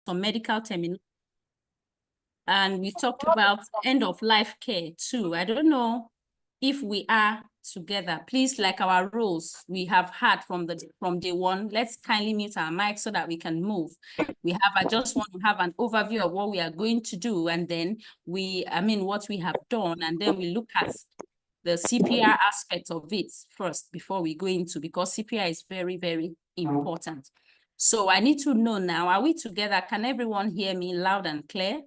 some medical terminology. And we talked about end-of-life care too. I don't know if we are together. Please, like our rules we have had from day one, let's kindly mute our mics so that we can move. I just want to have an overview of what we are going to do, and then what we have done, and then we look at the CPR aspect of it first before we go into, because CPR is very, very important. So I need to know now, are we together? Can everyone hear me loud and clear?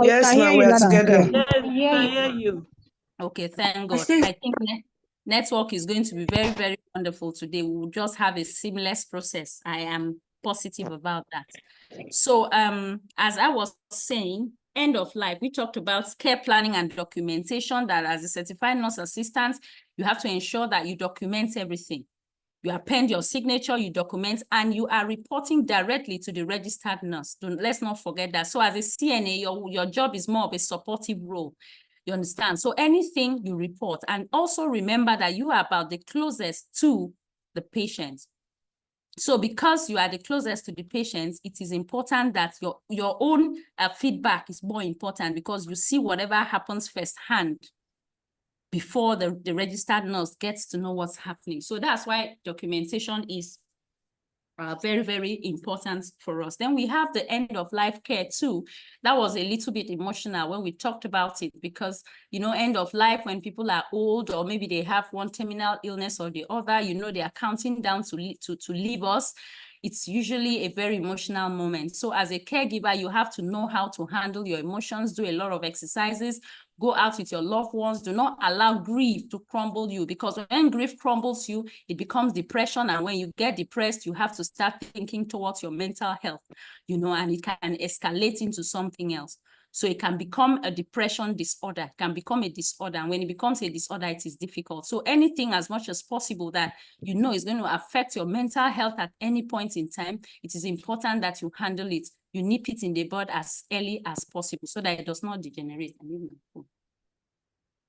Yes, ma'am, we are together. Yes, I hear you. Okay, thank God. I think network is going to be very, very wonderful today. We will just have a seamless process. I am positive about that. So as I was saying, end of life, we talked about care planning and documentation, that as a certified nurse assistant, you have to ensure that you document everything. You append your signature, you document, and you are reporting directly to the registered nurse. Let's not forget that. So as a CNA, your job is more of a supportive role. You understand? So anything you report, and also remember that you are about the closest to the patient. So because you are the closest to the patients, it is important that your own feedback is more important, because you see whatever happens firsthand before the registered nurse gets to know what's happening. So that's why documentation is very, very important for us. Then we have the end of life care too. That was a little bit emotional when we talked about it, because, you know, end of life, when people are old, or maybe they have one terminal illness or the other, you know, they are counting down to leave us. It's usually a very emotional moment. So as a caregiver, you have to know how to handle your emotions, do a lot of exercises, go out with your loved ones. Do not allow grief to crumble you, because when grief crumbles you, it becomes depression. And when you get depressed, you have to start thinking towards your mental health, you know, and it can escalate into something else. So it can become a depression disorder, it can become a disorder. And when it becomes a disorder, it is difficult. So anything as much as possible that you know is going to affect your mental health at any point in time, it is important that you handle it. You nip it in the bud as early as possible so that it does not degenerate.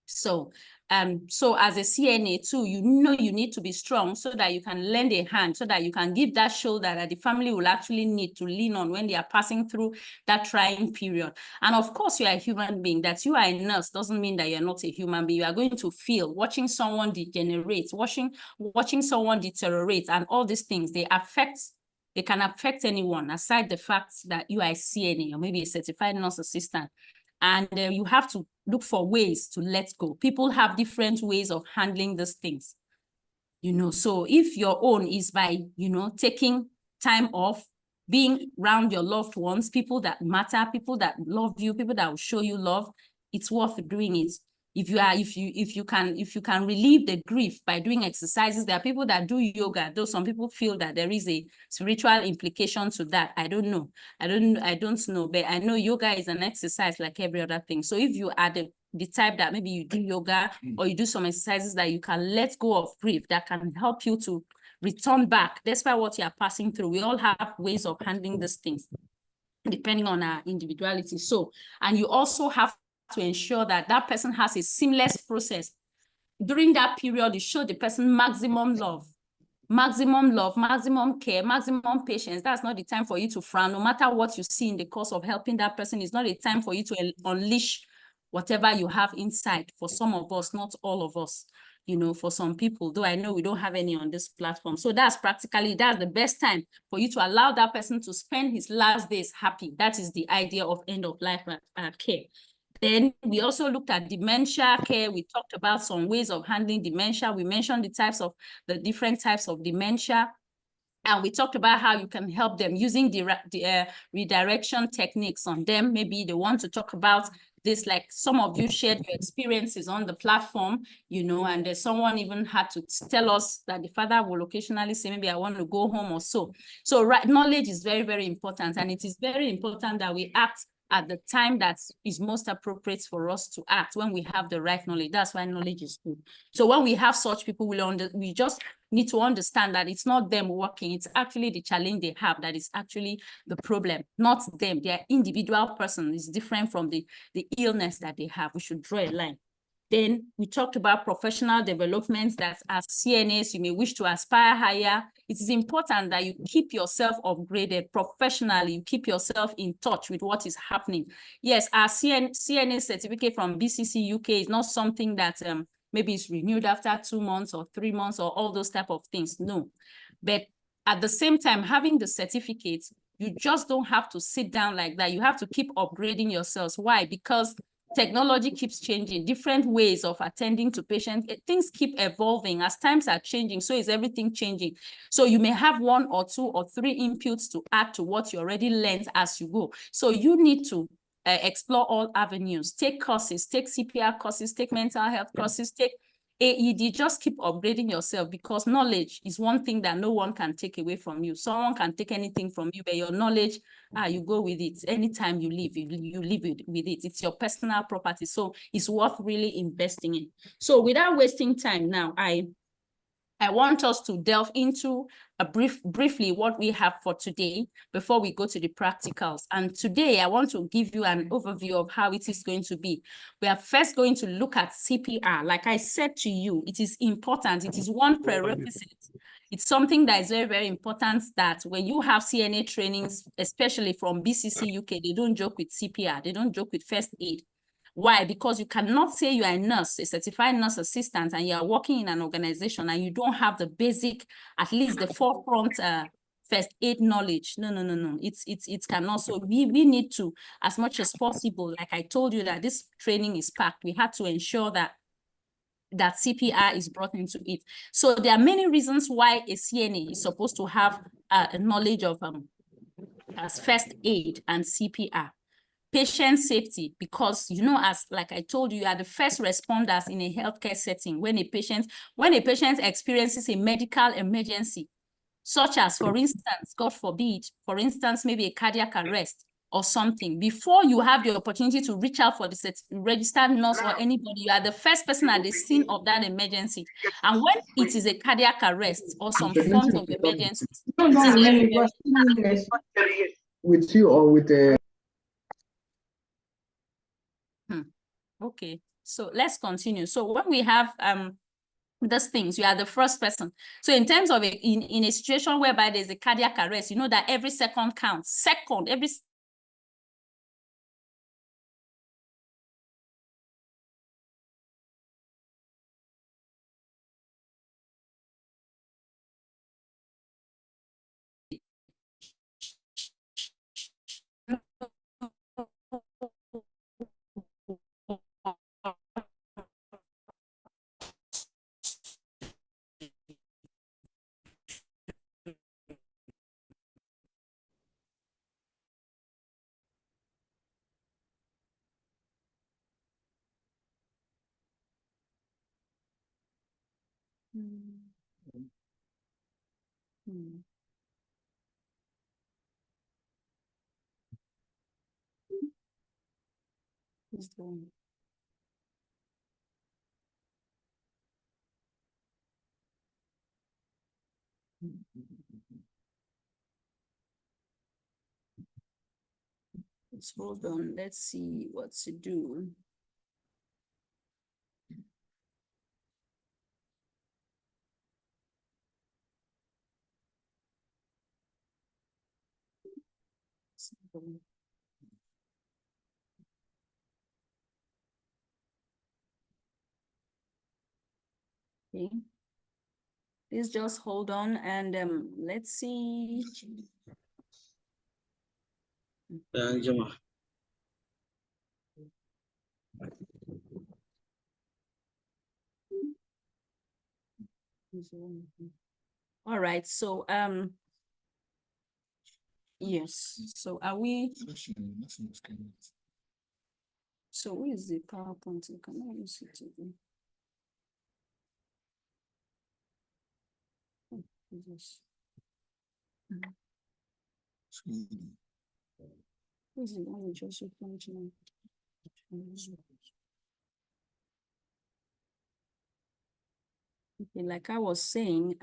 So as a CNA too, you know you need to be strong so that you can lend a hand, so that you can give that shoulder that the family will actually need to lean on when they are passing through that trying period. And of course, you are a human being. That you are a nurse doesn't mean that you're not a human being. You are going to feel watching someone degenerate, watching someone deteriorate, and all these things, they can affect anyone, aside the fact that you are a CNA or maybe a certified nurse assistant. And you have to look for ways to let go. People have different ways of handling these things, you know. So if your own is by, you know, taking time off, being around your loved ones, people that matter, people that love you, people that will show you love, it's worth doing it. If you can relieve the grief by doing exercises. There are people that do yoga, though some people feel that there is a spiritual implication to that. I don't know, but I know yoga is an exercise like every other thing. So if you are the type that maybe you do yoga or you do some exercises that you can let go of grief, that can help you to return back despite what you are passing through. We all have ways of handling these things depending on our individuality. So, and you also have to ensure that that person has a seamless process. During that period, you show the person maximum love, maximum care, maximum patience. That's not the time for you to frown. No matter what you see in the course of helping that person, it's not a time for you to unleash whatever you have inside. For some of us, not all of us, you know, for some people, though I know we don't have any on this platform. So that's the best time for you to allow that person to spend his last days happy. That is the idea of end of life care. Then we also looked at dementia care. We talked about some ways of handling dementia. We mentioned the different types of dementia. And we talked about how you can help them using the redirection techniques on them. Maybe they want to talk about this, like some of you shared your experiences on the platform, you know, and someone even had to tell us that the father will occasionally say, maybe I want to go home or so. So knowledge is very, very important. And it is very important that we act at the time that is most appropriate for us to act, when we have the right knowledge. That's why knowledge is good. So when we have such people, we just need to understand that it's not them working, it's actually the challenge they have that is actually the problem, not them. Their individual person is different from the illness that they have. We should draw a line. Then we talked about professional developments that as CNAs, you may wish to aspire higher. It is important that you keep yourself upgraded professionally, you keep yourself in touch with what is happening. Yes, our CNA certificate from BCC UK is not something that maybe is renewed after 2 months or 3 months or all those type of things, no. But at the same time, having the certificate, you just don't have to sit down like that. You have to keep upgrading yourselves. Why? Because technology keeps changing, different ways of attending to patients. Things keep evolving. As times are changing, so is everything changing. So you may have 1 or 2 or 3 inputs to add to what you already learned as you go. So you need to explore all avenues, take courses, take CPR courses, take mental health courses, take AED, just keep upgrading yourself, because knowledge is one thing that no one can take away from you. Someone can take anything from you, but your knowledge, you go with it. Anytime you live, you live with it. It's your personal property. So it's worth really investing in. So without wasting time now, I want us to delve into briefly what we have for today before we go to the practicals. And today I want to give you an overview of how it is going to be. We are first going to look at CPR. Like I said to you, it is important. It is one prerequisite. It's something that is very, very important, that when you have CNA trainings, especially from BCC UK, they don't joke with CPR. They don't joke with first aid. Why? Because you cannot say you are a nurse, a certified nurse assistant, and you are working in an organization and you don't have the basic, at least the forefront first aid knowledge. No. It cannot. So we need to, as much as possible, like I told you that this training is packed, we had to ensure that CPR is brought into it. So there are many reasons why a CNA is supposed to have a knowledge of as first aid and CPR. Patient safety, because as like I told you, you are the first responders in a healthcare setting when a patient experiences a medical emergency, such as, for instance, God forbid, for instance, maybe a cardiac arrest or something. Before you have the opportunity to reach out for the registered nurse or anybody, you are the first person at the scene of that emergency. And when it is a cardiac arrest or some forms of emergency, with you or with the Okay, so let's continue. So when we have these things, you are the first person. So in terms of in a situation whereby there's a cardiac arrest, you know that every second counts. Every Let's hold on. Let's see what to do. Okay. Please just hold on and let's see. All right, so yes, so are we? So where is the PowerPoint? You cannot use it today. Yes. Where's the one which also functional? Okay, like I was saying,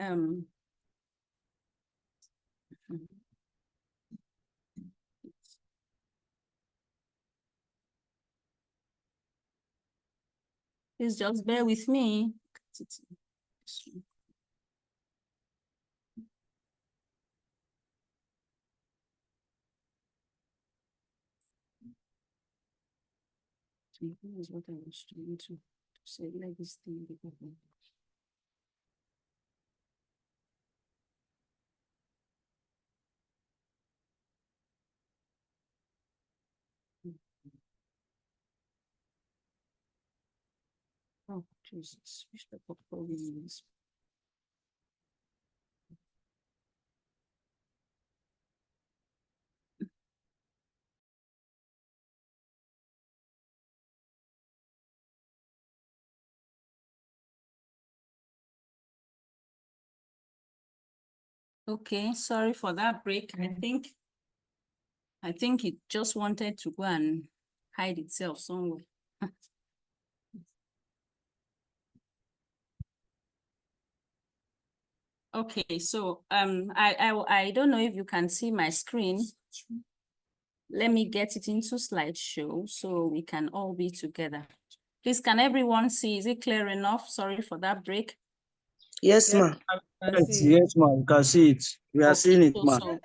Please just bear with me. Is what I was trying to say. Like this thing. Oh, Jesus. Which type of problem is? Okay, sorry for that break. I think it just wanted to go and hide itself somewhere. Okay, so I don't know if you can see my screen. Let me get it into slideshow so we can all be together. Please, can everyone see? Is it clear enough? Sorry for that break. Yes, ma'am. Yes, ma'am. You can see it. We are seeing it, ma'am.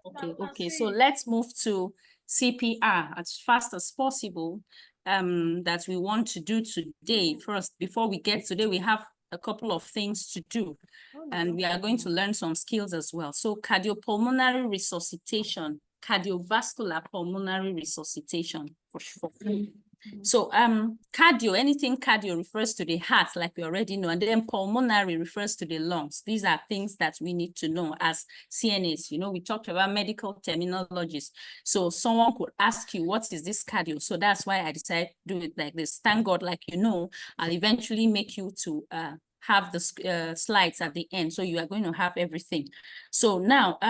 Okay. So let's move to CPR as fast as possible. That we want to do today. First, before we get today, we have a couple of things to do, and we are going to learn some skills as well. So cardiopulmonary resuscitation, cardiovascular pulmonary resuscitation for sure. So cardio, anything cardio refers to the heart, like we already know, and then pulmonary refers to the lungs. These are things that we need to know as CNAs. You know, we talked about medical terminologies. So someone could ask you, what is this cardio? So that's why I decided to do it like this. Thank God, like you know, I'll eventually make you to have the slides at the end. So you are going to have everything. So now,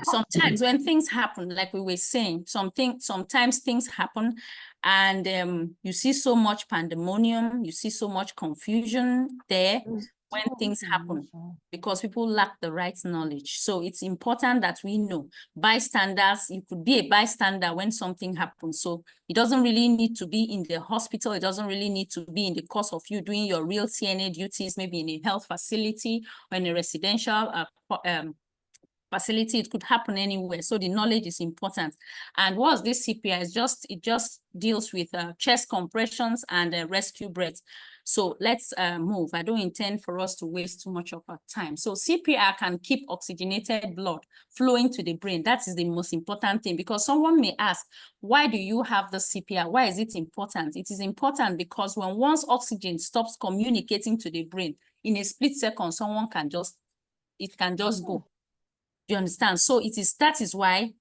sometimes when things happen, like we were saying, sometimes things happen and you see so much pandemonium, you see so much confusion there when things happen because people lack the right knowledge. So it's important that we know. Bystanders, you could be a bystander when something happens. So it doesn't really need to be in the hospital. It doesn't really need to be in the course of you doing your real CNA duties, maybe in a health facility or in a residential facility. It could happen anywhere. So the knowledge is important. And what's this CPR? It just deals with chest compressions and rescue breaths. So let's move. I don't intend for us to waste too much of our time. So CPR can keep oxygenated blood flowing to the brain. That is the most important thing, because someone may ask, why do you have the CPR? Why is it important? It is important because when once oxygen stops communicating to the brain, in a split second, it can just go. You understand? So that is why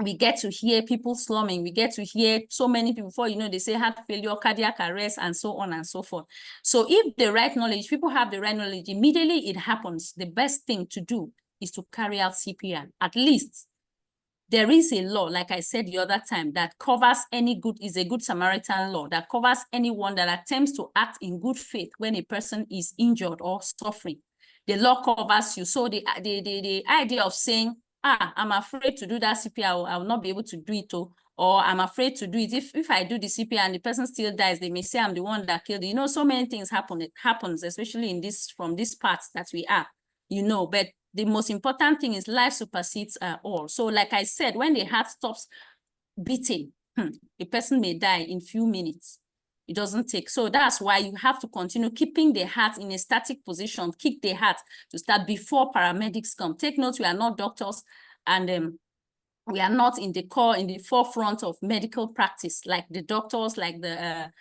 we get to hear people slumming. We get to hear so many people, before you know, they say heart failure, cardiac arrest, and so on and so forth. So if the right knowledge, people have the right knowledge, immediately it happens, the best thing to do is to carry out CPR. At least there is a law, like I said the other time, that covers is a Good Samaritan law that covers anyone that attempts to act in good faith when a person is injured or suffering. The law covers you. So the idea of saying, I'm afraid to do that CPR, I will not be able to do it, or I'm afraid to do it. If I do the CPR and the person still dies, they may say I'm the one that killed you. You know, so many things happen. It happens, especially from this part that we are, you know, but the most important thing is life supersedes all. So like I said, when the heart stops beating, the person may die in few minutes. It doesn't take. So that's why you have to continue keeping the heart in a static position, kick the heart to start before paramedics come. Take note, we are not doctors, and we are not in the forefront of medical practice, like the doctors, like the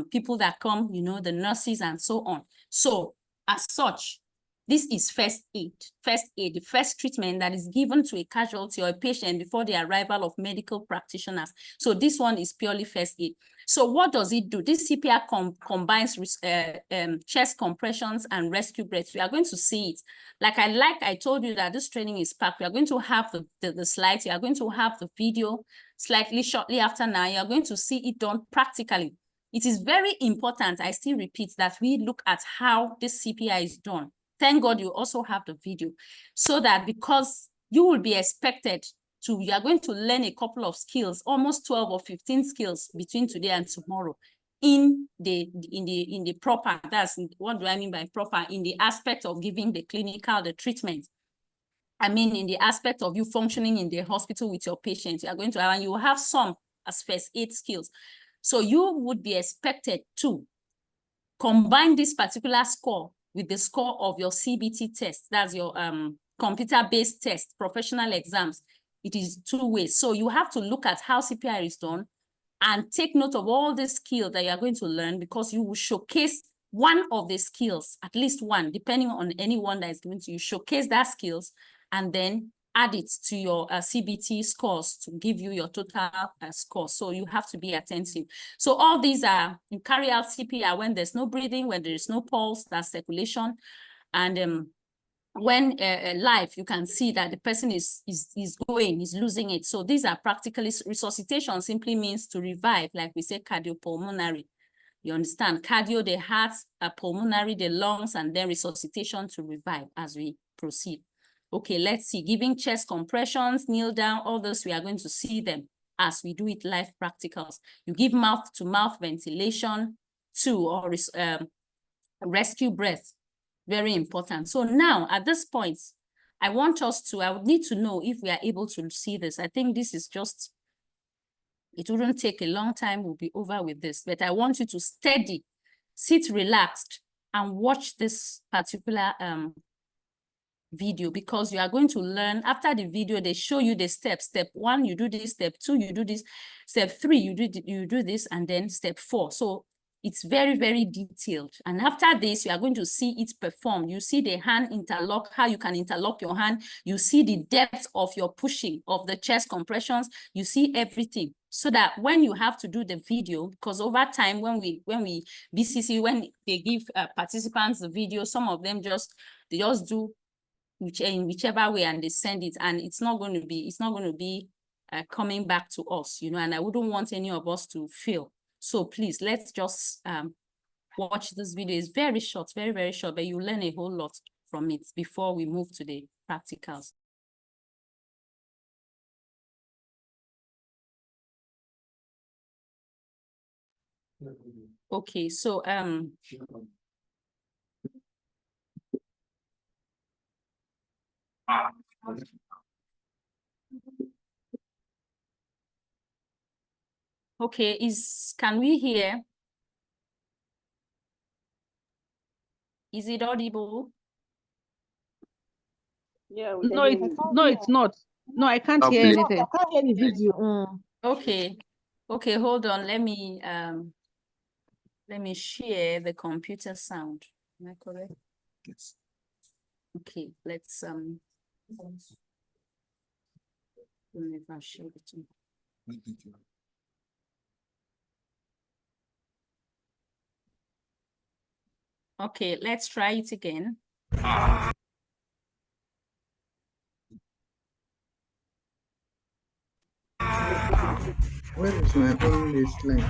people that come, you know, the nurses and so on. So as such, this is first aid, the first treatment that is given to a casualty or a patient before the arrival of medical practitioners. So this one is purely first aid. So what does it do? This CPR combines chest compressions and rescue breaths. We are going to see it. Like I told you that this training is packed. We are going to have the slides. You are going to have the video slightly shortly after now. You are going to see it done practically. It is very important, I still repeat, that we look at how this CPR is done. Thank God you also have the video, so that because you will be expected to, you are going to learn a couple of skills, almost 12 or 15 skills between today and tomorrow. in the proper, that's what do I mean by proper, in the aspect of giving the treatment. I mean, in the aspect of you functioning in the hospital with your patients, you are going to have, and you will have some as first aid skills. So you would be expected to combine this particular score with the score of your CBT test. That's your computer-based test, professional exams. It is 2 ways. So you have to look at how CPR is done and take note of all the skills that you are going to learn, because you will showcase one of the skills, at least one, depending on any one that is given to you. Showcase that skills and then add it to your CBT scores to give you your total score. So you have to be attentive. So all these are, you carry out CPR when there's no breathing, when there is no pulse, that's circulation. And when live, you can see that the person is losing it. So these are practically, resuscitation simply means to revive, like we say cardiopulmonary. You understand? Cardio, the heart, pulmonary, the lungs, and then resuscitation to revive as we proceed. Okay, let's see. Giving chest compressions, kneel down, all those, we are going to see them as we do it live practicals. You give mouth-to-mouth ventilation too, or rescue breath. Very important. So now at this point, I would need to know if we are able to see this. I think this is just, it wouldn't take a long time, we'll be over with this, but I want you to steady, sit relaxed and watch this particular video, because you are going to learn. After the video, they show you the steps. Step 1, you do this. Step 2, you do this. Step 3, you do this, and then step 4. So it's very, very detailed. And after this, you are going to see it performed. You see the hand interlock, how you can interlock your hand. You see the depth of your pushing of the chest compressions. You see everything. So that when you have to do the video, because over time, when BCC, when they give participants the video, some of them they just do in whichever way and they send it, and it's not going to be coming back to us, you know, and I wouldn't want any of us to fail. So please, let's just watch this video. It's very short, very, very short, but you learn a whole lot from it before we move to the practicals. Okay, so okay, can we hear? Is it audible? Yeah. No, it's not. No, I can't hear anything. I can't hear the video. Okay. Okay, hold on. Let me share the computer sound. Am I correct? Yes. Okay, let's let me if I share it too. Okay, let's try it again. Where is my own baseline?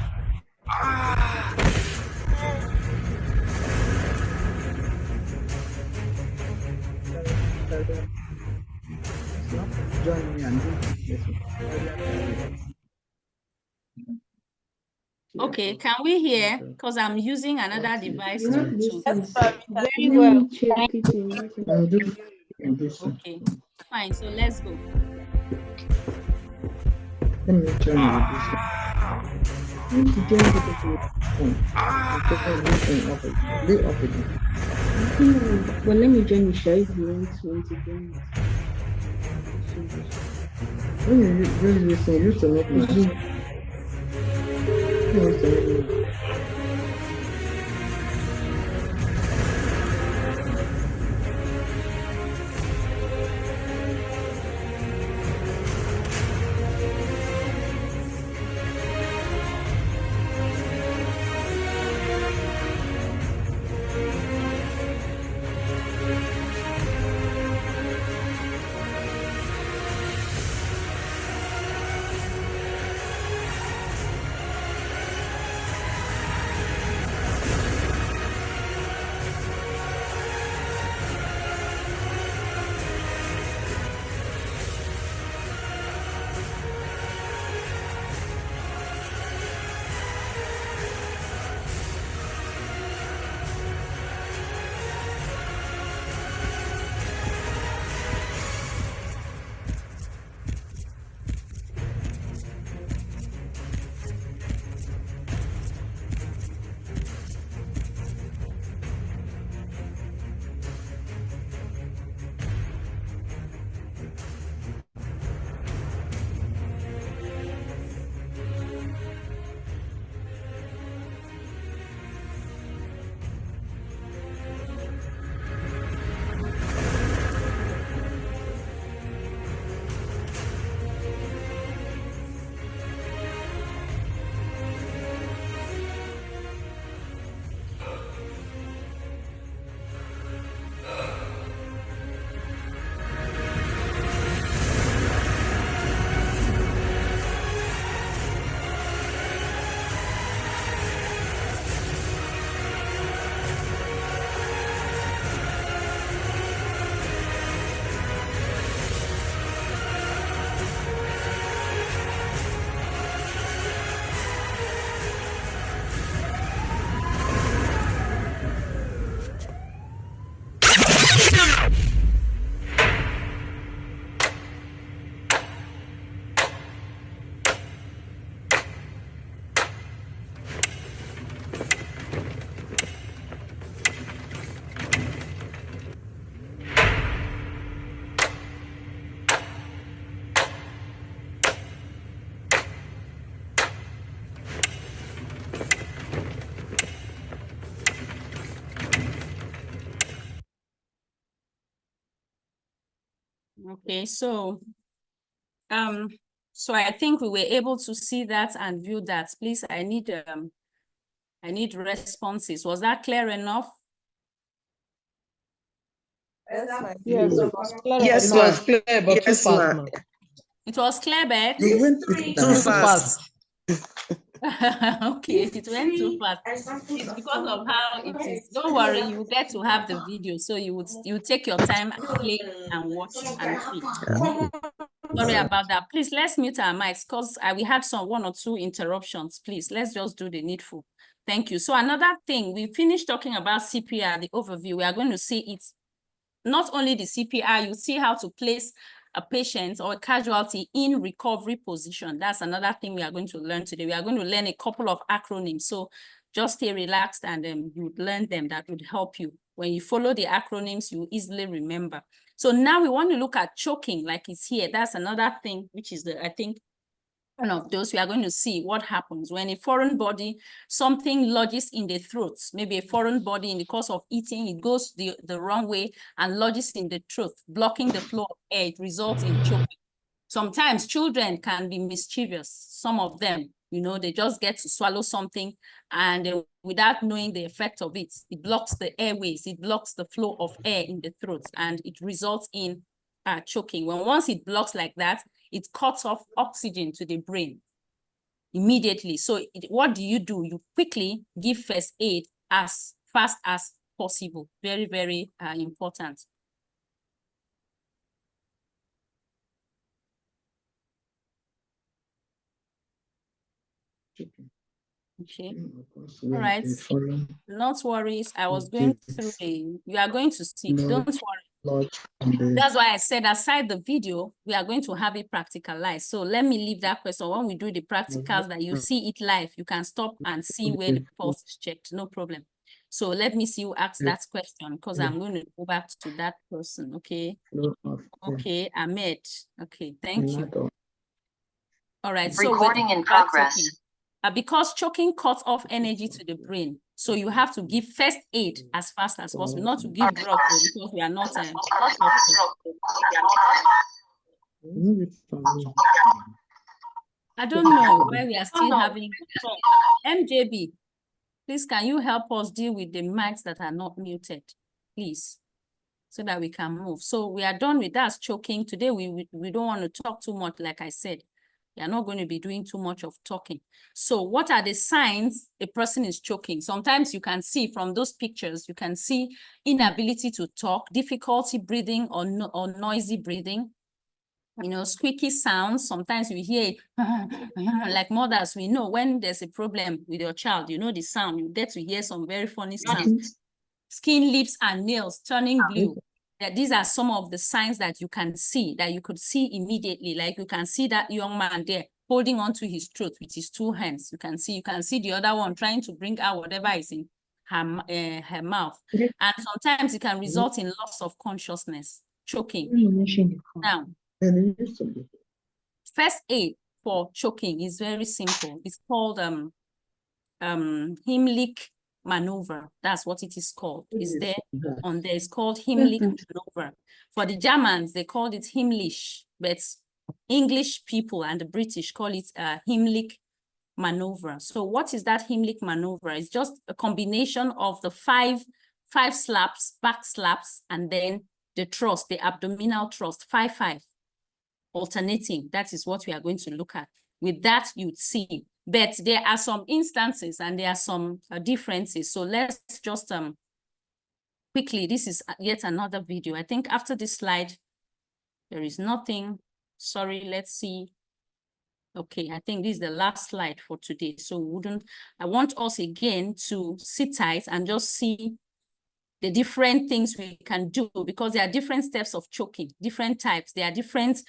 Join me and do this. Okay, can we hear? Because I'm using another device to Very well. okay, fine. So let's go. Let me join you. Need to join Well, let me join the show if you want to join it. When you use this, you used to make me. Okay, so I think we were able to see that and view that. Please, I need responses. Was that clear enough? Yes, it was clear Yes, enough. was clear, but too Yes, fast, ma. ma. It was clear, Bex? You went Too fast. Okay, it went too fast. It's because of how it is. Don't worry, you get to have the video, so you take your time and play and watch and see. Sorry about that. Please, let's mute our mics because we had one or two interruptions. Please, let's just do the needful. Thank you. So another thing, we finished talking about CPR, the overview. We are going to see it. Not only the CPR, you see how to place a patient or a casualty in recovery position. That's another thing we are going to learn today. We are going to learn a couple of acronyms. So just stay relaxed and you would learn them. That would help you. When you follow the acronyms, you easily remember. So now we want to look at choking like it's here. That's another thing, which is I think, one of those. We are going to see what happens when a foreign body, something lodges in the throat, maybe a foreign body in the course of eating, it goes the wrong way and lodges in the throat, blocking the flow of air. It results in choking. Sometimes children can be mischievous. Some of them, they just get to swallow something and without knowing the effect of it, it blocks the airways, it blocks the flow of air in the throat and it results in choking. Once it blocks like that, it cuts off oxygen to the brain immediately. So what do? You quickly give first aid as fast as possible. Very, very important. Okay. All right. Not worries. I was going through you are going to see. Don't worry. That's why I said aside the video, we are going to have it practicalized. So let me leave that question. When we do the practicals that you see it live, you can stop and see where the pulse is checked. No problem. So let me see who asked that question because I'm going to go back to that person. Okay. Okay, Ahmed. Okay, thank you. All right. So recording in progress. Because choking cuts off energy to the brain. So you have to give first aid as fast as possible, not to give drugs because we are not I don't know where we are still having MJB. Please, can you help us deal with the mics that are not muted, please, so that we can move. So we are done with that choking. Today, we don't want to talk too much, like I said. We are not going to be doing too much of talking. So what are the signs a person is choking? Sometimes you can see from those pictures, you can see inability to talk, difficulty breathing or noisy breathing, squeaky sounds. Sometimes you hear it, like mothers, we know when there's a problem with your child, the sound, you get to hear some very funny sounds. Skin, lips, and nails turning blue. That these are some of the signs that you can see, that you could see immediately. Like you can see that young man there holding onto his throat with his two hands. You can see the other one trying to bring out whatever is in her mouth. And sometimes it can result in loss of consciousness, choking. Now, first aid for choking is very simple. It's called Heimlich maneuver. That's what it is called. It's there on there. It's called Heimlich maneuver. For the Germans, they called it Himmlisch, but English people and the British call it Heimlich maneuver. So what is that Heimlich maneuver? It's just a combination of the five slaps, back slaps, and then the thrust, the abdominal thrust, 5-5, alternating. That is what we are going to look at. With that, you'd see. But there are some instances and there are some differences. So let's just quickly, this is yet another video. I think after this slide, there is nothing. Sorry, let's see. Okay, I think this is the last slide for today. So I want us again to sit tight and just see the different things we can do because there are different steps of choking, different types. There are different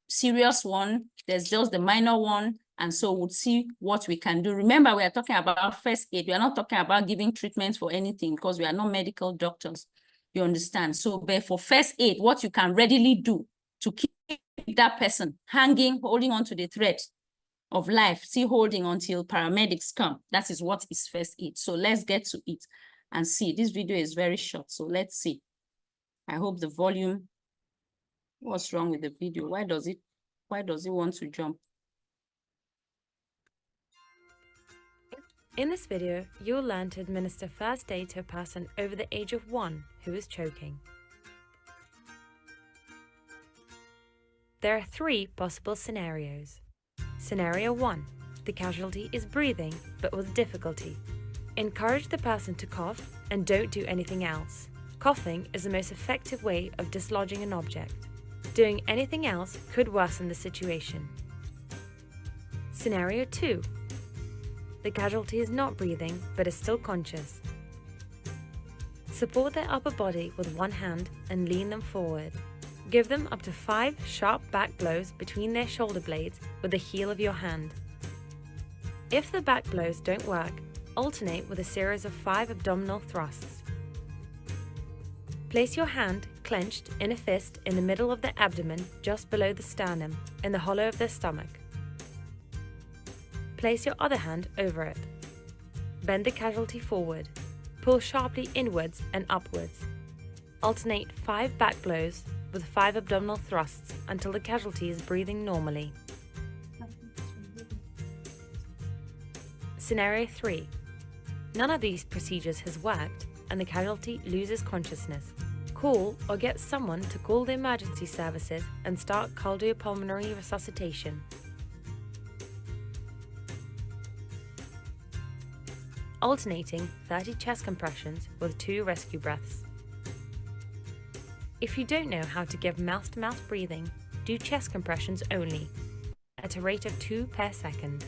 serious one. There's just the minor one. And so we'll see what we can do. Remember, we are talking about first aid. We are not talking about giving treatments for anything because we are not medical doctors. You understand? So, but for first aid, what you can readily do to keep that person hanging, holding on to the thread of life, still holding until paramedics come. That is what is first aid. So let's get to it and see. This video is very short. So let's see. I hope the volume What's wrong with the video? Why does it want to jump? In this video, you'll learn to administer first aid to a person over the age of 1 who is choking. There are 3 possible scenarios. Scenario 1. The casualty is breathing, but with difficulty. Encourage the person to cough and don't do anything else. Coughing is the most effective way of dislodging an object. Doing anything else could worsen the situation. Scenario 2. The casualty is not breathing, but is still conscious. Support their upper body with one hand and lean them forward. Give them up to 5 sharp back blows between their shoulder blades with the heel of your hand. If the back blows don't work, alternate with a series of 5 abdominal thrusts. Place your hand clenched in a fist in the middle of the abdomen just below the sternum, in the hollow of their stomach. Place your other hand over it. Bend the casualty forward. Pull sharply inwards and upwards. Alternate 5 back blows with 5 abdominal thrusts until the casualty is breathing normally. Scenario 3. None of these procedures has worked and the casualty loses consciousness. Call or get someone to call the emergency services and start cardiopulmonary resuscitation. Alternating 30 chest compressions with 2 rescue breaths. If you don't know how to give mouth-to-mouth breathing, do chest compressions only, at a rate of 2 per second.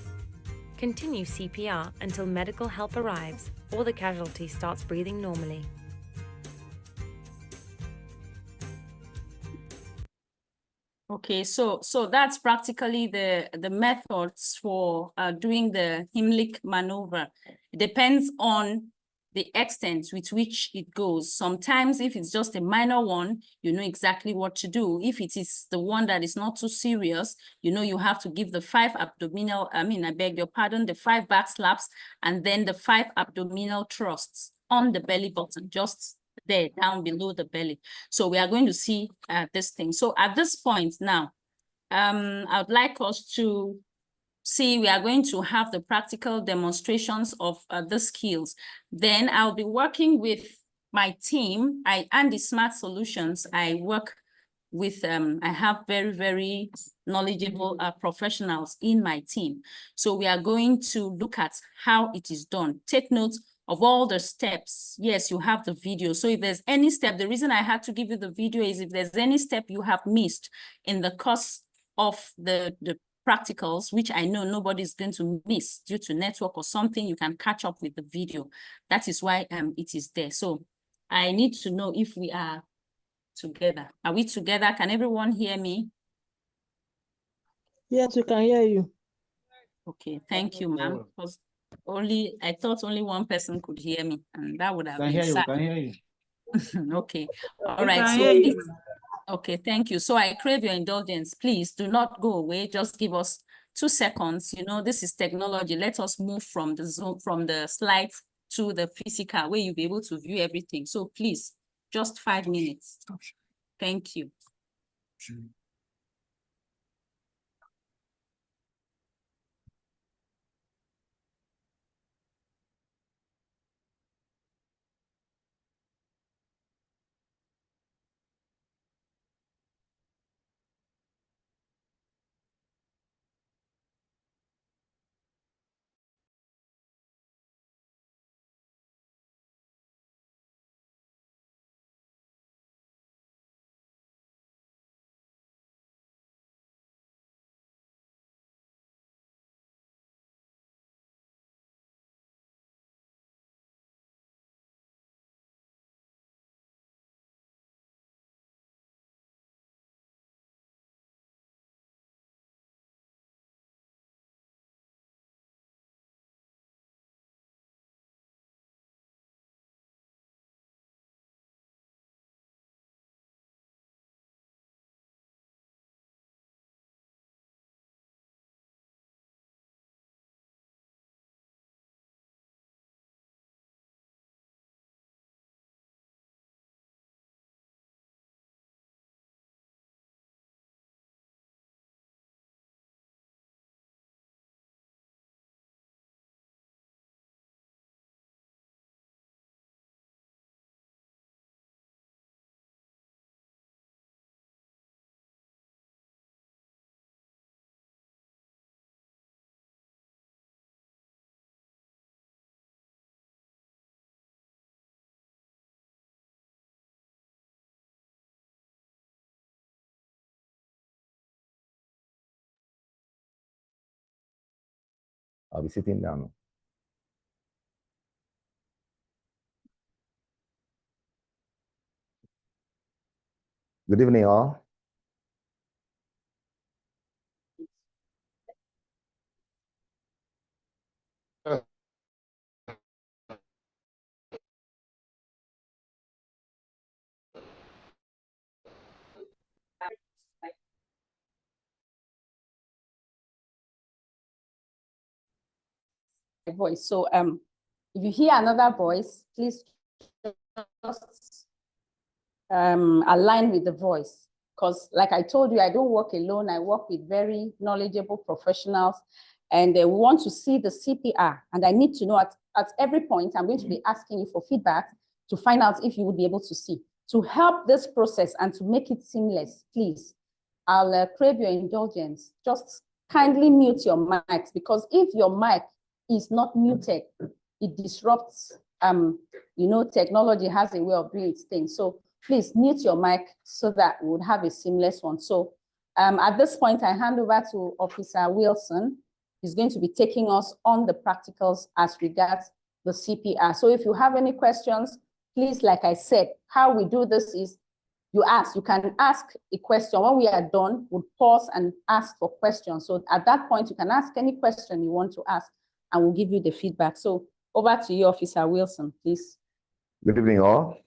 Continue CPR until medical help arrives or the casualty starts breathing normally. Okay, so that's practically the methods for doing the Heimlich maneuver. It depends on the extent with which it goes. Sometimes if it's just a minor one, you know exactly what to do. If it is the one that is not too serious, you know you have to give the 5 abdominal, I beg your pardon, the 5 back slaps and then the 5 abdominal thrusts on the belly button, just there down below the belly. So we are going to see this thing. So at this point now, I would like us to see, we are going to have the practical demonstrations of the skills. Then I'll be working with my team. Andy Smart Solutions, I work with, I have very, very knowledgeable professionals in my team. So we are going to look at how it is done. Take notes of all the steps. Yes, you have the video. So if there's any step, the reason I had to give you the video is if there's any step you have missed in the course of the practicals, which I know nobody's going to miss due to network or something, you can catch up with the video. That is why it is there. So I need to know if we are together. Are we together? Can everyone hear me? Yes, we can hear you. Okay, thank you, ma'am. Because I thought only one person could hear me, and that would have been sad. Can hear you. Okay, all right. So okay, thank you. So I crave your indulgence. Please do not go away. Just give us 2 seconds. You know, this is technology. Let us move from the Zoom, from the slides to the physical, where you'll be able to view everything. So please, just 5 minutes. Thank you. I'll be sitting down. Good evening, all. Voice. So if you hear another voice, please just align with the voice. Because like I told you, I don't work alone. I work with very knowledgeable professionals, and they want to see the CPR. And I need to know at every point, I'm going to be asking you for feedback to find out if you would be able to see. To help this process and to make it seamless, please, I'll crave your indulgence. Just kindly mute your mics, because if your mic is not muted, it disrupts, you know, technology has a way of doing its thing. So please mute your mic so that we would have a seamless one. So at this point, I hand over to Officer Wilson. He's going to be taking us on the practicals as regards the CPR. So if you have any questions, please, like I said, how we do this is you can ask a question. When we are done, we'll pause and ask for questions. So at that point, you can ask any question you want to ask, and we'll give you the feedback. So over to you, Officer Wilson, please. Good evening, all.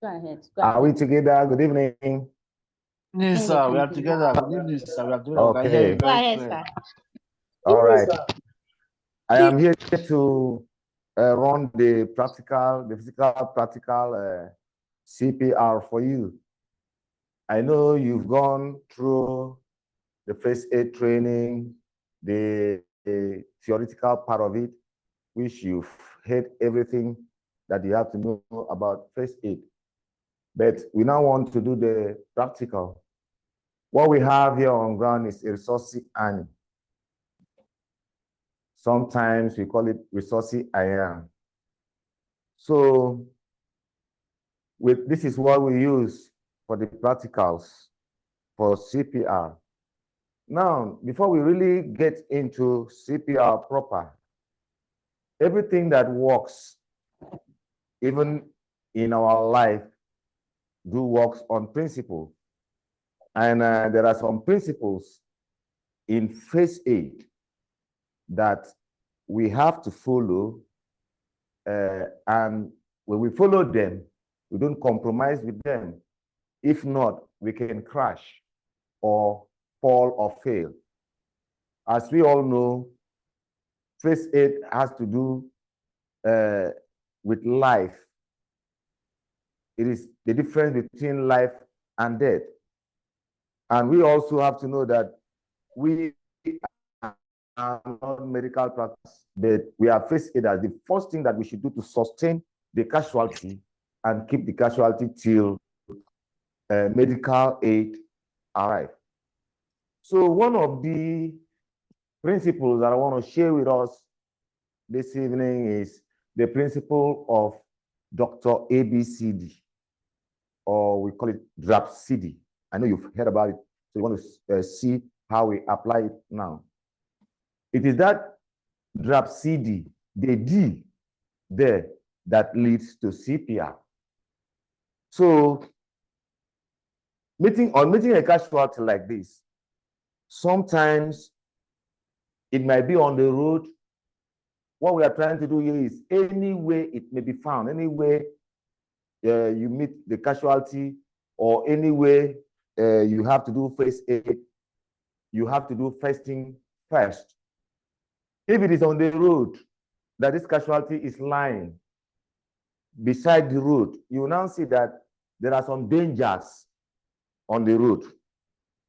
Go ahead. Are we together? Good evening. Yes, sir. We are together. Good evening, sir. We are together. Okay. Go ahead, sir. All right. I am here to run the physical practical CPR for you. I know you've gone through the first aid training, the theoretical part of it, which you've heard everything that you have to know about first aid. But we now want to do the practical. What we have here on ground is a resource iron. Sometimes we call it resource iron. So this is what we use for the practicals for CPR. Now, before we really get into CPR proper, everything that works, even in our life, works on principle. And there are some principles in first aid that we have to follow. And when we follow them, we don't compromise with them. If not, we can crash or fall or fail. As we all know, first aid has to do with life. It is the difference between life and death. And we also have to know that we are not medical practice, but we are first aiders. The first thing that we should do to sustain the casualty and keep the casualty till medical aid arrive. So one of the principles that I want to share with us this evening is the principle of Dr. ABCD, or we call it DRAPCD. I know you've heard about it, so you want to see how we apply it now. It is that DRAPCD, the D there, that leads to CPR. So meeting a casualty like this, sometimes it might be on the road. What we are trying to do here is any way it may be found, any way you meet the casualty, or any way you have to do first aid, you have to do first thing first. If it is on the road that this casualty is lying beside the road, you will now see that there are some dangers on the road.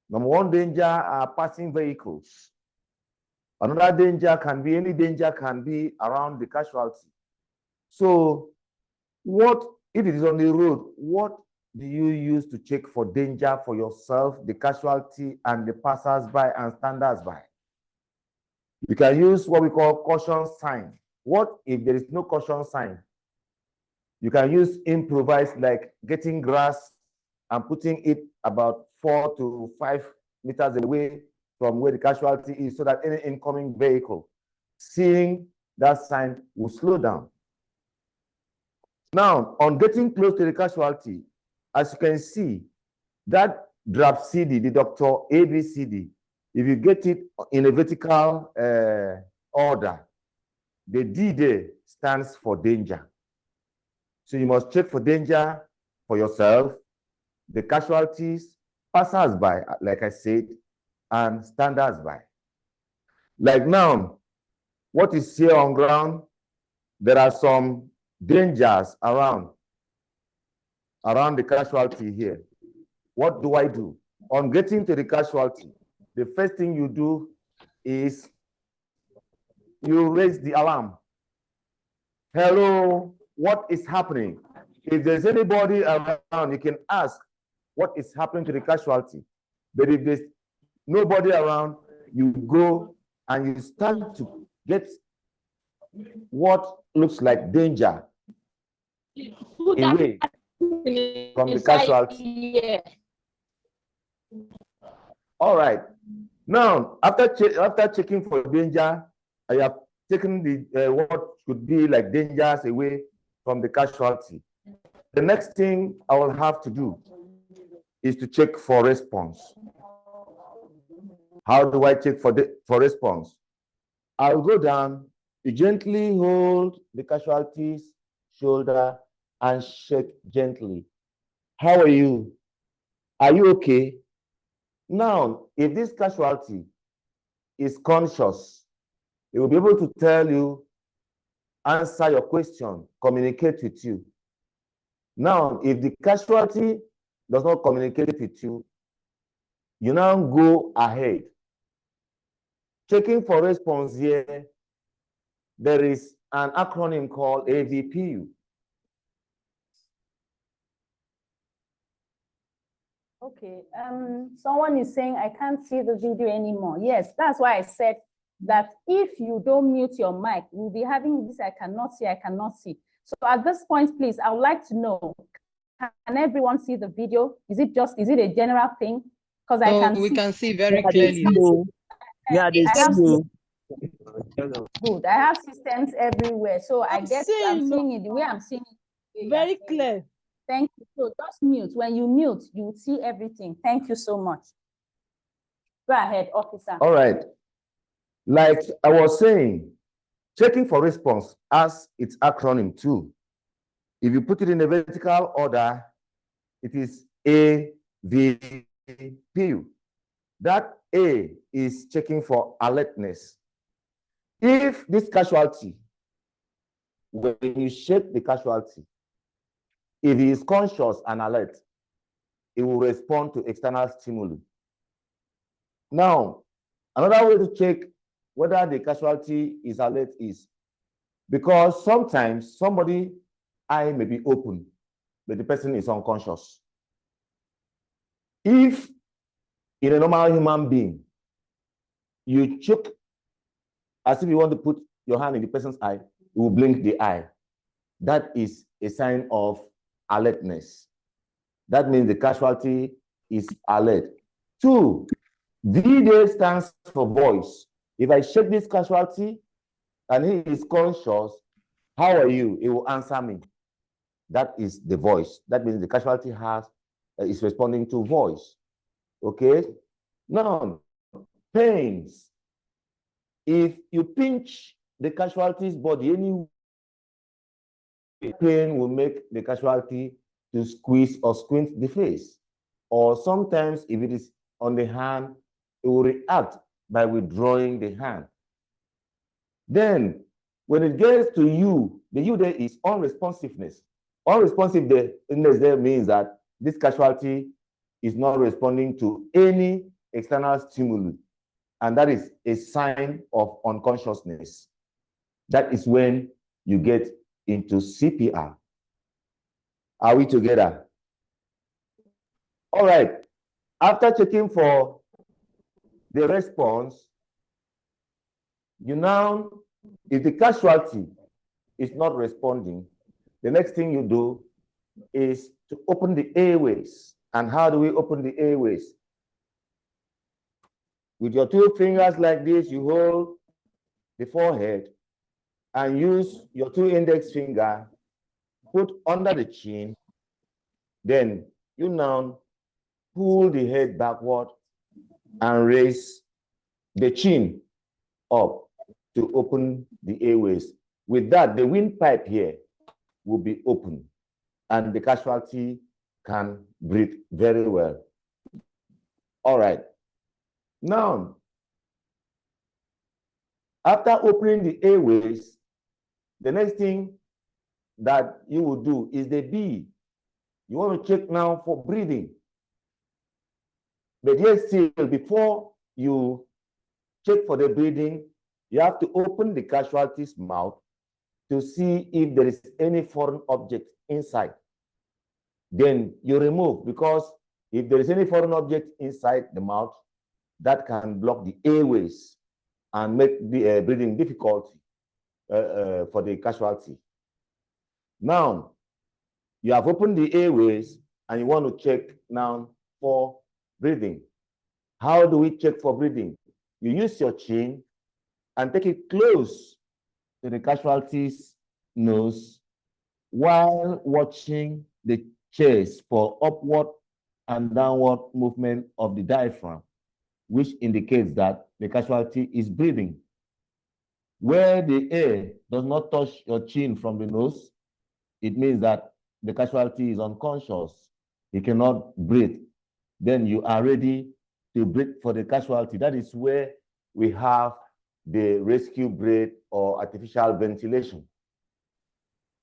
Number one danger are passing vehicles. Another danger can be, any danger can be around the casualty. So if it is on the road, what do you use to check for danger for yourself, the casualty, and the passers-by and standers-by? You can use what we call caution sign. What if there is no caution sign? You can use improvised, like getting grass and putting it about 4 to 5 meters away from where the casualty is so that any incoming vehicle seeing that sign will slow down. Now, on getting close to the casualty, as you can see, that draft CD, the Dr. ABCD, if you get it in a vertical order, the D there stands for danger. So you must check for danger for yourself, the casualties, passers-by, like I said, and standers-by. Like now, what is here on ground, there are some dangers around the casualty here. What do I do? On getting to the casualty, the first thing you do is you raise the alarm. Hello, what is happening? If there's anybody around, you can ask what is happening to the casualty. But if there's nobody around, you go and you start to get what looks like danger away from the casualty. All right. Now, after checking for danger, I have taken the what could be like dangers away from the casualty. The next thing I will have to do is to check for response. How do I check for response? I'll go down, you gently hold the casualty's shoulder and shake gently. How are you? Are you okay? Now, if this casualty is conscious, it will be able to tell you, answer your question, communicate with you. Now, if the casualty does not communicate with you, you now go ahead. Checking for response here, there is an acronym called AVPU. Okay, someone is saying I can't see the video anymore. Yes, that's why I said that if you don't mute your mic, we'll be having this I cannot see. So at this point, please, I would like to know, can everyone see the video? Is it a general thing? Because I can we see. can see very clearly. Yeah, they I have see. good. I have systems everywhere, so I guess I'm seeing it the way I'm seeing it. Very clear. Thank you. So just mute. When you mute, you will see everything. Thank you so much. Go ahead, officer. All right. Like I was saying, checking for response has its acronym too. If you put it in a vertical order, it is AVPU. That A is checking for alertness. If this casualty, when you shake the casualty, if he is conscious and alert, it will respond to external stimuli. Now, another way to check whether the casualty is alert is because sometimes somebody's eye may be open, but the person is unconscious. If in a normal human being, you check as if you want to put your hand in the person's eye, you will blink the eye. That is a sign of alertness. That means the casualty is alert. 2, V there stands for voice. If I shake this casualty and he is conscious, how are you? It will answer me. That is the voice. That means the casualty is responding to voice. Okay? Now, pains. If you pinch the casualty's body, any pain will make the casualty to squeeze or squint the face. Or sometimes if it is on the hand, it will react by withdrawing the hand. Then when it gets to you, the you there is unresponsiveness. Unresponsiveness there means that this casualty is not responding to any external stimuli. And that is a sign of unconsciousness. That is when you get into CPR. Are we together? All right. After checking for the response, you now, if the casualty is not responding, the next thing you do is to open the airways. And how do we open the airways? With your 2 fingers like this, you hold the forehead and use your 2 index finger, put under the chin. Then you now pull the head backward and raise the chin up to open the airways. With that, the windpipe here will be open and the casualty can breathe very well. All right. Now, after opening the airways, the next thing that you will do is the B. You want to check now for breathing. But yes, still, before you check for the breathing, you have to open the casualty's mouth to see if there is any foreign object inside. Then you remove, because if there is any foreign object inside the mouth, that can block the airways and make the breathing difficulty for the casualty. Now, you have opened the airways and you want to check now for breathing. How do we check for breathing? You use your chin and take it close to the casualty's nose while watching the chest for upward and downward movement of the diaphragm, which indicates that the casualty is breathing. Where the air does not touch your chin from the nose, it means that the casualty is unconscious. He cannot breathe. Then you are ready to breathe for the casualty. That is where we have the rescue breath or artificial ventilation.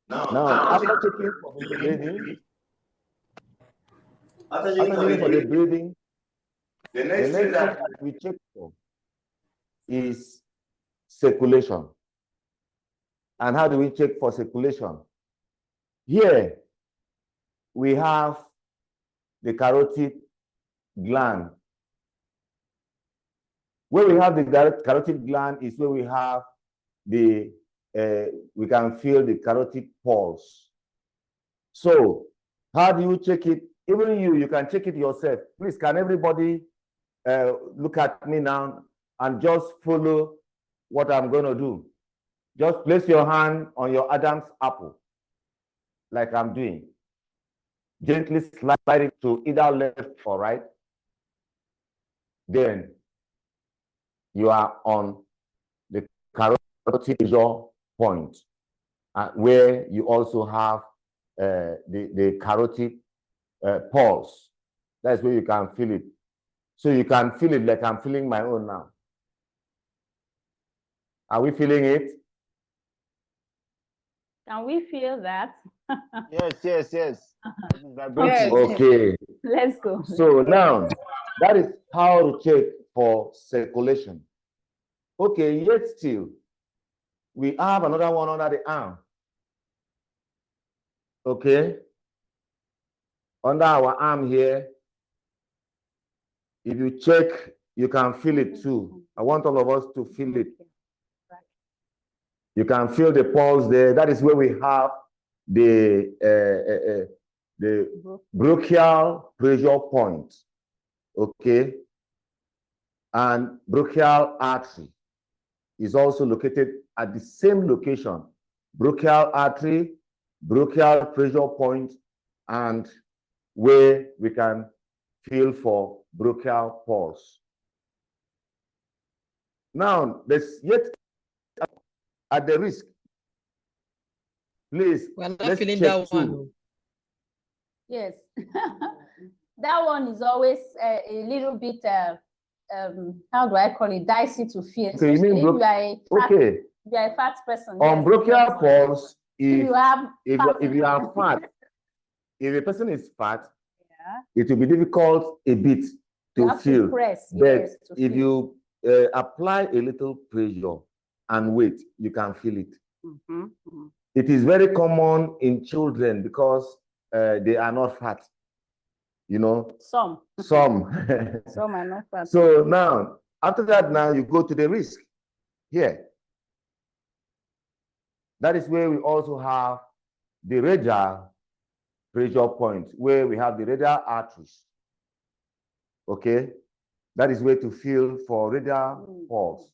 Now after checking for the breathing, the next thing that we check for is circulation. And how do we check for circulation? Here we have the carotid gland. Where we have the carotid gland is where we have the, we can feel the carotid pulse. So how do you check it? Even you can check it yourself. Please, can everybody look at me now and just follow what I'm going to do? Just place your hand on your Adam's apple, like I'm doing. Gently slide it to either left or right. Then you are on the carotid point, where you also have the carotid pulse. That's where you can feel it. So you can feel it like I'm feeling my own now. Are we feeling it? Can we feel that? Yes. Yes. Okay. Let's go. So now, that is how to check for circulation. Okay, yet still, we have another one under the arm. Okay. Under our arm here, if you check, you can feel it too. I want all of us to feel it. You can feel the pulse there. That is where we have the bronchial pressure point. Okay. And bronchial artery is also located at the same location. Bronchial artery, bronchial pressure point, and where we can feel for bronchial pulse. Now, there's yet at the risk. Please, let's check that one. Yes. That one is always a little bit, how do I call it, dicey to feel. Okay, you mean if you are a fat person. On bronchial pulse, if you are fat, if a person is fat, it will be difficult a bit to feel. But if you apply a little pressure and wait, you can feel it. It is very common in children because they are not fat. You know, some are not fat. So now, after that, now you go to the risk here. That is where we also have the radial pressure point, where we have the radial arteries. Okay, That is where to feel for radial pulse.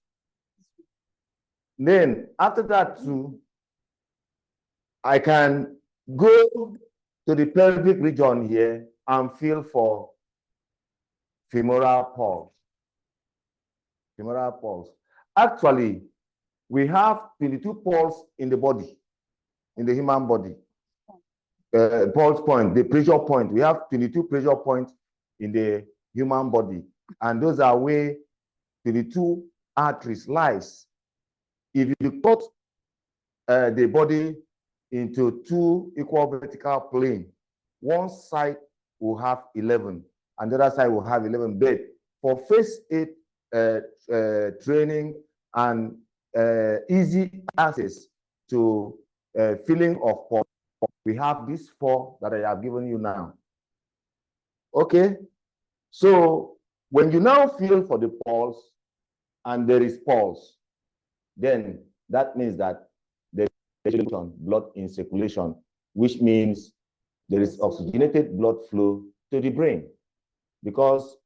Then after that too, I can go to the pelvic region here and feel for femoral pulse. Femoral pulse. Actually, we have 22 pulse in the body, in the human body. Pulse point, the pressure point. We have 22 pressure points in the human body, and those are where 22 arteries lies. If you cut the body into 2 equal vertical planes, one side will have 11, and the other side will have 11. But for first aid training and easy access to feeling of pulse, we have these 4 that I have given you now. Okay, so when you now feel for the pulse and there is pulse, then that means that there is blood in circulation, which means there is oxygenated blood flow to the brain, because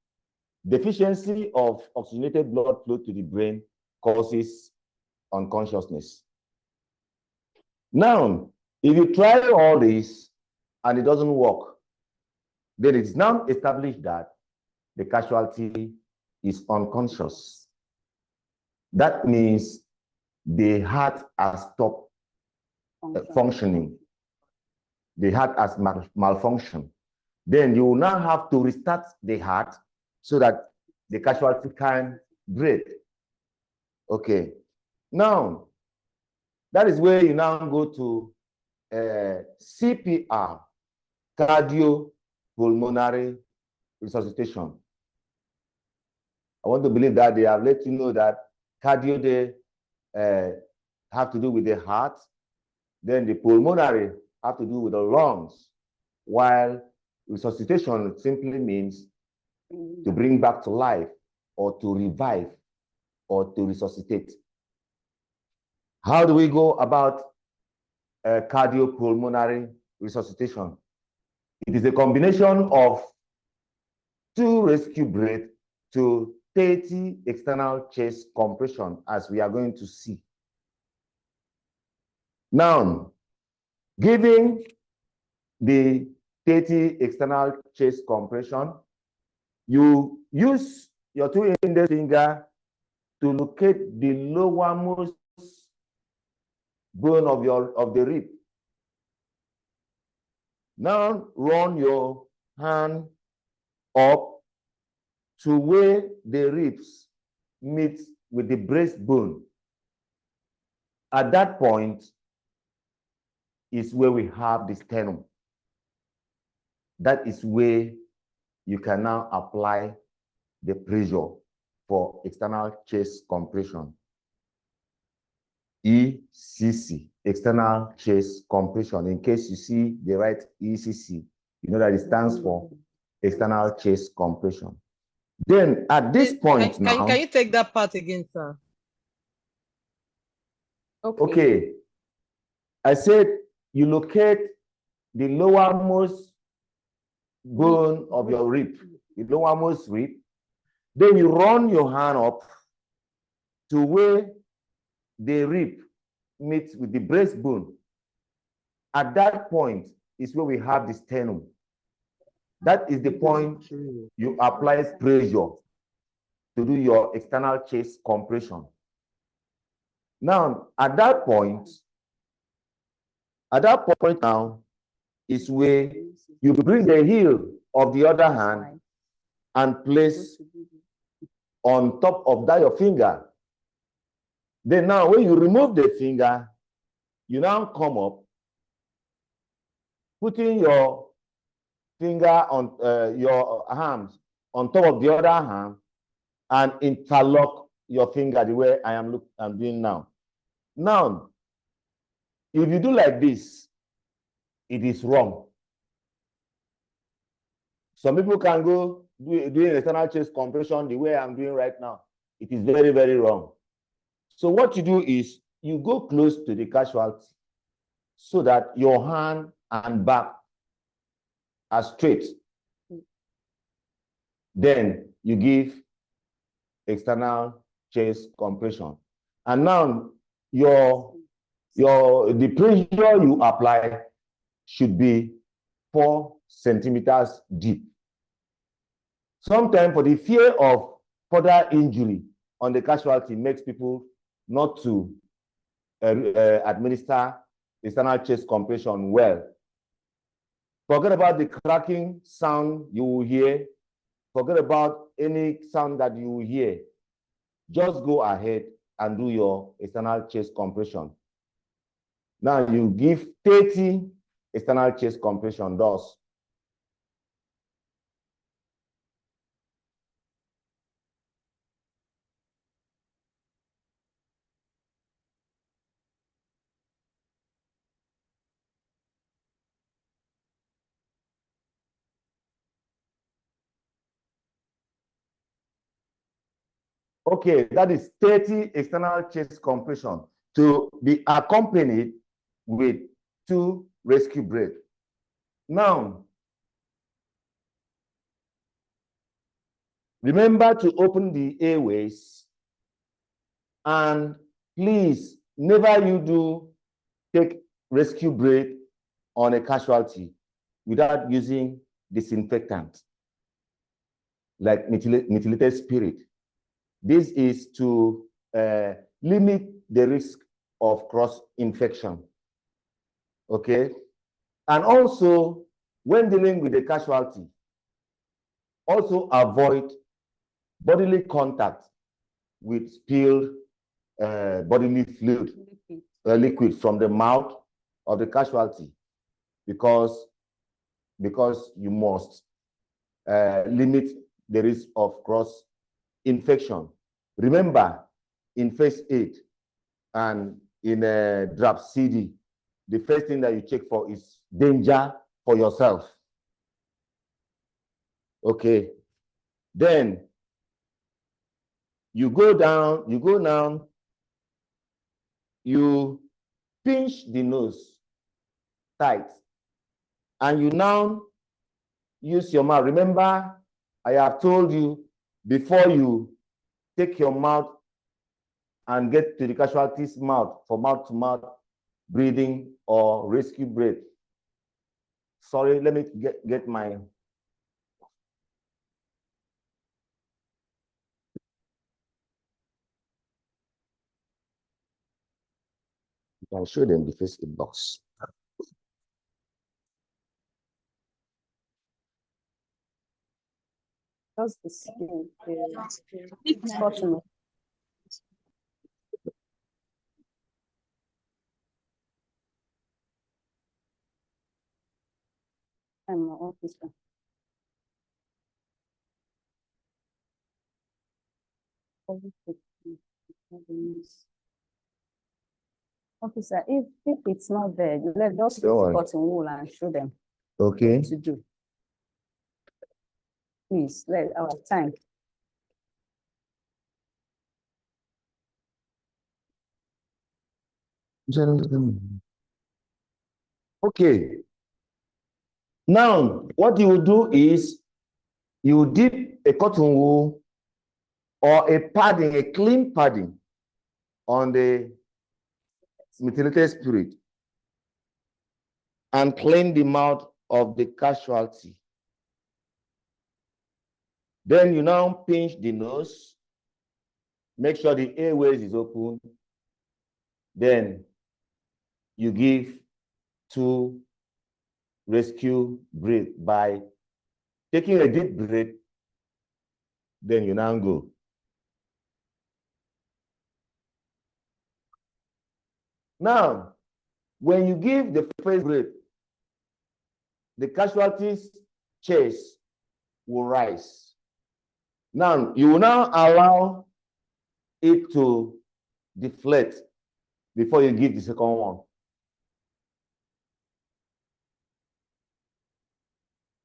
deficiency of oxygenated blood flow to the brain causes unconsciousness. Now, if you try all this and it doesn't work, then it's now established that the casualty is unconscious. That means the heart has stopped functioning. The heart has malfunctioned. Then you will now have to restart the heart so that the casualty can breathe. Okay. Now, that is where you now go to CPR, cardiopulmonary resuscitation. I want to believe that they have let you know that cardio, they have to do with the heart, then the pulmonary have to do with the lungs, while resuscitation simply means to bring back to life or to revive or to resuscitate. How do we go about cardiopulmonary resuscitation? It is a combination of 2 rescue breaths to 30 external chest compression, as we are going to see. Now, giving the 30 external chest compression, you use your 2 index finger to locate the lowermost bone of the rib. Now run your hand up to where the ribs meet with the breastbone. At that point is where we have the sternum. That is where you can now apply the pressure for external chest compression. ECC, external chest compression. In case you see the right ECC, you know that it stands for external chest compression. Then at this point now... Can you take that part again, sir? Okay. I said you locate the lowermost bone of your rib, the lowermost rib. Then you run your hand up to where the rib meets with the breastbone. At that point is where we have the sternum. That is the point you apply pressure to do your external chest compression. Now, at that point now is where you bring the heel of the other hand and place on top of that your finger. Then now when you remove the finger, you now come up, putting your finger on your arms on top of the other hand and interlock your finger the way I'm doing now. Now, if you do like this, it is wrong. Some people can go doing external chest compression the way I'm doing right now. It is very, very wrong. So what you do is you go close to the casualty so that your hand and back are straight. Then you give external chest compression. And now the pressure you apply should be 4 centimeters deep. Sometimes for the fear of further injury on the casualty makes people not to administer external chest compression well. Forget about the cracking sound you will hear. Forget about any sound that you will hear. Just go ahead and do your external chest compression. Now you give 30 external chest compression thus. Okay, that is 30 external chest compression to be accompanied with 2 rescue breaths. Now, remember to open the airways, and please never you do take rescue breath on a casualty without using disinfectant like methylated spirit. This is to limit the risk of cross-infection, okay? And also, when dealing with a casualty, also avoid bodily contact with spilled bodily fluid, liquid from the mouth of the casualty, because you must limit the risk of cross-infection. Remember, in first aid and in a draft CD, the first thing that you check for is danger for yourself. Okay. Then you go down, you pinch the nose tight, and you now use your mouth. Remember, I have told you before you take your mouth and get to the casualty's mouth for mouth-to-mouth breathing or rescue breath. Sorry, let me get my... I'll show them the first aid box. That's the skin. It's cotton. I'm an officer. Officer, if it's not there, let's just use cotton wool and show them. Okay. What to do. Please, let our time. Okay. Now, what you will do is you will dip a cotton wool or a padding, a clean padding on the methylated spirit and clean the mouth of the casualty. Then you now pinch the nose, make sure the airways is open. Then you give 2 rescue breath by taking a deep breath. Then you now go. Now, when you give the first breath, the casualty's chest will rise. Now, you will now allow it to deflate before you give the second one.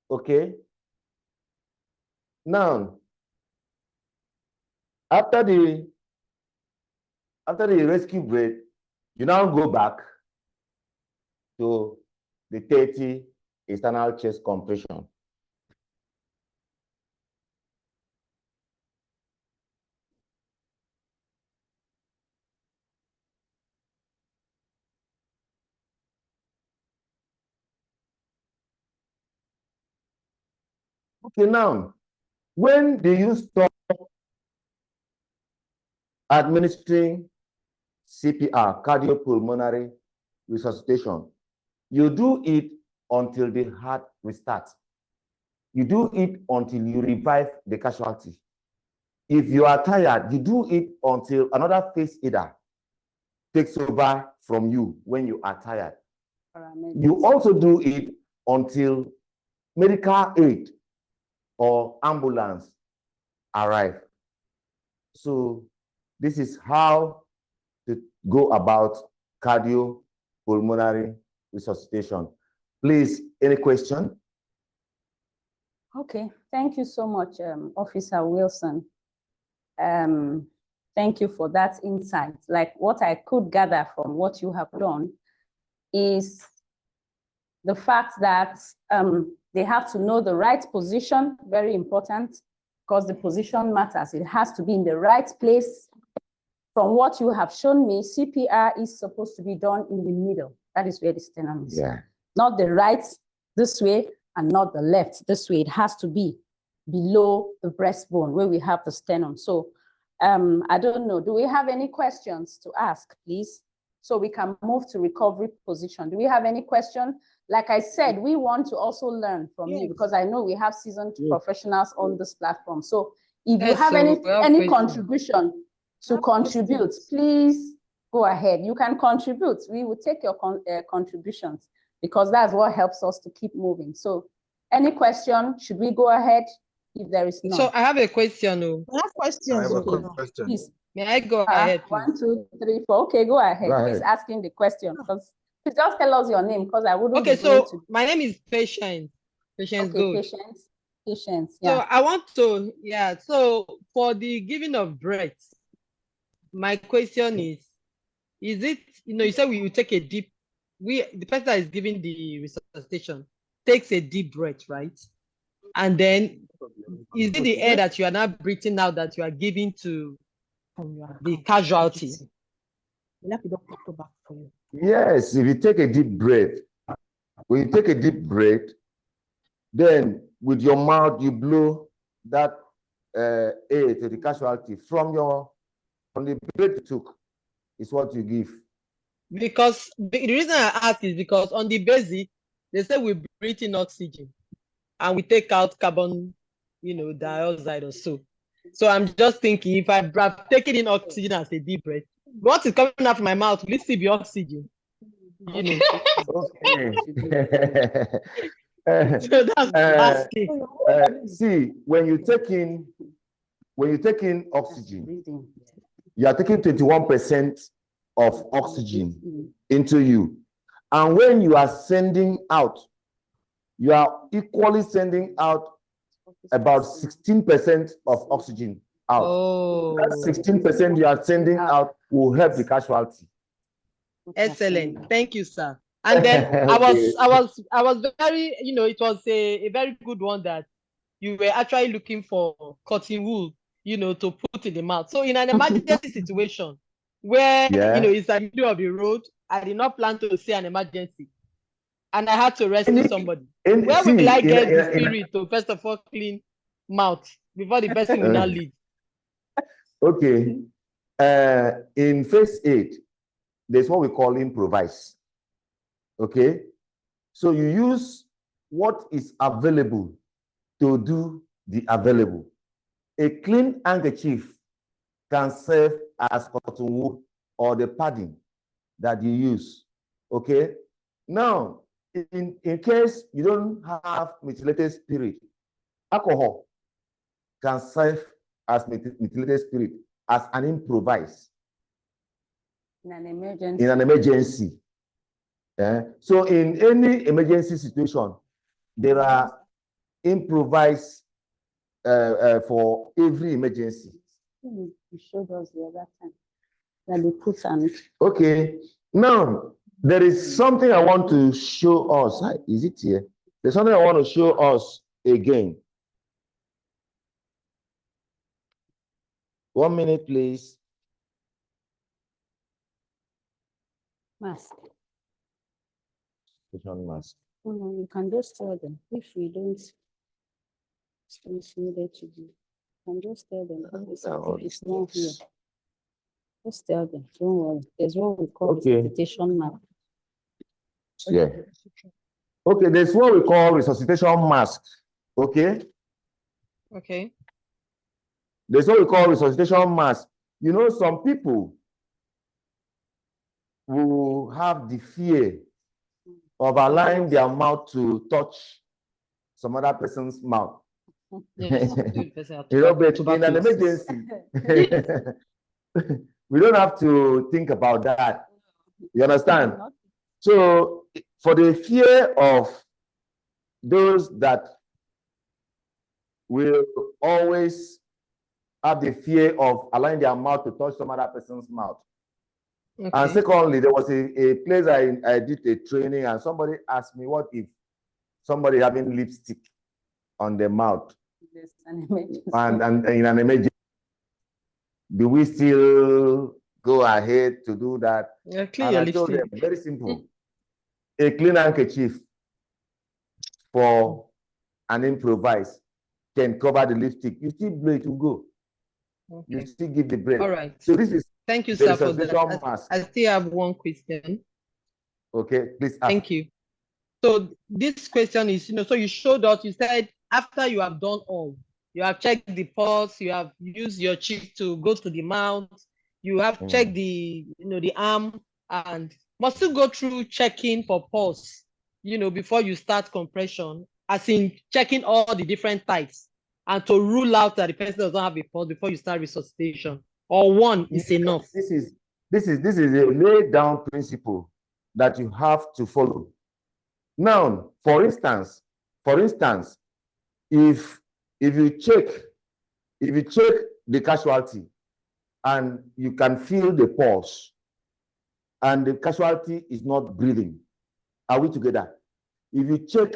Okay? Now, after the rescue breath, you now go back to the 30 external chest compression. Okay, now, when do you stop administering CPR, cardiopulmonary resuscitation? You do it until the heart restarts. You do it until you revive the casualty. If you are tired, you do it until another phase aider takes over from you when you are tired. You also do it until medical aid or ambulance arrive. So this is how to go about cardiopulmonary resuscitation. Please, any question? Okay, thank you so much, Officer Wilson. Thank you for that insight. Like what I could gather from what you have done is the fact that they have to know the right position, very important, because the position matters. It has to be in the right place. From what you have shown me, CPR is supposed to be done in the middle. That is where the sternum is. Yeah. Not the right this way and not the left this way. It has to be below the breastbone where we have the sternum. So I don't know. Do we have any questions to ask, please? So we can move to recovery position. Do we have any question? Like I said, we want to also learn from you because I know we have seasoned professionals on this platform. So if you have any contribution to contribute, please go ahead. You can contribute. We will take your contributions because that's what helps us to keep moving. So any question, should we go ahead if there is none? So I have a question. I have questions. I have a okay. question. Please. May I go ahead, please? 1, 2, 3, 4. Okay, go ahead. Go ahead. Please asking the question because please just tell us your name because I wouldn't. Okay, be going so to... my name is Patience. Patience Okay, Gold. Patience. So Yeah. I want to, so for the giving of breath, my question is it, you said we will take a deep, the person that is giving the resuscitation takes a deep breath, right? And then is it the air that you are now breathing out that you are giving to the casualty? Yes, if you take a deep breath, when you take a deep breath, then with your mouth, you blow that air to the casualty from the breath you took, is what you give. Because the reason I ask is because on the basic, they say we breathe in oxygen and we take out carbon, dioxide or so. So I'm just thinking if I've taken in oxygen as a deep breath, what is coming out of my mouth, will it still be oxygen? Okay. So that's asking. See, when you take in oxygen, you are taking 21% of oxygen into you. And when you are sending out, you are equally sending out about 16% of oxygen out. Oh. That 16% you are sending out will help the casualty. Excellent. Thank you, sir. And then I was very, it was a very good one that you were actually looking for cotton wool, to put in the mouth. So in an emergency situation where, it's the middle of the road, I did not plan to see an emergency and I had to rescue somebody. Where will I get the spirit to first of all clean mouth before the person will not leave? Okay. In phase 8, there's what we call improvise. Okay. So you use what is available to do the available. A clean handkerchief can serve as cotton wool or the padding that you use. Okay. Now, in case you don't have methylated spirit, alcohol can serve as methylated spirit as an improvise In an emergency. So in any emergency situation, there are improvise for every emergency. You showed us the other time that they put on. Okay. Now, there is something I want to show us. Is it here? There's something I want to show us again. 1 minute, please. Mask. Mask. You can just tell them if we don't. It's needed to be. And just tell them, all if it's not here. Just tell them, don't worry. There's what we call Okay. resuscitation map. Yeah. Okay, there's what we call resuscitation mask. Okay. Okay. There's what we call resuscitation mask. You know, some people who have the fear of allowing their mouth to touch some other person's mouth. Yes. You know, but in an emergency, we don't have to think about that. You understand? So, for the fear of those that will always have the fear of allowing their mouth to touch some other person's mouth. Okay. And secondly, there was a place I did a training, and somebody asked me, what if somebody having lipstick on their mouth and in an emergency, do we still go ahead to do that? Yeah, clean And your I told them, lipstick. very simple. A clean handkerchief for an improvise can cover the lipstick. You still blow it to go. You Okay. still give the breath. All right. So this is Thank you, the sir, for resuscitation that. mask. I still have one question. Okay, please ask. Thank you. So this question is, so you showed us, you said after you have done all, you have checked the pulse, you have used your cheek to go to the mouth, you have checked the, the arm, and must you go through checking for pulse, before you start compression, as in checking all the different types, and to rule out that the person doesn't have a pulse before you start resuscitation, or one is enough? This is a laid down principle that you have to follow. Now, for instance, if you check the casualty and you can feel the pulse and the casualty is not breathing, are we together? If you check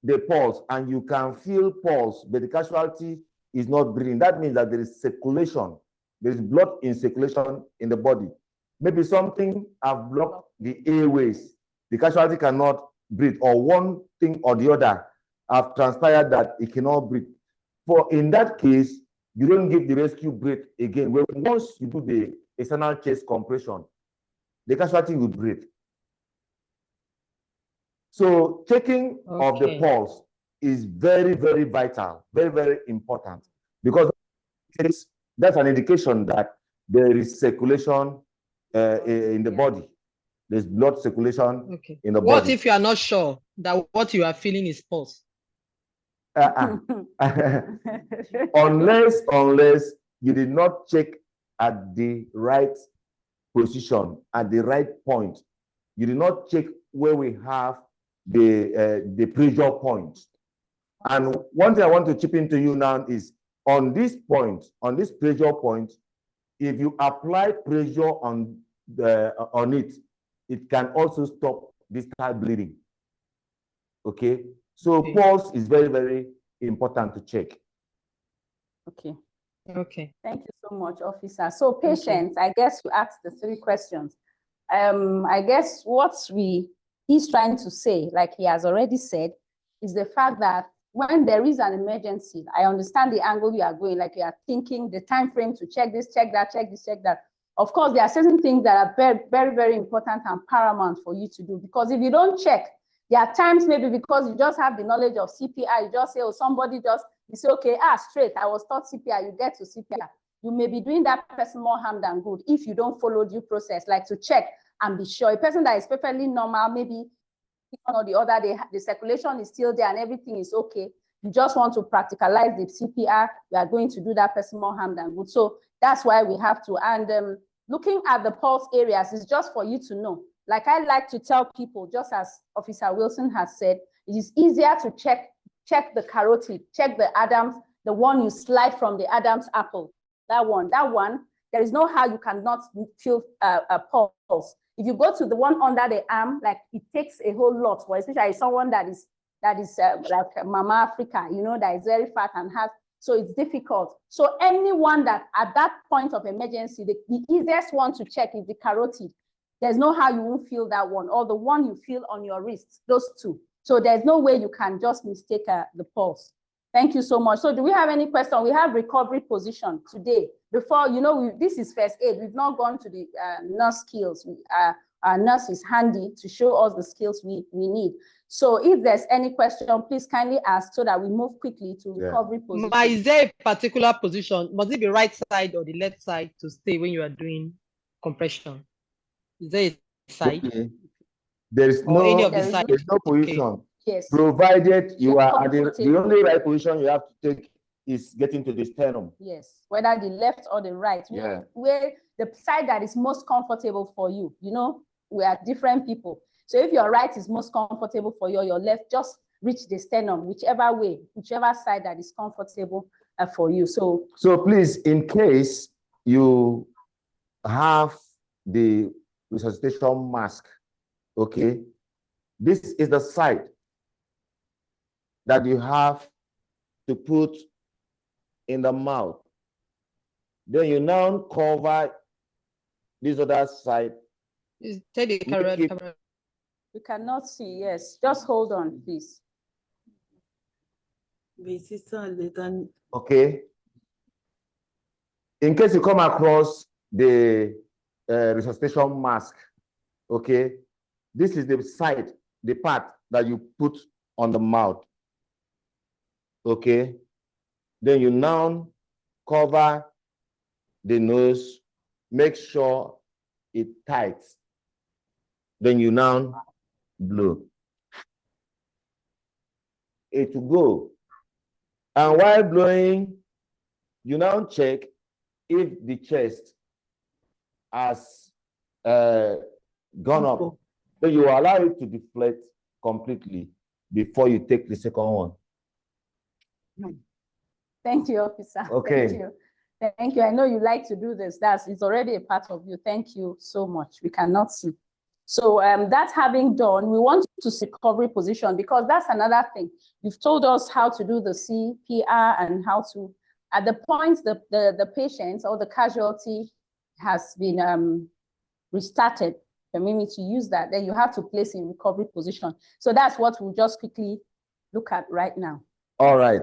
the pulse and you can feel pulse, but the casualty is not breathing, that means that there is circulation, there is blood in circulation in the body. Maybe something have blocked the airways, the casualty cannot breathe, or one thing or the other have transpired that it cannot breathe. For in that case, you don't give the rescue breath again. When once you do the external chest compression, the casualty will breathe. So checking of the pulse is very, very vital, very, very important, because that's an indication that there is circulation in the body. There's blood circulation in the body. What if you are not sure that what you are feeling is pulse? Unless you did not check at the right position, at the right point. You did not check where we have the pressure point. And one thing I want to chip into you now is on this point, on this pressure point, if you apply pressure on it, it can also stop distal bleeding. Okay, so pulse is very, very important to check. Okay. Okay. Thank you so much, officer. So patients, I guess you asked the 3 questions. I guess what he's trying to say, like he has already said, is the fact that when there is an emergency, I understand the angle you are going, like you are thinking the time frame to check this, check that, check this, check that. Of course, there are certain things that are very, very, very important and paramount for you to do, because if you don't check, there are times maybe because you just have the knowledge of CPR, you just say, oh, somebody just, you say, okay, straight, I was taught CPR, you get to CPR. You may be doing that person more harm than good if you don't follow due process, like to check and be sure. A person that is perfectly normal, maybe one or the other, the circulation is still there and everything is okay. You just want to practicalize the CPR, you are going to do that person more harm than good. So that's why we have to. And looking at the pulse areas is just for you to know. Like I like to tell people, just as Officer Wilson has said, it is easier to check the carotid, check the Adams, the one you slide from the Adam's apple. That one, there is no how you cannot feel a pulse. If you go to the one under the arm, like it takes a whole lot, for especially someone that is like Mama Africa, that is very fat and has, so it's difficult. So anyone that at that point of emergency, the easiest one to check is the carotid. There's no how you won't feel that one, or the one you feel on your wrist, those two. So there's no way you can just mistake the pulse. Thank you so much. So do we have any question? We have recovery position today. Before, this is first aid. We've not gone to the nurse skills. Our nurse is handy to show us the skills we need. So if there's any question, please kindly ask so that we move quickly to recovery position. Is there a particular position? Must it be right side or the left side to stay when you are doing compression? Is there a side? Okay. There is Or any no, of the sides? there's no position. Okay. Yes. Provided you You're are at the comfortable. only right position you have to take is getting to the sternum. Yes, whether the left or the right. Yeah. Where the side that is most comfortable for you. We are different people. So if your right is most comfortable for you, or your left, just reach the sternum, whichever way, whichever side that is comfortable for you. So please, in case you have the resuscitation mask, okay, this is the side that you have to put in the mouth. Then you now cover this other side. Take the camera. you cannot see. Yes, just hold on, please. Okay. In case you come across the resuscitation mask, okay, this is the side, the part that you put on the mouth. Okay. Then you now cover the nose, make sure it tight. Then you now blow. It will go. And while blowing, you now check if the chest has gone up. So you allow it to deflate completely before you take the second one. Thank you, officer. Okay. Thank you. Thank you. I know you like to do this. It's already a part of you. Thank you so much. We cannot see. So that having done, we want to see recovery position, because that's another thing. You've told us how to do the CPR and how to, at the point the patient or the casualty has been restarted, permit me to use that, then you have to place in recovery position. So that's what we'll just quickly look at right now. All right.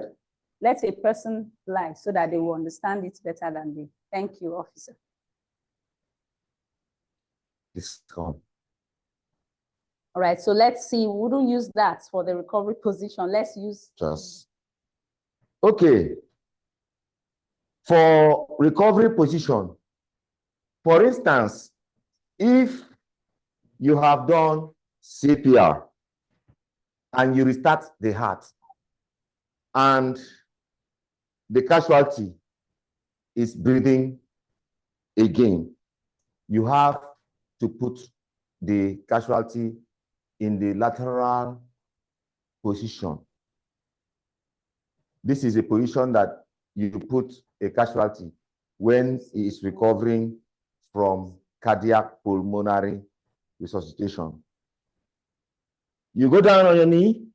Let a person lie so that they will understand it better than me. Thank you, officer. This one. All right, so let's see. We wouldn't use that for the recovery position. Let's use just. Okay. For recovery position, for instance, if you have done CPR and you restart the heart and the casualty is breathing again, you have to put the casualty in the lateral position. This is a position that you put a casualty when he is recovering from cardiac pulmonary resuscitation. You go down on your knee,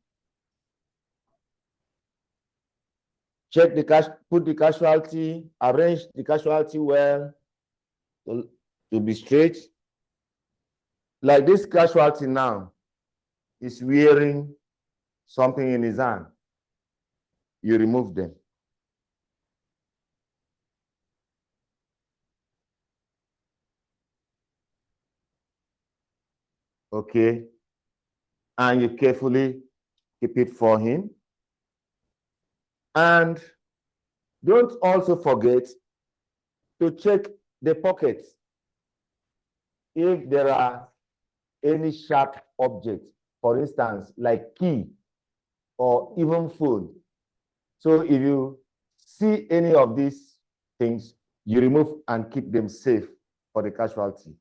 check the put the casualty, arrange the casualty well to be straight. Like this casualty now is wearing something in his hand. You remove them. Okay. And you carefully keep it for him. And don't also forget to check the pockets if there are any sharp objects, for instance, like key or even food. So if you see any of these things, you remove and keep them safe for the casualty.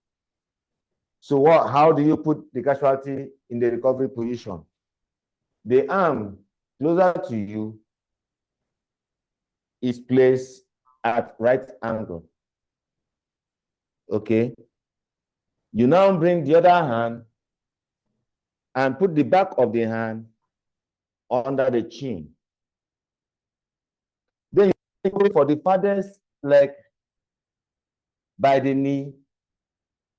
So how do you put the casualty in the recovery position? The arm closer to you is placed at right angle. Okay. You now bring the other hand and put the back of the hand under the chin. Then you go for the farthest leg by the knee.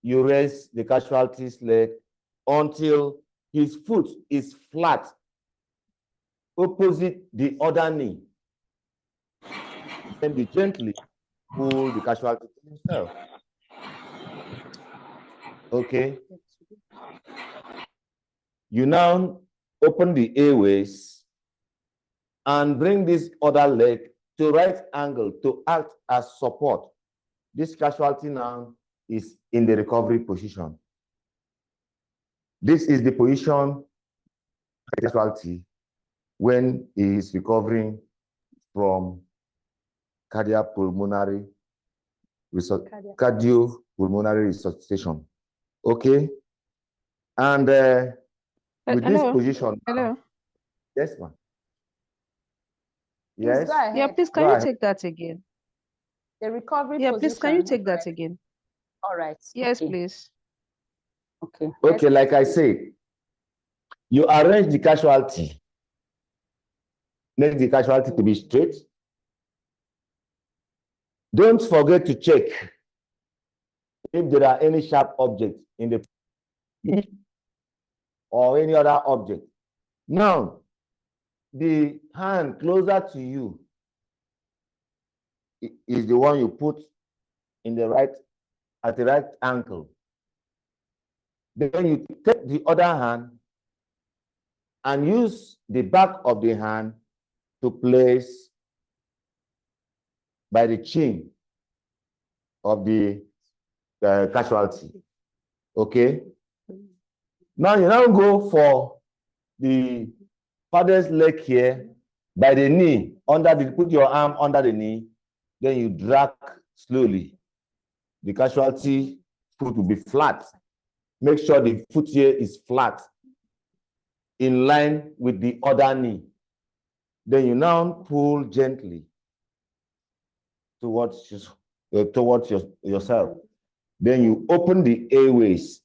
You raise the casualty's leg until his foot is flat opposite the other knee. Then you gently pull the casualty to himself. Okay. You now open the airways and bring this other leg to right angle to act as support. This casualty now is in the recovery position. This is the position of the casualty when he is recovering from cardiopulmonary resuscitation. Okay? And with this Hello? position, Hello? yes, ma'am. Yes. Yeah, please, can you take that again? The recovery Yeah, position. please, can you take that again? All right. Yes, okay. please. Okay. Okay, like I said, you arrange the casualty, make the casualty to be straight. Don't forget to check if there are any sharp objects in the or any other object. Now, the hand closer to you is the one you put in the right, at the right ankle. Then you take the other hand and use the back of the hand to place by the chin of the casualty. Okay. Now you now go for the father's leg here by the knee, under the, put your arm under the knee, then you drag slowly. The casualty foot will be flat. Make sure the foot here is flat, in line with the other knee. Then you now pull gently towards yourself. Then you open the airways.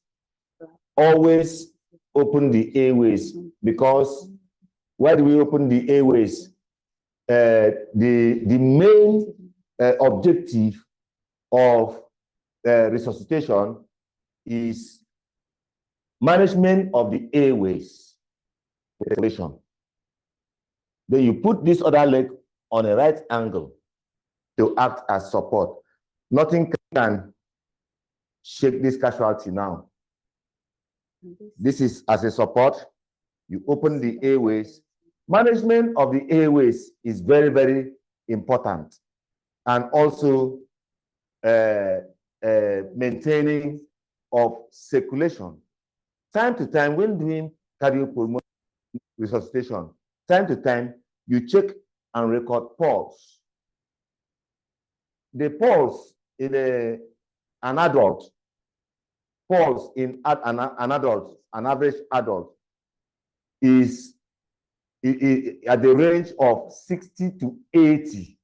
Always open the airways, because why do we open the airways? The main objective of resuscitation is management of the airways. Then you put this other leg on a right angle to act as support. Nothing can shake this casualty now. This is as a support. You open the airways. Management of the airways is very, very important. And also maintaining of circulation. Time to time, when doing cardiopulmonary resuscitation, time to time, you check and record pulse. The pulse in an adult, pulse in an adult, an average adult, is at the range of 60 to 80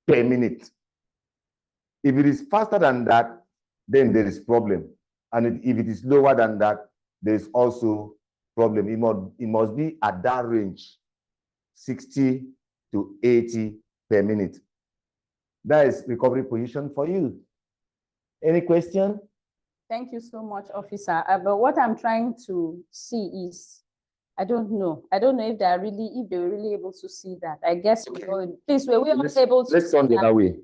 per minute. If it is faster than that, then there is problem. And if it is lower than that, there is also problem. It must be at that range, 60 to 80 per minute. That is recovery position for you. Any question? Thank you so much, officer. But what I'm trying to see is, I don't know if they were really able to see that. I guess please, were we all able to? Let's turn the other way.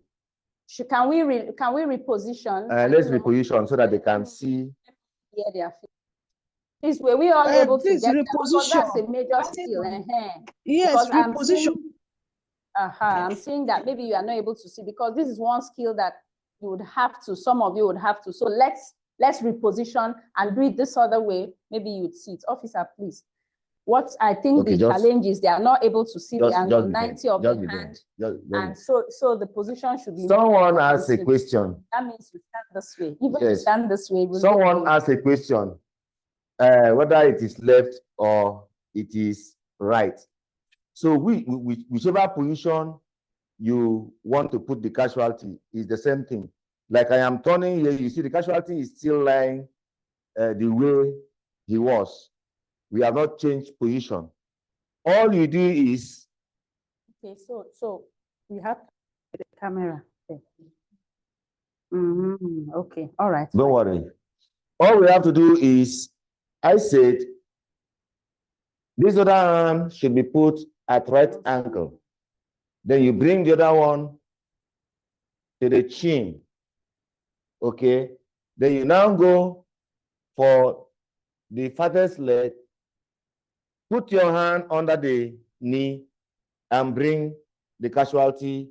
Can we reposition? Let's reposition so that they can see. Yeah, they are. Please, were we all able to please get that? reposition. Because that's a major skill. Yes, Because reposition. I'm seeing that maybe you are not able to see, because this is one skill that you would have to, some of you would have to. So let's reposition and do it this other way. Maybe you would see it. Officer, please. What I think the challenge is, they are not able to see the angle 90 of the hand. And so the position should be. Someone asked a question. That means you stand this way. Even if you stand this way. Someone asked a question, whether it is left or it is right. So whichever position you want to put the casualty is the same thing. Like I am turning here, you see the casualty is still lying the way he was. We have not changed position. All you do is. Okay, so we have the camera. Okay, all right. Don't worry. All we have to do is, I said, this other arm should be put at right angle. Then you bring the other one to the chin. Okay, then you now go for the farthest leg. Put your hand under the knee and bring the casualty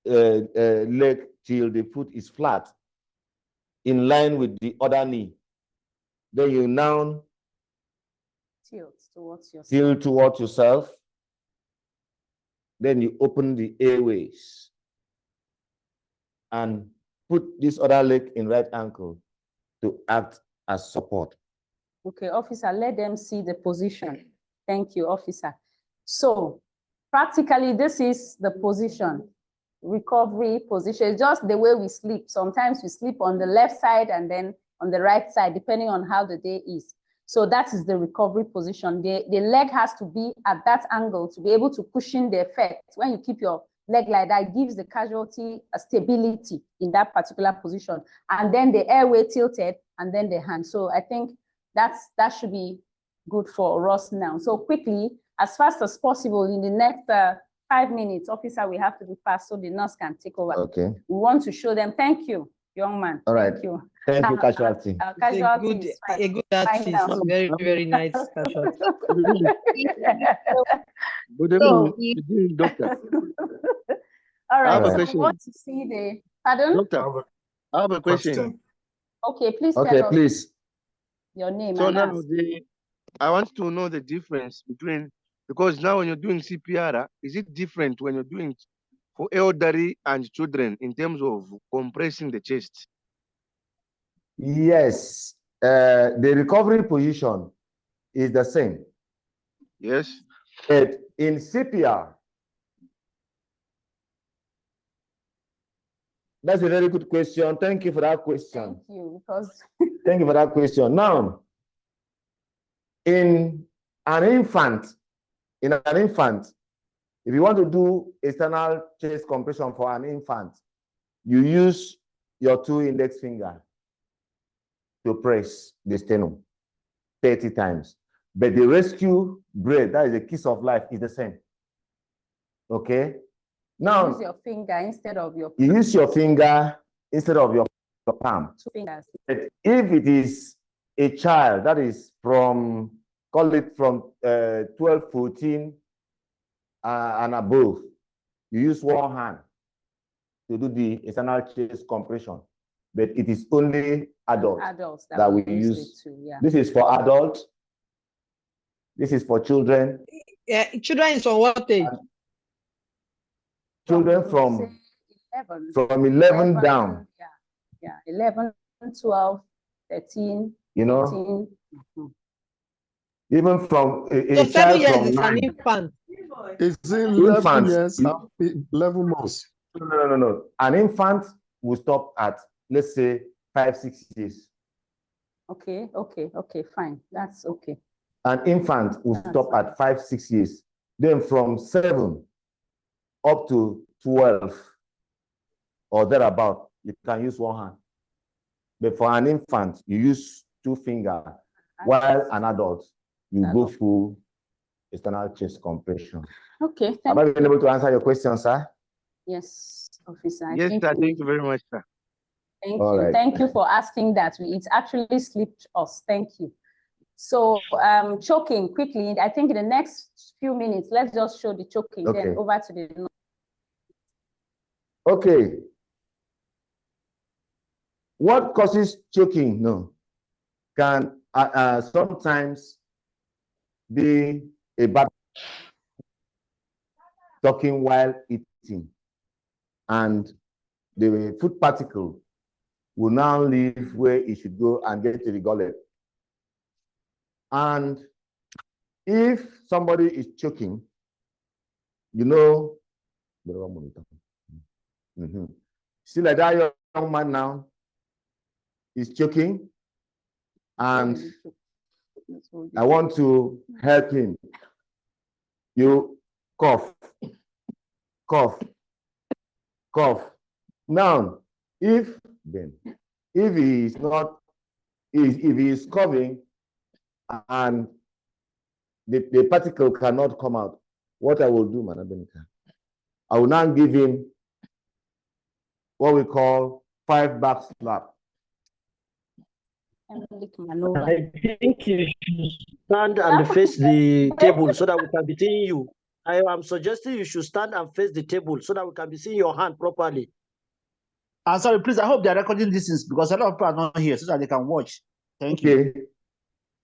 leg till the foot is flat, in line with the other knee. Then you now Tilt towards yourself. tilt towards yourself. Then you open the airways and put this other leg in right ankle to act as support. Okay, officer, let them see the position. Thank you, officer. So practically, this is the position, recovery position. It's just the way we sleep. Sometimes we sleep on the left side and then on the right side, depending on how the day is. So that is the recovery position. The leg has to be at that angle to be able to cushion the effect. When you keep your leg like that, it gives the casualty a stability in that particular position. And then the airway tilted and then the hand. So I think that should be good for us now. So quickly, as fast as possible, in the next 5 minutes, officer, we have to be fast so the nurse can take over. Okay. We want to show them, thank you, young man. All right. Thank you. Thank you, casualty. Our casualty is A good artist, very, very nice casualty. Good So- evening, doctor. All right, have a so we question. want to see the, pardon? Doctor, I have a question. Okay, please Okay, tell us please. your name So and now ask. I want to know the difference between, because now when you're doing CPR, is it different when you're doing it for elderly and children in terms of compressing the chest? Yes, the recovery position is the same. Yes. But in CPR, that's a very good question. Thank you for that question. Thank you, because Thank you for that question. Now, in an infant, if you want to do external chest compression for an infant, you use your 2 index finger to press the sternum 30 times. But the rescue breath, that is the kiss of life, is the same. Okay? Now, use your finger instead of your you use your finger instead of your palm. 2 fingers. But if it is a child that is from, call it from 12, 14 and above, you use one hand to do the external chest compression. But it is only adults that we use. it too, yeah. This is for adults. This is for children. Yeah, children is on what age? Children Say from 11 down, yeah, 11, 12, 13, you know, 14. Mhm. even from a So 7 child years from is an 9. infant. Is it 11 years, years, 11 months? No. An infant will stop at, let's say, 5, 6 years. Okay, fine. That's okay. An infant will That's stop fine. at 5, 6 years. Then from 7 up to 12 or thereabout, you can use one hand. But for an infant, you use 2 fingers, while an adult, you go full external chest compression. Okay, Have I been able to answer your question, sir? Yes, officer. I Yes, think sir. we- Thank you very much, sir. Thank All you. right. Thank you for asking that. It actually slipped us. Thank you. So choking quickly, I think in the next few minutes, let's just show the choking, then Okay. over to the Okay. What causes choking? No, can sometimes be a bad talking while eating, and the food particle will now leave where it should go and get to the gullet. And if somebody is choking, you know, see like that young man now is choking, and I want to help him. You cough, cough, cough. Now, if he is not, if he is coughing and the particle cannot come out, what I will do, Madam Benica, I will now give him what we call 5 back slap. I think you should stand and face the table so that we can be seeing you. I am suggesting you should stand and face the table so that we can be seeing your hand properly. I'm sorry, please. I hope they are recording this because a lot of people are not here so that they can watch. Thank you.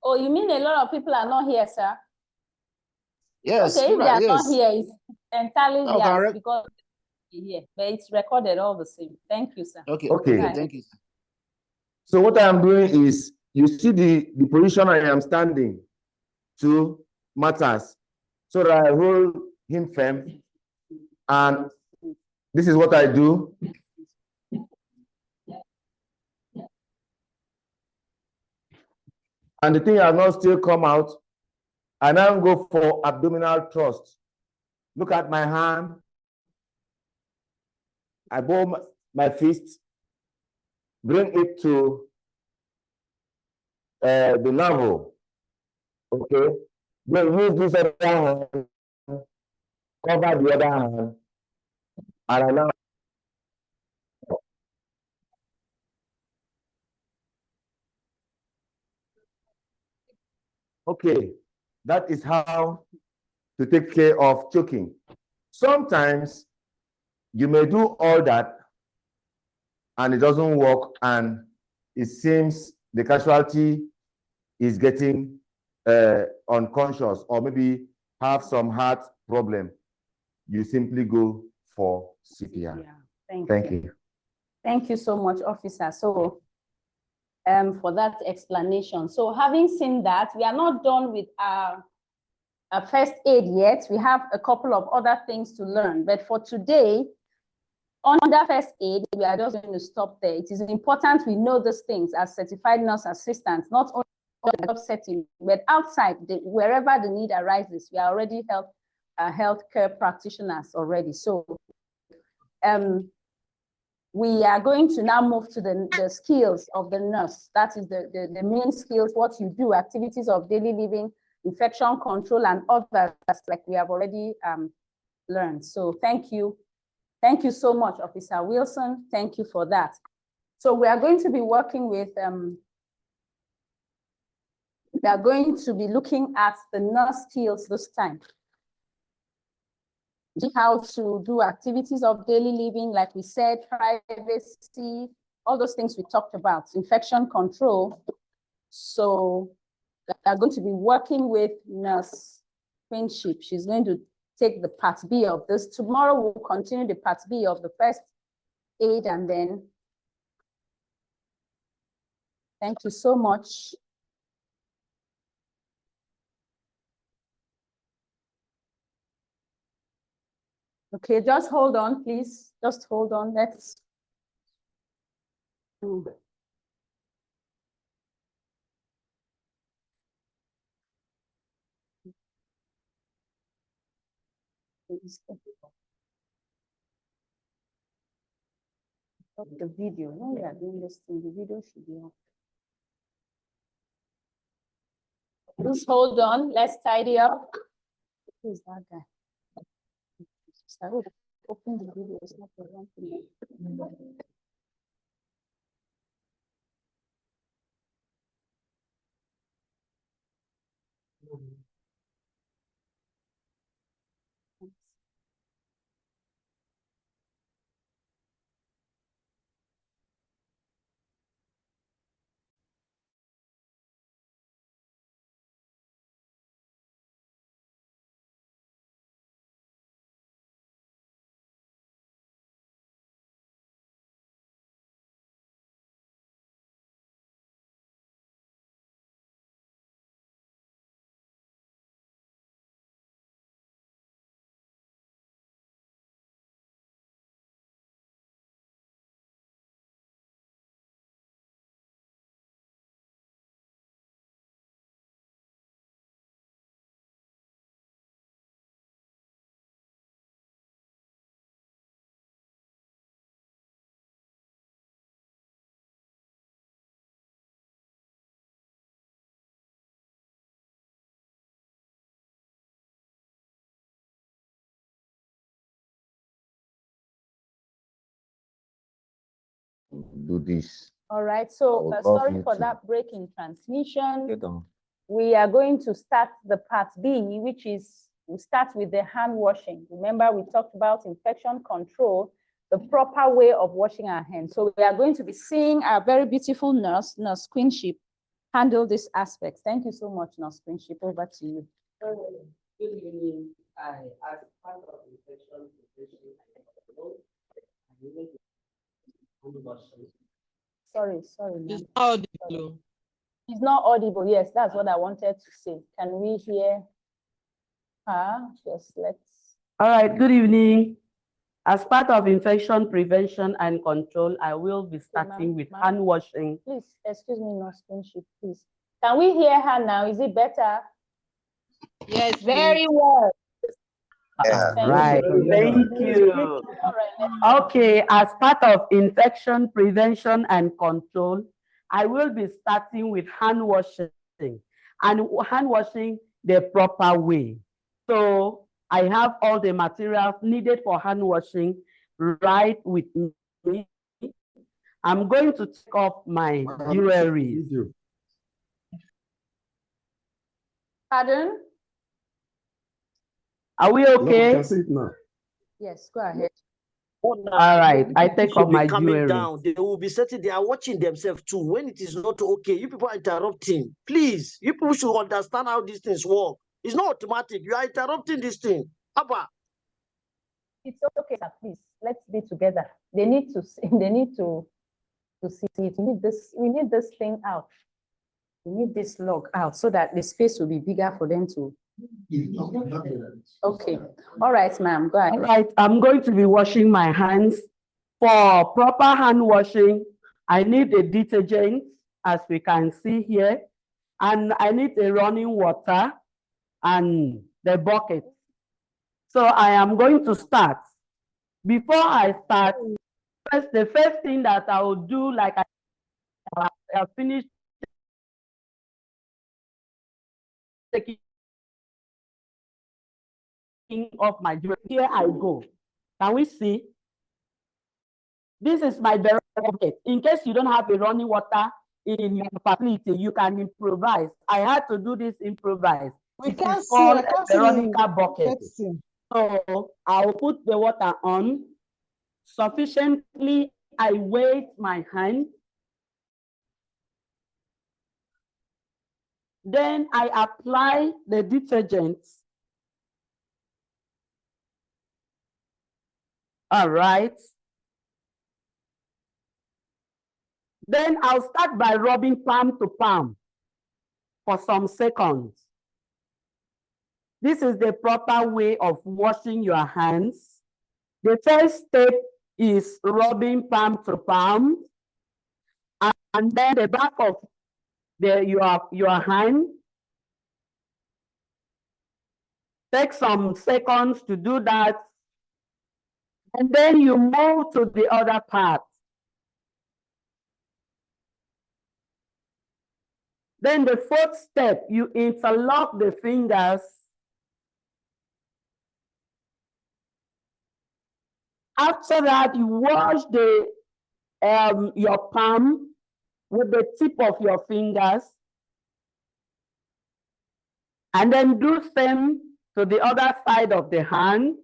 Oh, you mean a lot of people are not here, sir? Yes. Okay, if they are not yes. here, it's entirely No, theirs because here, but it's recorded all the same. Thank you, sir. Okay. Okay. Thank you. So what I am doing is, you see the position I am standing to matters. So that I hold him firm, and this is what I do. And the thing has not still come out. I now go for abdominal thrust. Look at my hand. I bow my fist, bring it to the navel. Okay. Then use this other hand, cover the other hand, and I now. Okay, that is how to take care of choking. Sometimes you may do all that and it doesn't work, and it seems the casualty is getting unconscious or maybe have some heart problem. You simply go for CPR. Yeah, Thank you. Thank you so much, officer. So, for that explanation. So, having seen that, we are not done with our first aid yet. We have a couple of other things to learn. But for today, under first aid, we are just going to stop there. It is important we know these things as certified nurse assistants, not only in the job setting, but outside, wherever the need arises. We are already healthcare practitioners already. So we are going to now move to the skills of the nurse. That is the main skills, what you do, activities of daily living, infection control, and others like we have already learned. So thank you. Thank you so much, Officer Wilson. Thank you for that. So we are going to be working with, we are going to be looking at the nurse skills this time. How to do activities of daily living, like we said, privacy, all those things we talked about, infection control. So we are going to be working with Nurse Friendship. She's going to take the part B of this. Tomorrow we'll continue the part B of the first aid, and then thank you so much. Okay, just hold on, please. Just hold on. Let's. Stop the video. No, we are doing this thing. The video should be on. Please hold on. Let's tidy up. Who's that guy? I would open the video. It's not the wrong thing. do this. All right, so would love sorry you for to that break in transmission. get on. We are going to start the part B, which is we start with the hand washing. Remember, we talked about infection control, the proper way of washing our hands. So we are going to be seeing our very beautiful nurse, Nurse Queenship, handle this aspect. Thank you so much, Nurse Queenship. Over to you. Good evening. As part of infection Sorry. It's not audible. It's not audible. Yes, that's what I wanted to say. Can we hear her? Just let's. All right, good evening. As part of infection prevention and control, I will be starting with hand washing. Please, excuse me, Nurse Queenship, please. Can we hear her now? Is it better? Yes, Very well. Right, thank you. Okay, as part of infection prevention and control, I will be starting with hand washing and hand washing the proper way. So I have all the materials needed for hand washing right with me. I'm going to take off my jewelry. Pardon? Are we okay? No, it now. Yes, go ahead. All right, I take off my coming jewelry. down. They will be sitting, they are watching themselves too. When it is not okay, you people are interrupting. Please, you people should understand how these things work. It's not automatic. You are interrupting this thing. Papa. It's okay, sir. Please, let's be together. They need to see, they need to see it. We need this thing out. We need this log out so that the space will be bigger for them to. Okay. All right, ma'am. Go ahead. All right, I'm going to be washing my hands. For proper hand washing, I need a detergent, as we can see here, and I need a running water and the bucket. So I am going to start. Before I start, the first thing that I will do, like I finished taking off my jewelry. Here I go. Can we see? This is my bucket. In case you don't have a running water in your facility, you can improvise. I had to do this improvise. We It can't is see. I called can't Veronica see. bucket. So I'll put the water on. Sufficiently, I wet my hand. Then I apply the detergent. All right. Then I'll start by rubbing palm to palm for some seconds. This is the proper way of washing your hands. The first step is rubbing palm to palm, and then the back of your hand. Take some seconds to do that. And then you move to the other part. Then the fourth step, you interlock the fingers. After that, you wash your palm with the tip of your fingers. And then do same to the other side of the hand.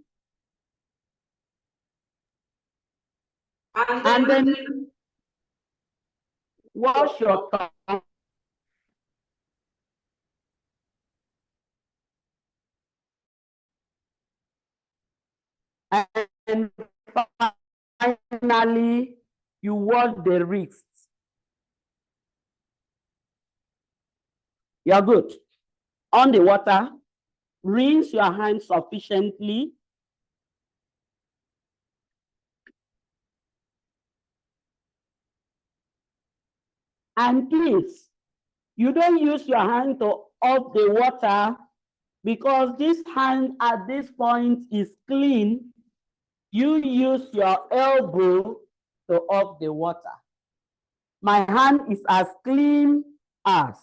And then wash your tongue. And finally, you wash the wrists. You're good. On the water, rinse your hands sufficiently. And please, you don't use your hand to up the water, because this hand at this point is clean. You use your elbow to up the water. My hand is as clean as.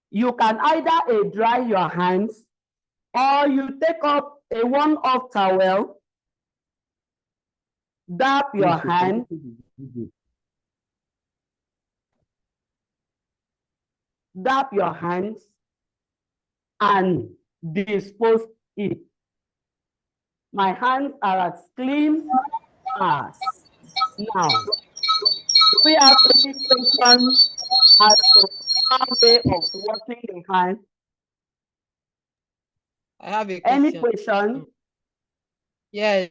You can either dry your hands, or you take up a one-off towel, dab your hand, dab your hands, and dispose it. My hands are as clean as. Now, do we have any question as to our way of washing the hand? I have a Any question. question? Yes.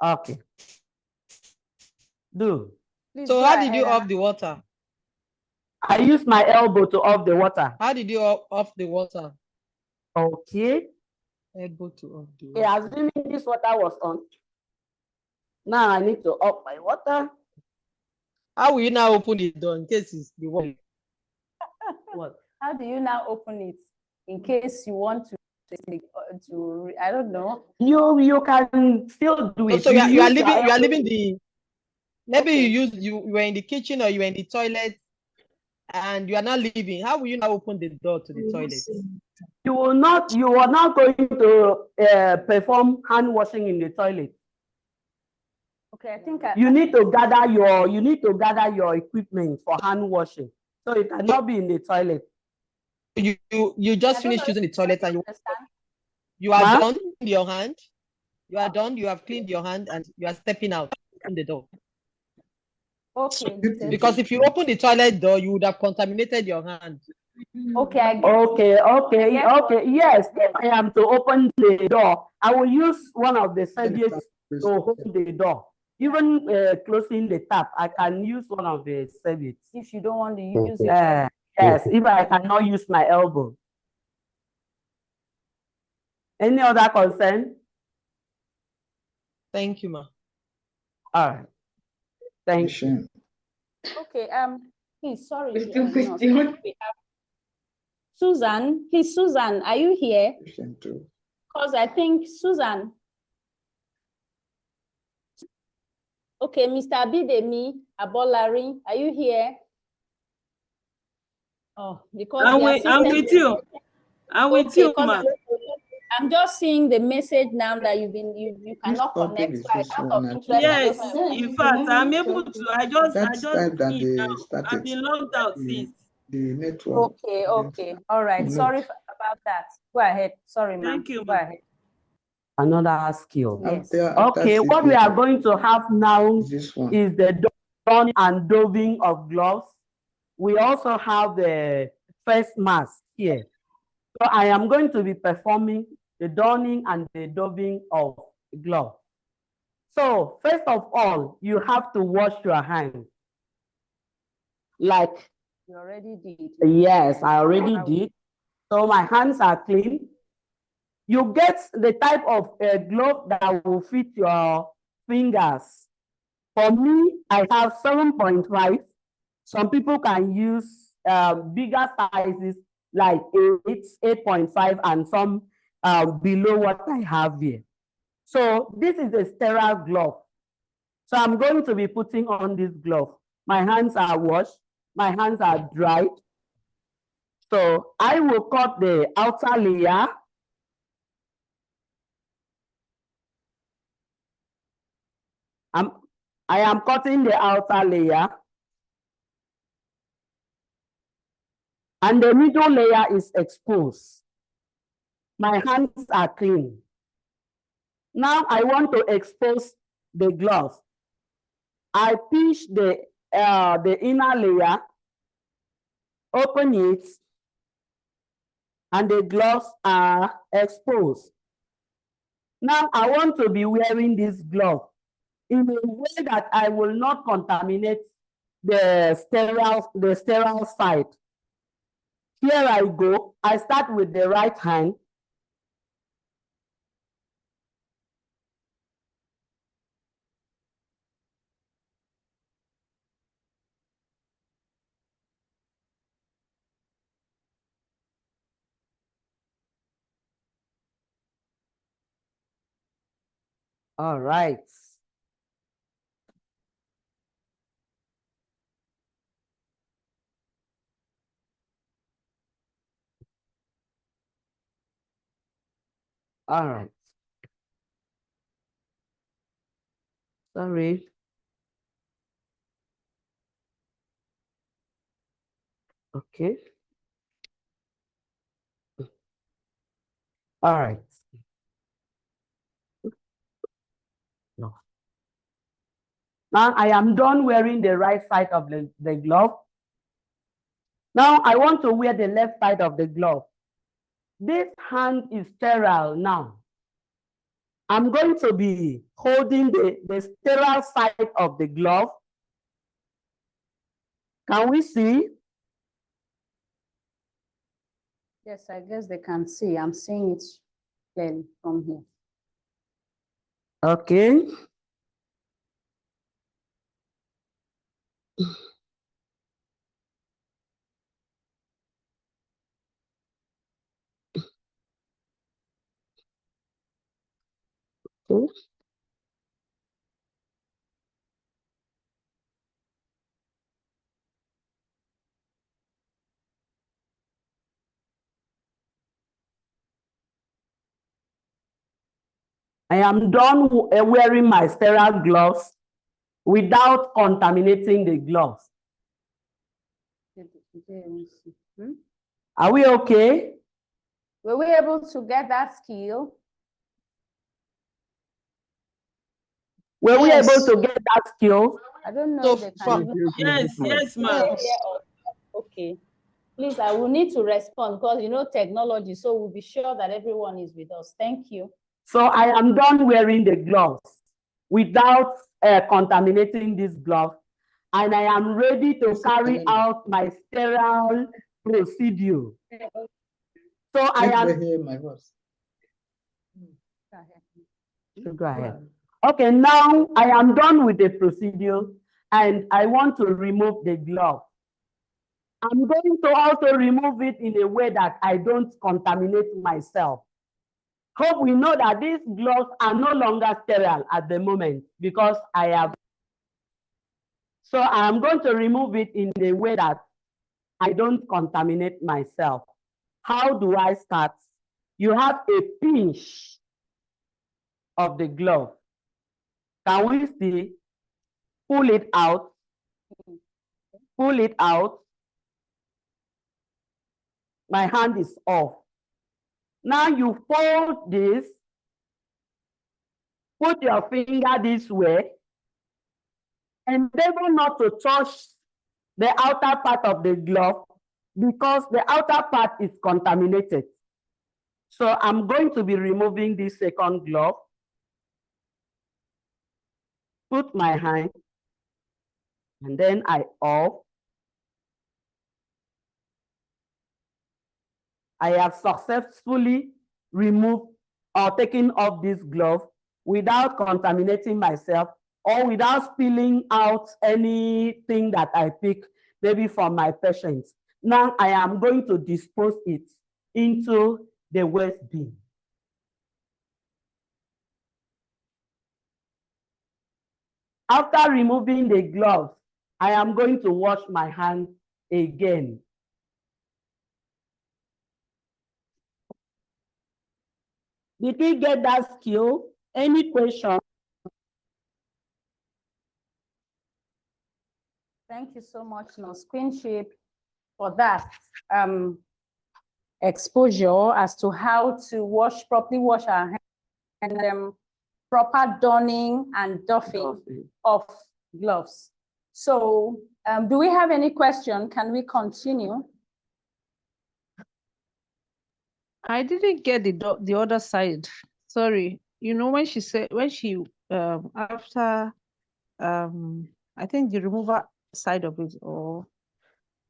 Okay. Do. Please So go how did you ahead. off the water? I use my elbow to off the water. How did you off the water? Okay. Elbow to off the water. Yeah, assuming this water was on. Now I need to off my water. How will you now open the door in case it's the water? What? How do you now open it in case you want to I don't know. You can still do it. So you are use your leaving the, maybe Okay. you were in the kitchen or you were in the toilet and you are not leaving. How will you now open the door to the toilet? You are not going to perform hand washing in the toilet. Okay, I think You need to gather your equipment for hand washing. So it cannot be in the toilet. You just finished using the toilet and you are Huh? done with your hand. You are done, you have cleaned your hand and you are stepping out in the door. Okay. Because if you open the toilet door, you would have contaminated your hand. Okay, I get Okay. Yes, if I am to open the door, I will use one of the serviettes to hold the door. Even closing the tap, I can use one of the serviettes. If you don't want to use it. Yes, if I cannot use my elbow. Any other concern? Thank you, ma. All right. Thank you. Okay, please, sorry. Susan, please, Susan, are you here? Because I think Susan. Okay, Mr. Abidemi Abolari, are you here? Oh, because I'm with you. I'm with you, ma. I'm just seeing the message now that you cannot connect. So out of interest, Yes, in fact, I'm able to. I just see now. I've been logged out since. The network. Okay. All right. Sorry about that. Go ahead. Sorry, ma'am. Thank you, Go ahead. Another skill. Yes. Okay, what we are going to have now is the donning and doffing of gloves. We also have the face mask here. So I am going to be performing the donning and the doffing of gloves. So first of all, you have to wash your hands. Like you already did. Yes, I already did. So my hands are clean. You get the type of glove that will fit your fingers. For me, I have 7.5. Some people can use bigger sizes like 8, 8.5, and some below what I have here. So this is a sterile glove. So I'm going to be putting on this glove. My hands are washed. My hands are dried. So I will cut the outer layer. I am cutting the outer layer. And the middle layer is exposed. My hands are clean. Now I want to expose the glove. I pinch the inner layer, open it, and the gloves are exposed. Now I want to be wearing this glove in a way that I will not contaminate the sterile side. Here I go. I start with the right hand. All right. All right. Sorry. Okay. All right. No. Now I am done wearing the right side of the glove. Now I want to wear the left side of the glove. This hand is sterile now. I'm going to be holding the sterile side of the glove. Can we see? Yes, I guess they can see. I'm seeing it clearly from here. Okay. Okay. I am done wearing my sterile gloves without contaminating the gloves. Are we okay? Were we able to get that skill? Were we able to get that skill? I don't know if they can. Yes, ma'am. Okay. Please, I will need to respond because you know technology, so we'll be sure that everyone is with us. Thank you. So I am done wearing the gloves without contaminating this glove, and I am ready to carry out my sterile procedure. So I am. My voice. Go ahead. Okay, now I am done with the procedure, and I want to remove the glove. I'm going to also remove it in a way that I don't contaminate myself. Hope we know that these gloves are no longer sterile at the moment because I have. So I'm going to remove it in a way that I don't contaminate myself. How do I start? You have a pinch of the glove. Can we see? Pull it out. Pull it out. My hand is off. Now you fold this. Put your finger this way. Endeavor not to touch the outer part of the glove because the outer part is contaminated. So I'm going to be removing this second glove. Put my hand, and then I off. I have successfully removed or taken off this glove without contaminating myself or without spilling out anything that I pick, maybe from my patients. Now I am going to dispose it into the waste bin. After removing the gloves, I am going to wash my hands again. Did we get that skill? Any question? Thank you so much, Nurse Queenship, for that exposure as to how to properly wash our hands and proper donning and doffing of gloves. So do we have any question? Can we continue? I didn't get the other side. Sorry. You know, when she said, after, I think the remover side of it, or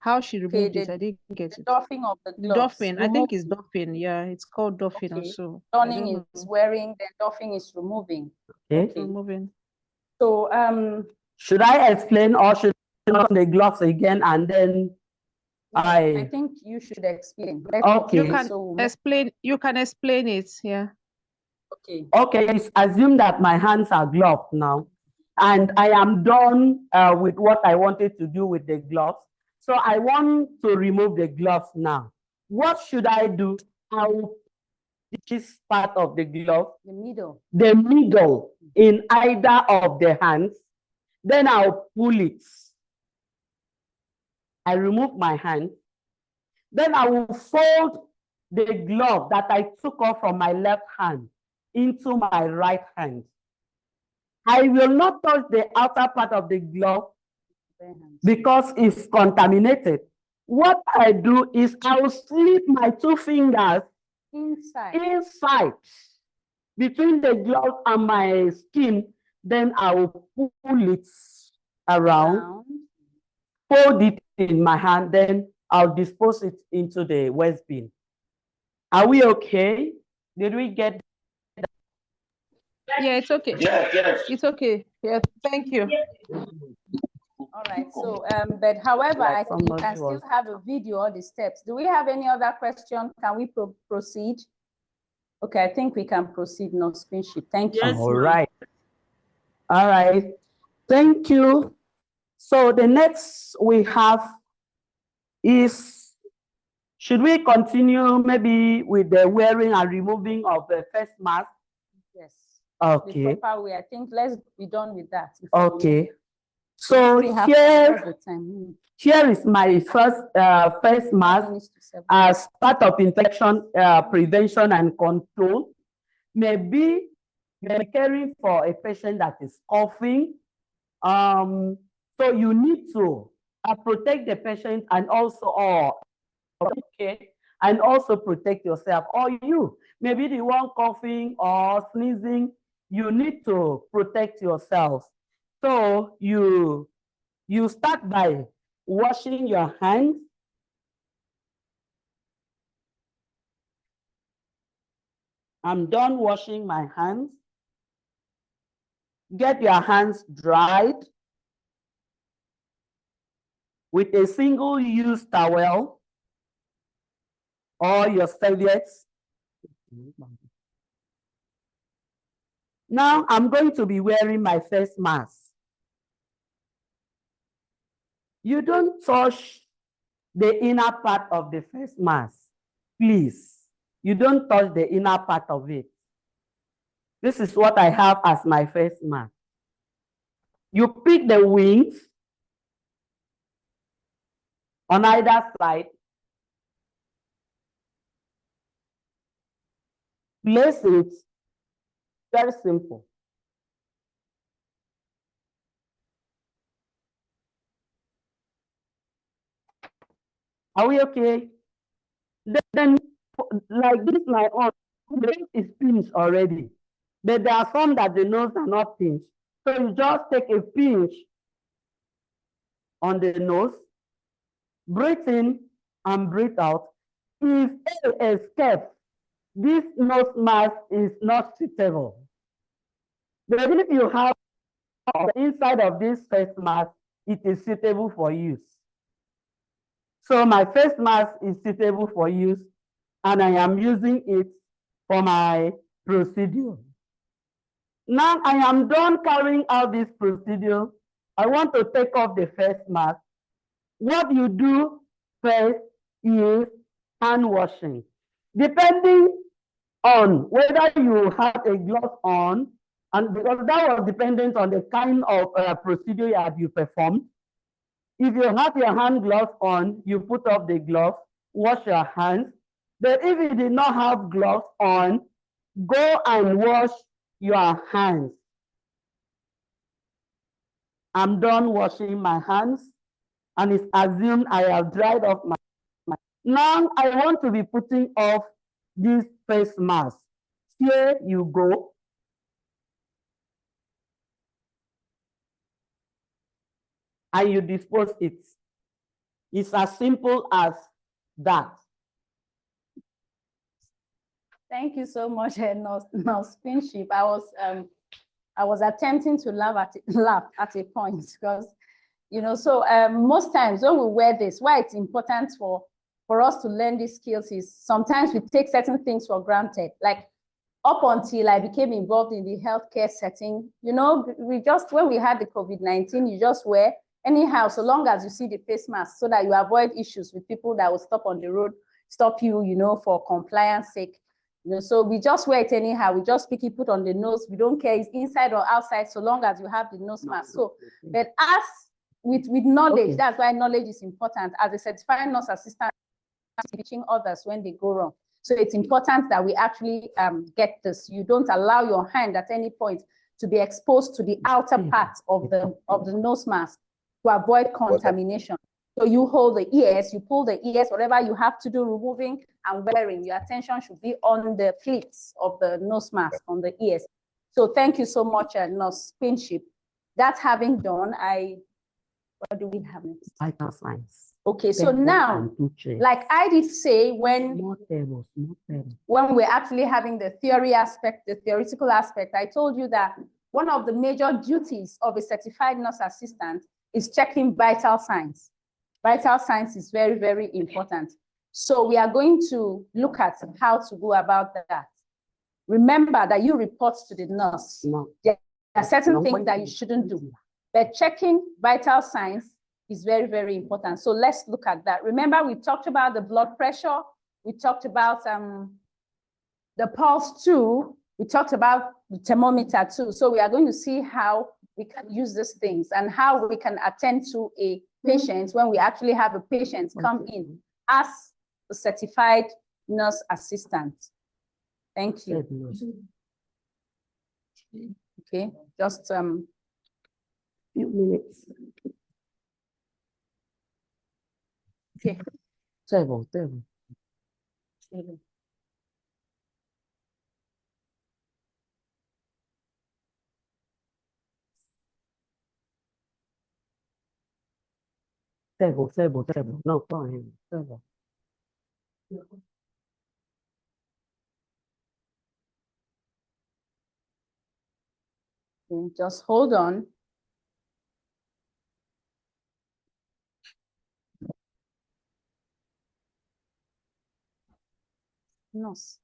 how she removed it, I didn't get it. Doffing of the gloves. Doffing, I think it's doffing. Yeah, it's called doffing also. Donning is wearing, then doffing is removing. Okay. Removing. So should I explain or should I put on the gloves again and then I think you should explain. Okay. You can explain. You can explain it. Yeah. Okay. Okay. Assume that my hands are gloved now, and I am done with what I wanted to do with the gloves. So I want to remove the gloves now. What should I do? which is part of the glove, The middle. the middle in either of the hands. Then I'll pull it. I remove my hand. Then I will fold the glove that I took off from my left hand into my right hand. I will not touch the outer part of the glove because it's contaminated. What I do is I will slip my 2 fingers inside between the glove and my skin. Then I will pull it around, fold it in my hand, then I'll dispose it into the waste bin. Are we okay? Did we get that? Yeah, it's okay. Yes. It's okay. Yeah, thank you. All right. So, but however, Like I think we can somebody still was- have a video or the steps. Do we have any other question? Can we proceed? Okay, I think we can proceed. No spinship. Thank you. Yes, All ma'am. right. All right. Thank you. So the next we have is, should we continue maybe with the wearing and removing of the face mask? Yes. Okay. The proper way. I think let's be done with that. before we Okay. move. So We have here, the time. here is my first face mask Minutes to 7. as part of infection prevention and control. Maybe you're caring for a patient that is coughing. So you need to protect the patient and also, okay, and also protect yourself. Or you, maybe the one coughing or sneezing, you need to protect yourself. So you start by washing your hands. I'm done washing my hands. Get your hands dried with a single-use towel or your serviettes. Now I'm going to be wearing my face mask. You don't touch the inner part of the face mask, please. You don't touch the inner part of it. This is what I have as my face mask. You pick the wings on either side. Place it. Very simple. Are we okay? Then like this, my own, the nose is pinched already. But there are some that the nose are not pinched. So you just take a pinch on the nose, breathe in and breathe out. If air escapes, this nose mask is not suitable. But if you have the inside of this face mask, it is suitable for use. So my face mask is suitable for use, and I am using it for my procedure. Now I am done carrying out this procedure. I want to take off the face mask. What you do first is hand washing. Depending on whether you have a glove on, and because that was dependent on the kind of procedure that you performed. If you have your hand gloves on, you put off the glove, wash your hands. But if you did not have gloves on, go and wash your hands. I'm done washing my hands, and it's assumed I have dried off my. Now I want to be putting off this face mask. Here you go. And you dispose it. It's as simple as that. Thank you so much, Nurse Spinship. I was attempting to laugh at a point because, you know, so most times when we wear this, why it's important for us to learn these skills is sometimes we take certain things for granted. Like up until I became involved in the healthcare setting, you know, when we had the COVID-19, you just wear anyhow, so long as you see the face mask so that you avoid issues with people that will stop on the road, stop you, you know, for compliance sake. You know, so we just wear it anyhow. We just pick it, put on the nose. We don't care it's inside or outside, so long as you have the nose mask. So, but as with knowledge, that's why knowledge is important. As a certified nurse assistant, teaching others when they go wrong. So it's important that we actually get this. You don't allow your hand at any point to be exposed to the outer part of the nose mask to avoid contamination. So you hold the ears, you pull the ears, whatever you have to do, removing and wearing. Your attention should be on the pleats of the nose mask, on the ears. So thank you so much, Nurse Queenship. That having done, what do we have next? Vital signs. Okay, so now, like I did say, when we're actually having the theory aspect, the theoretical aspect, I told you that one of the major duties of a certified nurse assistant is checking vital signs. Vital signs is very, very important. So we are going to look at how to go about that. Remember that you report to the nurse. There are certain things that you shouldn't do, but checking vital signs is very, very important. So let's look at that. Remember, we talked about the blood pressure. We talked about the pulse too. We talked about the thermometer too. So we are going to see how we can use these things and how we can attend to a patient when we actually have a patient come in as a certified nurse assistant. Thank you. Okay, just few minutes. Okay. Table. No, go ahead. Table. Okay, just hold on. Nurse.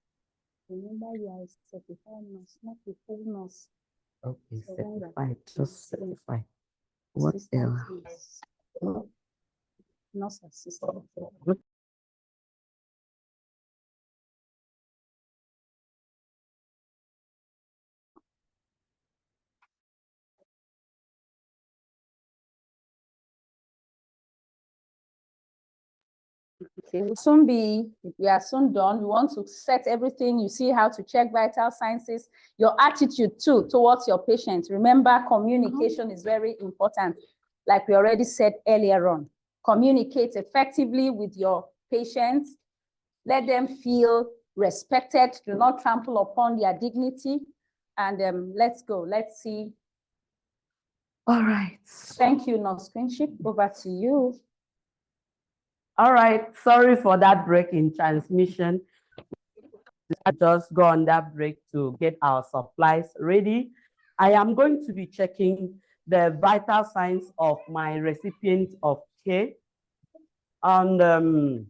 Remember, you are a certified nurse, not a full nurse. Okay, certified, just certified. What else? Nurse assistant. Okay, we are soon done. We want to set everything. You see how to check vital signs, your attitude too towards your patient. Remember, communication is very important. Like we already said earlier on, communicate effectively with your patients. Let them feel respected. Do not trample upon their dignity. And let's go. Let's see. All right. Thank you, Nurse Queenship. Over to you. All right, sorry for that break in transmission. I just go on that break to get our supplies ready. I am going to be checking the vital signs of my recipient of care. And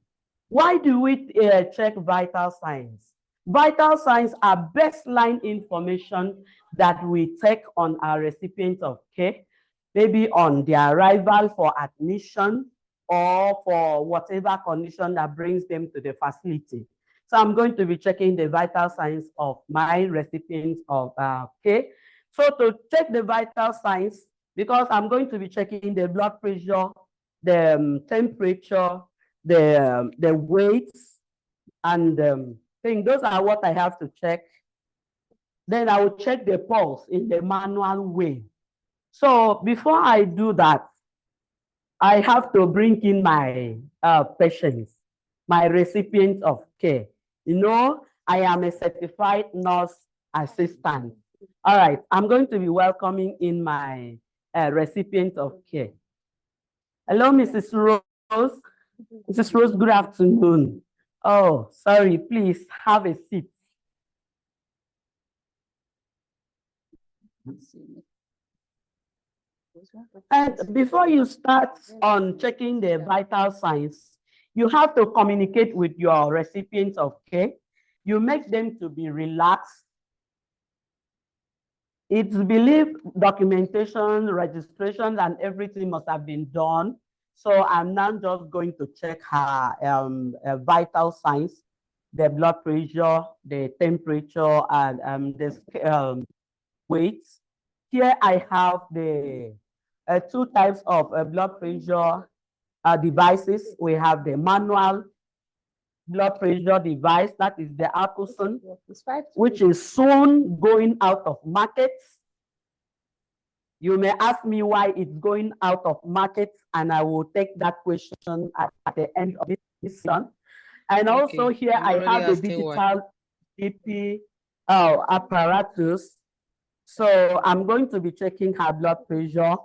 why do we check vital signs? Vital signs are baseline information that we take on our recipient of care, maybe on their arrival for admission, or for whatever condition that brings them to the facility. So I'm going to be checking the vital signs of my recipients of care. So to check the vital signs, because I'm going to be checking the blood pressure, the temperature, the weights, and thing. Those are what I have to check. Then I will check the pulse in the manual way. So before I do that, I have to bring in my patients, my recipients of care. You know, I am a certified nurse assistant. All right, I'm going to be welcoming in my recipient of care. Hello, Mrs. Rose. Mrs. Rose, good afternoon. Oh, sorry, please have a seat. And before you start on checking the vital signs, you have to communicate with your recipients of care. You make them to be relaxed. It's believed documentation, registration, and everything must have been done. So I'm now just going to check her vital signs. the blood pressure, the temperature, and the weight. Here I have the two types of blood pressure devices. We have the manual blood pressure device, that is the Alcoson, which is soon going out of markets. You may ask me why it's going out of market, and I will take that question at the end of this session. And also here I have the digital BP apparatus. So I'm going to be checking her blood pressure.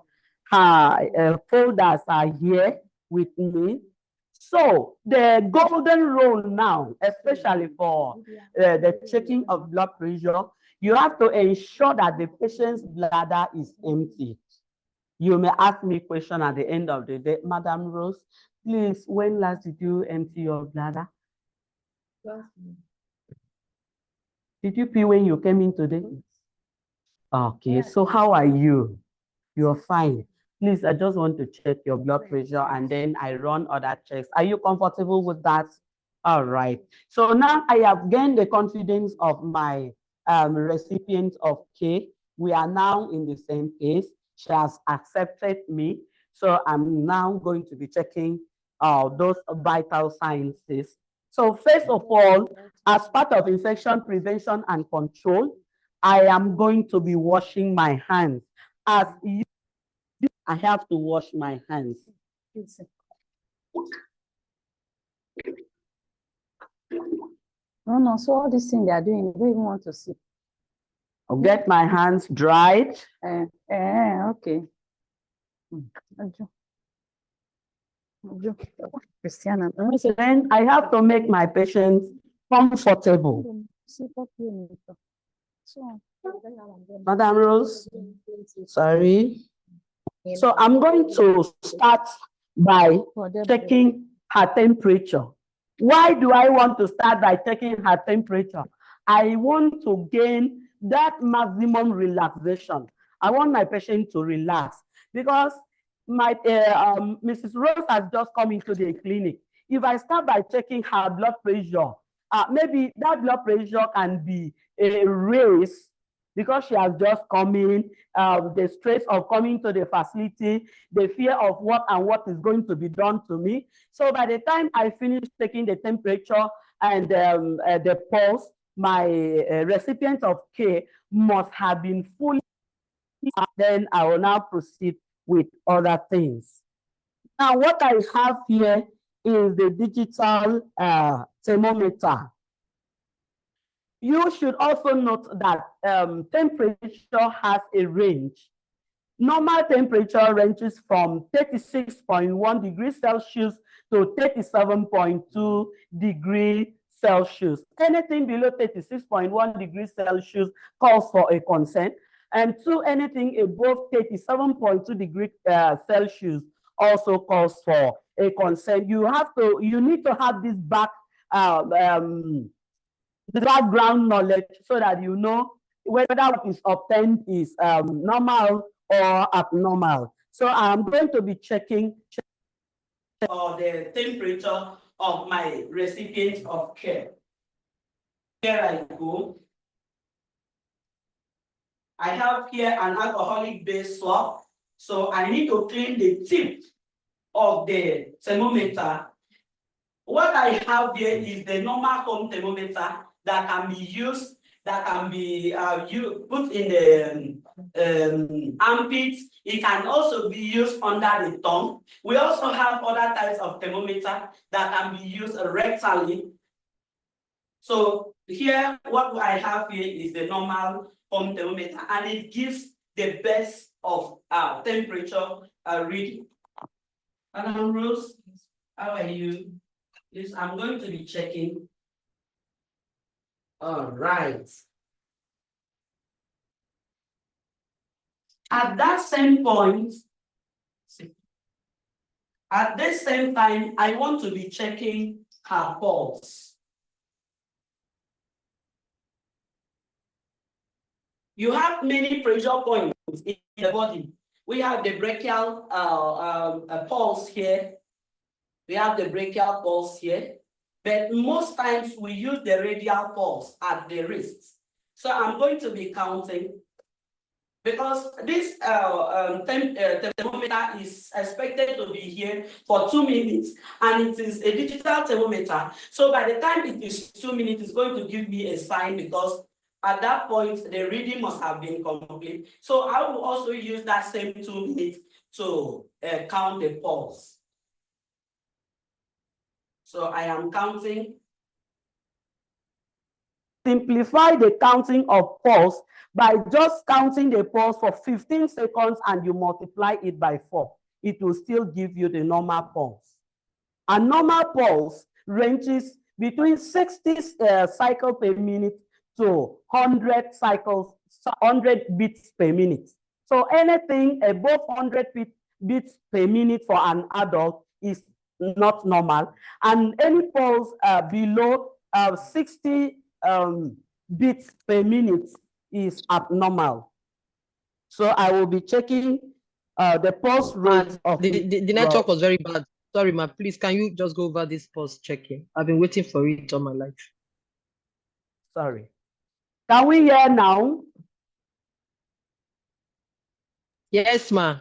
Her folders are here with me. So the golden rule now, especially for the checking of blood pressure, you have to ensure that the patient's bladder is empty. You may ask me a question at the end of the day, Madam Rose, please, when last did you empty your bladder? Did you pee when you came in today? Okay, so how are you? You're fine. Please, I just want to check your blood pressure and then I run other checks. Are you comfortable with that? All right. So now I have gained the confidence of my recipient of K. We are now in the same case. She has accepted me. So I'm now going to be checking those vital sciences. So first of all, as part of infection prevention and control, I am going to be washing my hands. As you, I have to wash my hands. No, so all these things they are doing, we don't even want to see. I'll get my hands dried. Okay. Then I have to make my patients comfortable. Madam Rose, sorry. So I'm going to start by checking her temperature. Why do I want to start by checking her temperature? I want to gain that maximum relaxation. I want my patient to relax because my Mrs. Rose has just come into the clinic. If I start by checking her blood pressure, maybe that blood pressure can be raised because she has just come in, the stress of coming to the facility, the fear of what is going to be done to me. So by the time I finish taking the temperature and the pulse, my recipient of care must have been fully, then I will now proceed with other things. Now, what I have here is the digital thermometer. You should also note that temperature has a range. Normal temperature ranges from 36.1 degrees Celsius to 37.2 degrees Celsius. Anything below 36.1 degrees Celsius calls for a consent, and anything above 37.2 degrees Celsius also calls for a consent. You need to have this background knowledge so that you know whether what is obtained is normal or abnormal. So I'm going to be checking the temperature of my recipient of care. Here I go. I have here an alcoholic-based swab, so I need to clean the tip of the thermometer. What I have here is the normal home thermometer that can be used, that can be put in the armpits. It can also be used under the tongue. We also have other types of thermometer that can be used rectally. So here, what I have here is the normal home thermometer, and it gives the best of temperature reading. Madam Rose, how are you? Yes, I'm going to be checking. All right. At that same point, at this same time, I want to be checking her pulse. You have many pressure points in the body. We have the brachial pulse here. We have the brachial pulse here. but most times we use the radial pulse at the wrist. So I'm going to be counting, because this thermometer is expected to be here for 2 minutes, and it is a digital thermometer. So by the time it is 2 minutes, it's going to give me a sign, because at that point, the reading must have been complete. So I will also use that same 2 minutes to count the pulse. So I am counting. Simplify the counting of pulse by just counting the pulse for 15 seconds and you multiply it by 4. It will still give you the normal pulse. A normal pulse ranges between 60 cycles per minute to 100 beats per minute. So anything above 100 beats per minute for an adult is not normal, and any pulse below 60 beats per minute is abnormal. So I will be checking the pulse rate of the network was very bad. Sorry, ma, please, can you just go over this pulse checking? I've been waiting for it all my life. Sorry. Can we hear now? Yes, ma.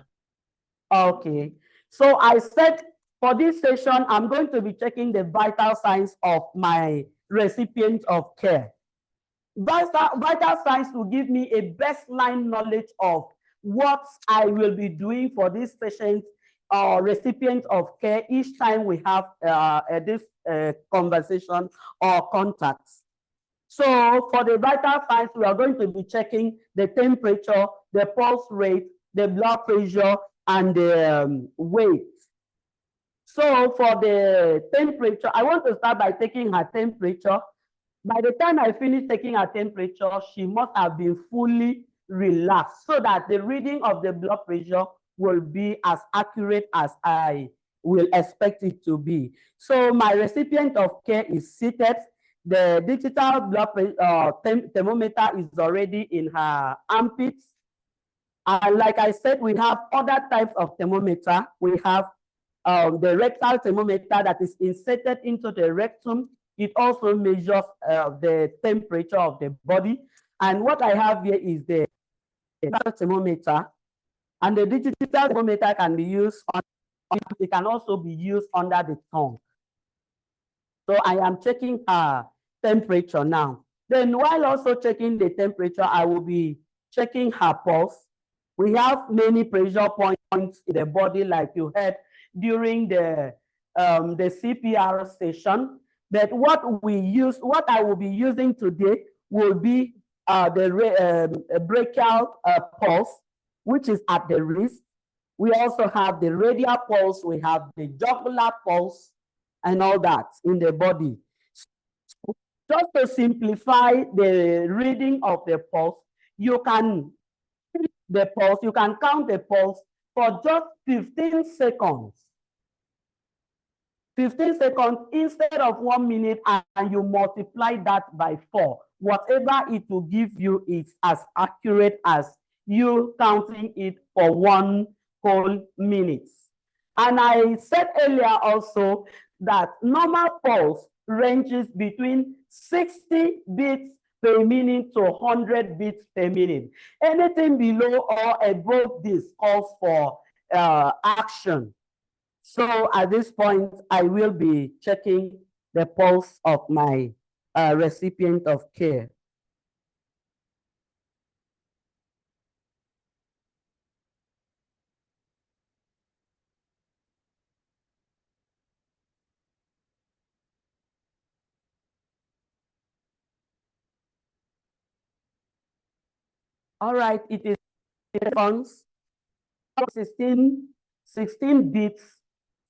Okay. So I said for this session, I'm going to be checking the vital signs of my recipient of care. Vital signs will give me a baseline knowledge of what I will be doing for this patient or recipient of care each time we have this conversation or contacts. So for the vital signs, we are going to be checking the temperature, the pulse rate, the blood pressure, and the weight. So for the temperature, I want to start by taking her temperature. By the time I finish taking her temperature, she must have been fully relaxed so that the reading of the blood pressure will be as accurate as I will expect it to be. So my recipient of care is seated. The digital blood pressure thermometer is already in her armpits. And like I said, we have other types of thermometer. We have the rectal thermometer that is inserted into the rectum. It also measures the temperature of the body. And what I have here is the thermometer. And the digital thermometer can be used it can also be used under the tongue. So I am checking her temperature now. Then while also checking the temperature, I will be checking her pulse. We have many pressure points in the body, like you heard during the CPR session. But what I will be using today will be the brachial pulse, which is at the wrist. We also have the radial pulse, we have the jugular pulse, and all that in the body. So just to simplify the reading of the pulse, you can count the pulse for just 15 seconds. 15 seconds instead of 1 minute, and you multiply that by 4. Whatever it will give you is as accurate as you counting it for 1 whole minute. And I said earlier also that normal pulse ranges between 60 beats per minute to 100 beats per minute. Anything below or above this calls for action. So at this point, I will be checking the pulse of my recipient of care. All right, it is 16 beats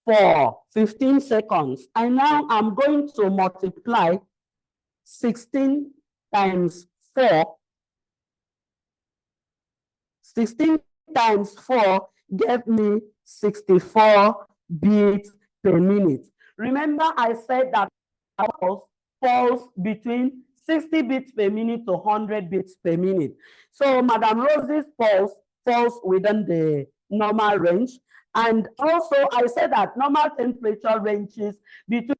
for 15 seconds. And now I'm going to multiply 16 times 4. 16 times 4 gave me 64 beats per minute. Remember, I said that pulse falls between 60 beats per minute to 100 beats per minute. So Madam Rosie's pulse falls within the normal range. And also I said that normal temperature ranges between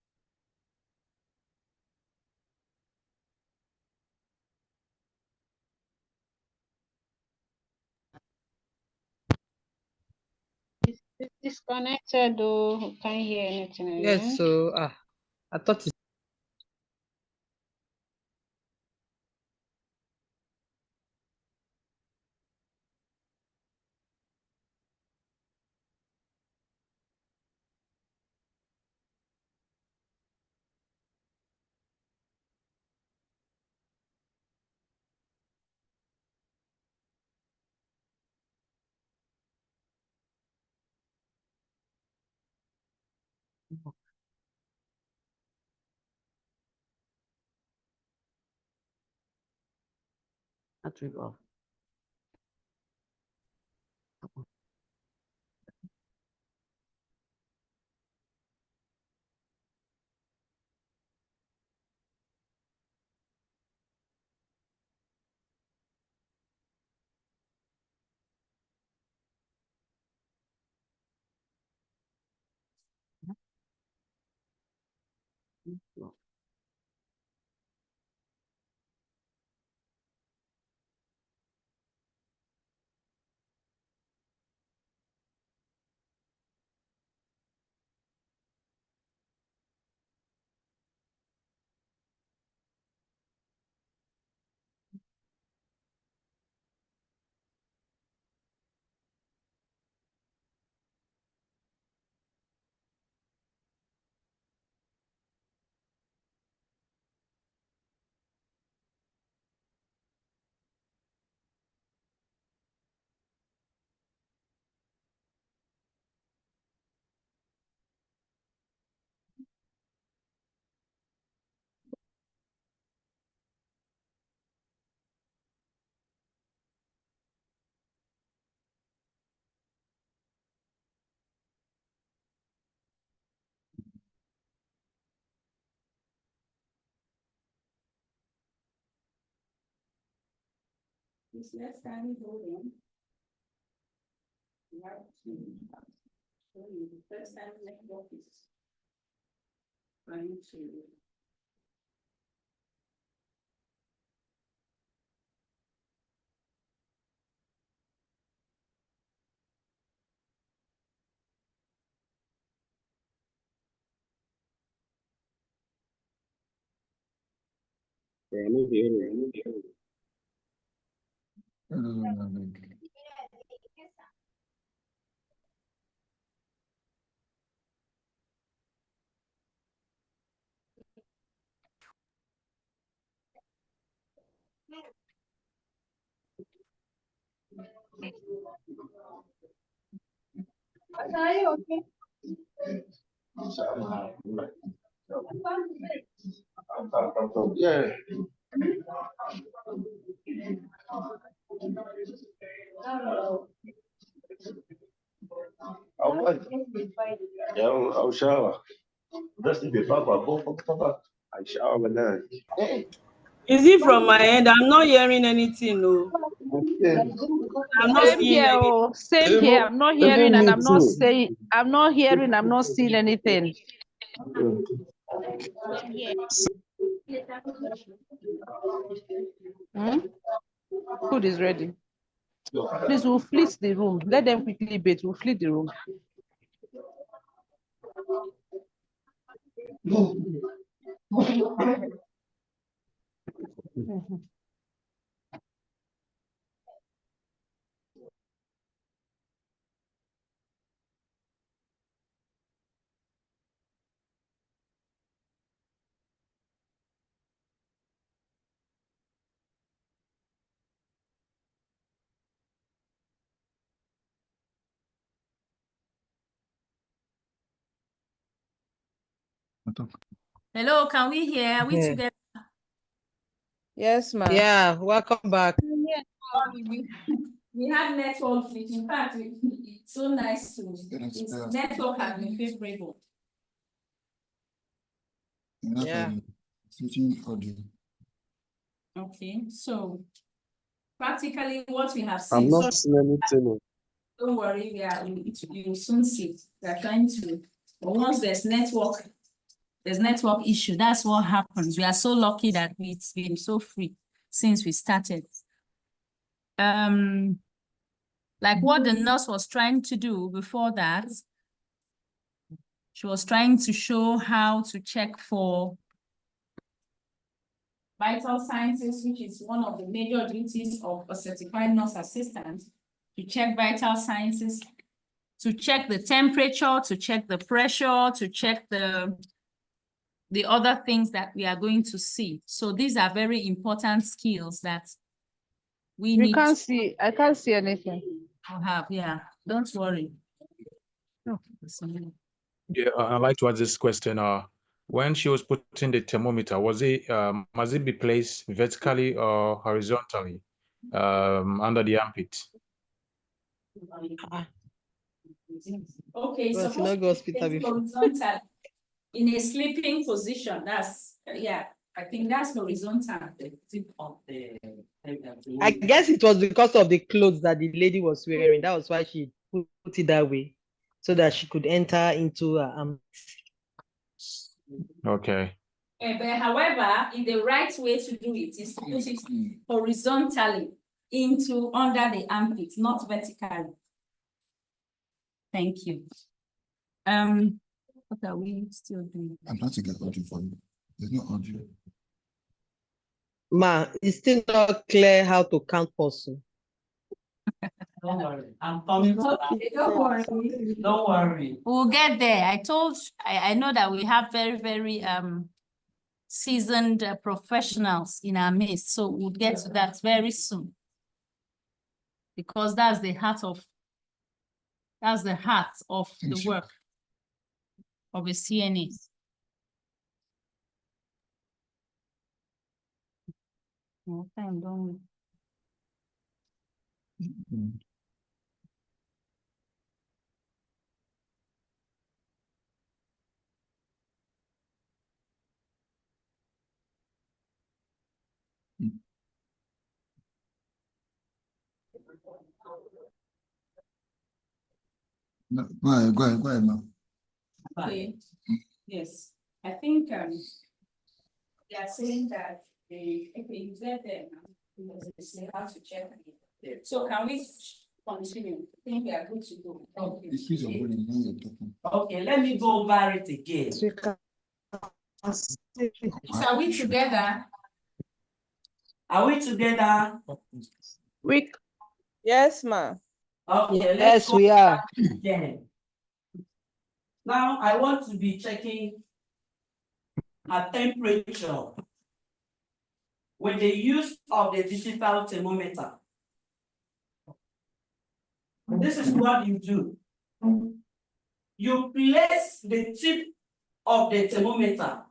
It's disconnected though. Can't hear anything again. Yes, so I thought it. Battery off. This left hand holding. Right to show you the first time network is trying to. Are you okay? Yeah. I'll shower. That's the Papa. I shower now. Is it from my end? I'm not hearing anything, no. I'm not Same seeing here, anything. oh, same here. I'm not hearing and I'm not saying, I'm not hearing, I'm not seeing anything. Food is ready. Please, we'll fleet the room. Let them quickly bait. We'll fleet the room. Hello, can we hear? Are we together? Yes, ma'am. Yeah, welcome back. We have network glitch. In fact, it's so nice to. Its network has been favorable. Yeah. Okay, so practically what we have seen. I'm not seeing anything. Don't worry, you will soon see. We are trying to. But once there's network issue. That's what happens. We are so lucky that it's been so free since we started. Like what the nurse was trying to do before that, she was trying to show how to check for vital sciences, which is one of the major duties of a certified nurse assistant, to check vital sciences, to check the temperature, to check the pressure, to check the other things that we are going to see. So these are very important skills that we need can't see, I can't see anything. to have. Yeah, don't worry. Yeah, I'd like to ask this question. When she was putting the thermometer, was it must it be placed vertically or horizontally under the armpit? Okay, so horizontal in a sleeping position. That's I think that's horizontal. I guess it was because of the clothes that the lady was wearing. That was why she put it that way, so that she could enter into Okay. But however, in the right way to do it is to put it horizontally under the armpit, not vertically. Thank you. What are we still doing? I'm trying to get audio for you. There's no audio. Ma, it's still not clear how to count person. Don't worry, I'm coming to that. Don't worry. Don't worry. We'll get there. I know that we have very, very seasoned professionals in our midst, so we'll get to that very soon. Because that's the heart of the work of a CNA. No time, don't we? No, go ahead, now. Okay. Yes, I think they are saying that you get there now because they have to check. So can we continue? I think we are good to go. Okay, let me go over it again. So are we together? Are we together? Yes, ma. Okay, yes, we are. Again. Now I want to be checking her temperature with the use of the digital thermometer. This is what you do. You place the tip of the thermometer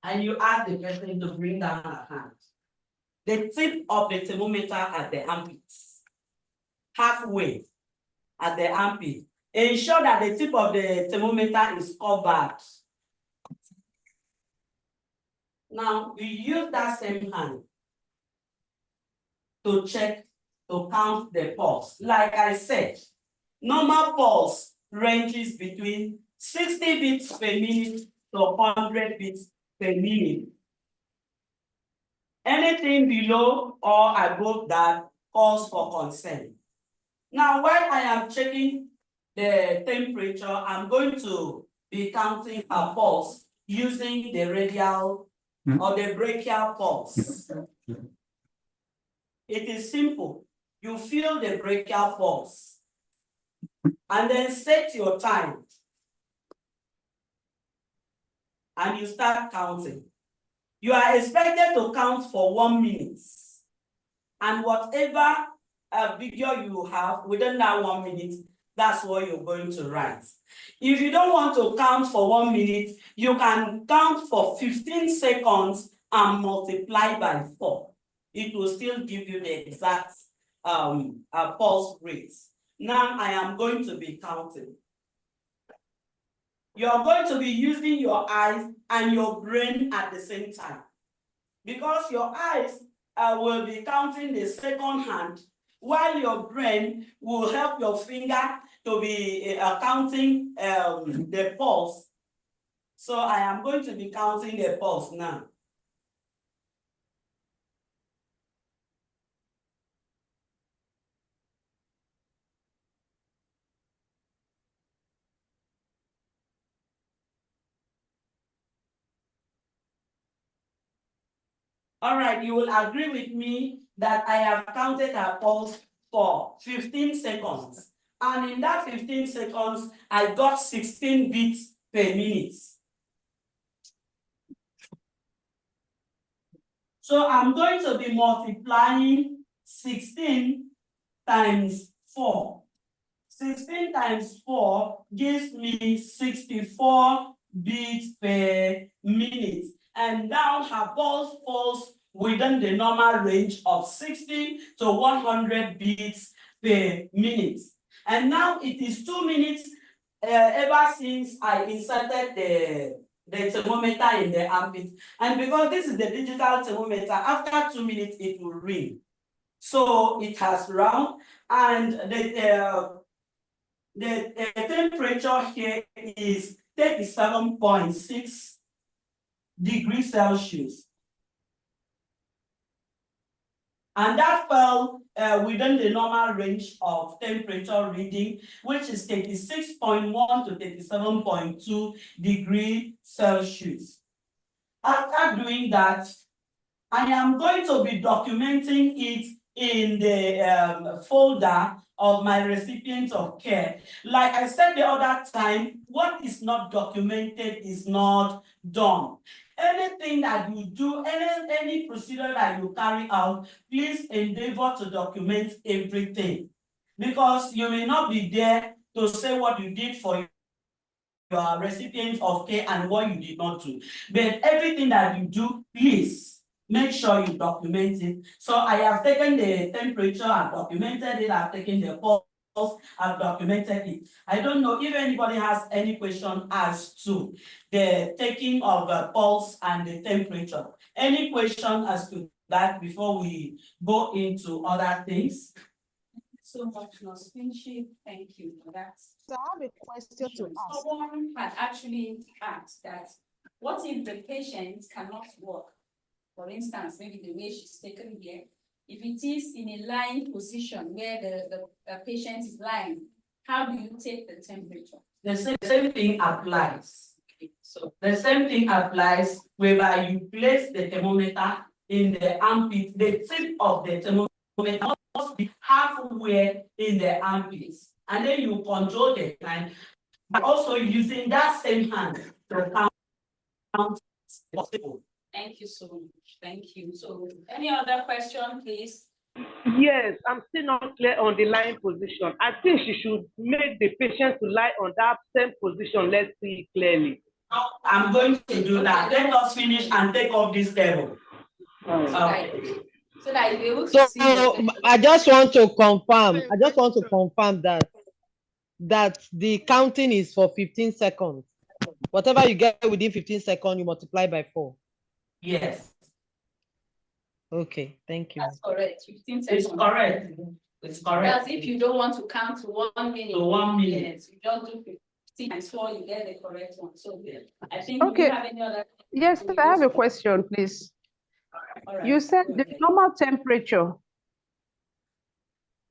and you ask the person to bring down her hand. The tip of the thermometer at the armpits, halfway at the armpit. Ensure that the tip of the thermometer is covered. Now, we use that same hand to check, to count the pulse. Like I said, normal pulse ranges between 60 beats per minute to 100 beats per minute. Anything below or above that calls for concern. Now, while I am checking the temperature, I'm going to be counting her pulse using the radial or the brachial pulse. It is simple. You feel the brachial pulse and then set your time and you start counting. You are expected to count for 1 minute, and whatever video you have within that 1 minute, that's what you're going to write. If you don't want to count for 1 minute, you can count for 15 seconds and multiply by 4. It will still give you the exact pulse rate. Now I am going to be counting. You're going to be using your eyes and your brain at the same time, because your eyes will be counting the second hand, while your brain will help your finger to be counting the pulse. So I am going to be counting the pulse now. All right, you will agree with me that I have counted her pulse for 15 seconds. And in that 15 seconds, I got 16 beats per minute. So I'm going to be multiplying 16 times 4. 16 times 4 gives me 64 beats per minute. And now her pulse falls within the normal range of 60 to 100 beats per minute. And now it is 2 minutes ever since I inserted the thermometer in the armpit. And because this is the digital thermometer, after 2 minutes it will ring. So it has rung, and the temperature here is 37.6 degrees Celsius. And that fell within the normal range of temperature reading, which is 36.1 to 37.2 degrees Celsius. After doing that, I am going to be documenting it in the folder of my recipient of care. Like I said the other time, what is not documented is not done. Anything that you do, any procedure that you carry out, please endeavor to document everything. Because you may not be there to say what you did for your recipient of care and what you did not do. But everything that you do, please make sure you document it. So I have taken the temperature, I've documented it, I've taken the pulse, I've documented it. I don't know if anybody has any question as to the taking of the pulse and the temperature. Any question as to that before we go into other things? So much, Nurse Finchie. Thank you for that. So I have a question to ask. Someone had actually asked that, what if the patient cannot walk? For instance, maybe the way she's taken here, if it is in a lying position where the patient is lying, how do you take the temperature? The same thing applies. So the same thing applies whereby you place the thermometer in the armpit. The tip of the thermometer must be halfway in the armpits. And then you control the time by also using that same hand to count possible. Thank you so much. Thank you. So any other question, please? Yes, I'm still not clear on the lying position. I think she should make the patient to lie on that same position. Let's see clearly. I'm going to do that. Let us finish and take off this table. Okay. So that you'll be able to see. I just want to confirm. I just want to confirm that the counting is for 15 seconds. Whatever you get within 15 seconds, you multiply by 4. Yes. Okay, thank you. That's correct. 15 seconds. It's correct. It's correct. That's if you don't want to count to 1 minute. To 1 minute. You just do 15 times 4, you get the correct one. So I think Okay. you have any other. Yes, I have a question, please. Right. You said the normal temperature.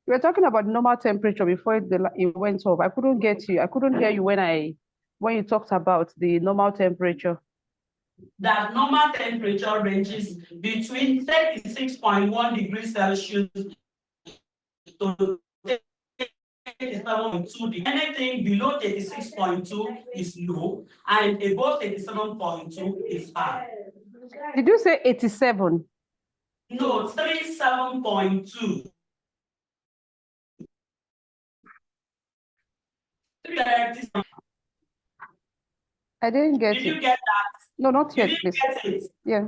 You were talking about normal temperature before it went off. I couldn't get you. I couldn't hear you when you talked about the normal temperature. That normal temperature ranges between 36.1 degrees Celsius to 37.2. Anything below 36.2 is low, and above 37.2 is high. Did you say 87? No, 37.2. I didn't get Did it. you get that? No, not yet, Did you please. get it? Yeah.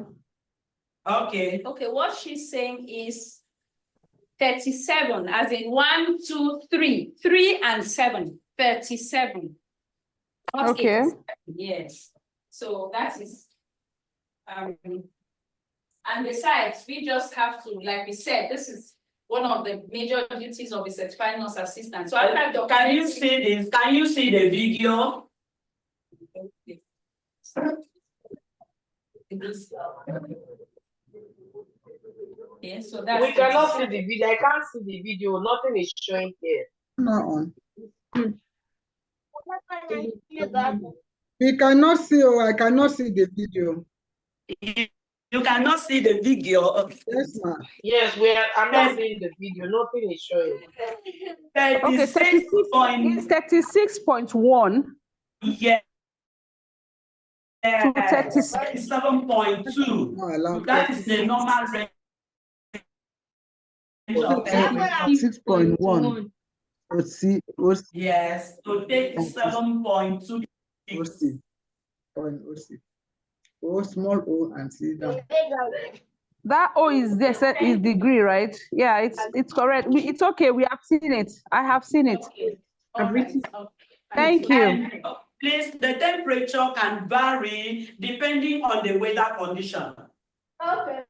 Okay. Okay, what she's saying is 37, as in 1, 2, 3. 3 and 7. 37. Not Okay. 87. Yes. So that is and besides, we just have to, like we said, this is one of the major duties of a certified nurse assistant. So can you see this? Can you see the video? Yes, so that's We cannot see the video. I can't see the video. Nothing is showing here. Not on. We cannot see, I cannot see the video. You cannot see the video. Yes, ma'am. Yes, I'm not seeing the video. Nothing is showing. Okay, 36.1. Yeah. To 36. 37.2. That is the normal range. 6.1. Yes, to take 7.2. Small o and see that. That O is degree, right? Yeah, it's correct. It's okay. We have seen it. I have seen it. Thank you. And please, the temperature can vary depending on the weather condition. Okay.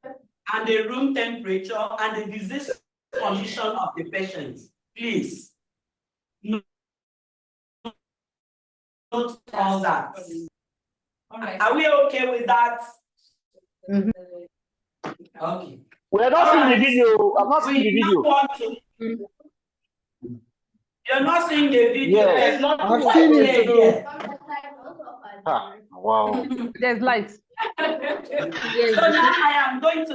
And the room temperature and the disease condition of the patient. Please. Note all that. All right. Are we okay with that? Mm-hmm. Okay. We're not seeing the video. I'm not seeing the video. You're not seeing the video. Yes. I've seen it. Wow. There's lights. So now I am going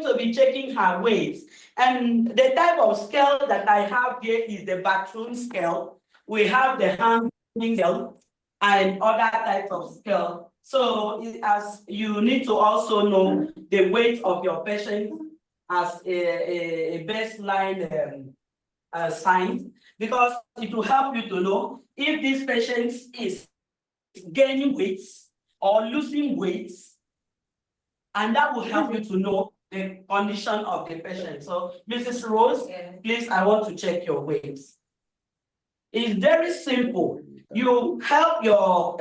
to be checking her weight. And the type of scale that I have here is the bathroom scale. We have the hand scale and other types of scale. So as you need to also know the weight of your patient as a baseline sign, because it will help you to know if this patient is gaining weight or losing weight, and that will help you to know the condition of the patient. So, Mrs. Rose, please, I want to check your weight. It's very simple. You help your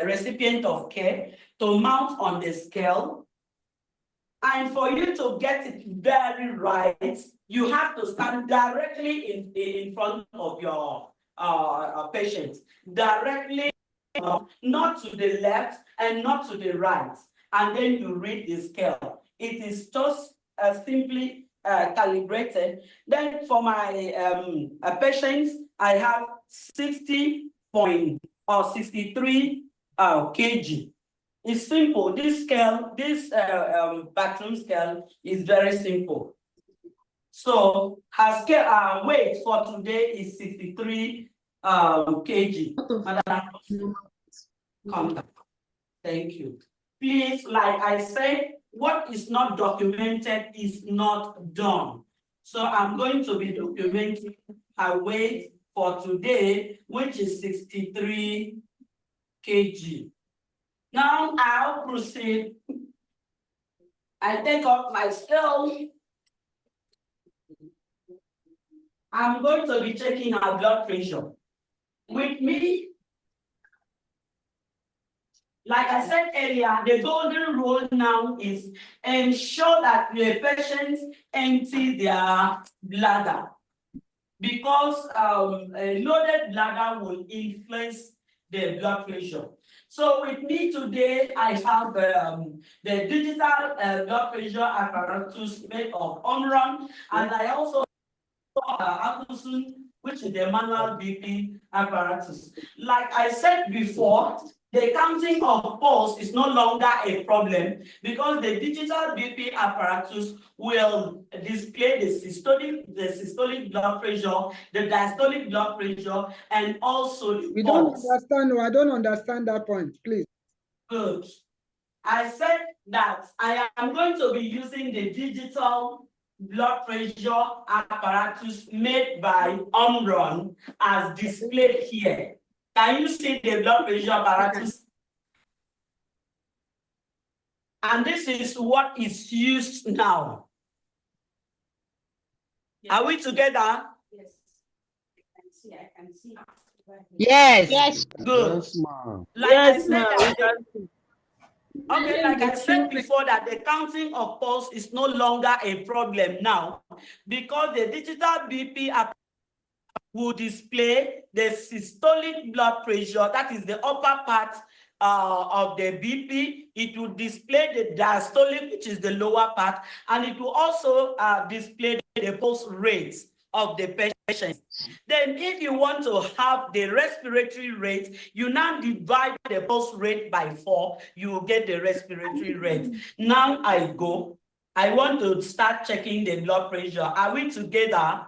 recipient of care to mount on the scale, and for you to get it very right, you have to stand directly in front of your patient, directly, not to the left and not to the right, and then you read the scale. It is just simply calibrated. Then for my patients, I have 63 kg. It's simple. This scale, this bathroom scale is very simple. So her scale, weight for today is 63 kg. Madam, come back. Thank you. Please, like I said, what is not documented is not done. So I'm going to be documenting her weight for today, which is 63 kg. Now I'll proceed. I take up my scale. I'm going to be checking her blood pressure. With me, like I said earlier, the golden rule now is ensure that the patients empty their bladder, because a loaded bladder will influence the blood pressure. So with me today, I have the digital blood pressure apparatus made of Omron, and I also have which is the manual BP apparatus. Like I said before, the counting of pulse is no longer a problem because the digital BP apparatus will display the systolic blood pressure, the diastolic blood pressure, and also the pulse. I don't understand that point, please. Good. I said that I am going to be using the digital blood pressure apparatus made by Omron as displayed here. Can you see the blood pressure apparatus? And this is what is used now. Yes. Are we together? Yes. I can see. Yes. Yes. Good. Yes, ma'am. Okay, like I said before, that the counting of pulse is no longer a problem now because the digital BP apparatus will display the systolic blood pressure, that is the upper part of the BP. It will display the diastolic, which is the lower part, and it will also display the pulse rates of the patient. Then if you want to have the respiratory rate, you now divide the pulse rate by 4, you will get the respiratory rate. Now I want to start checking the blood pressure. Are we together?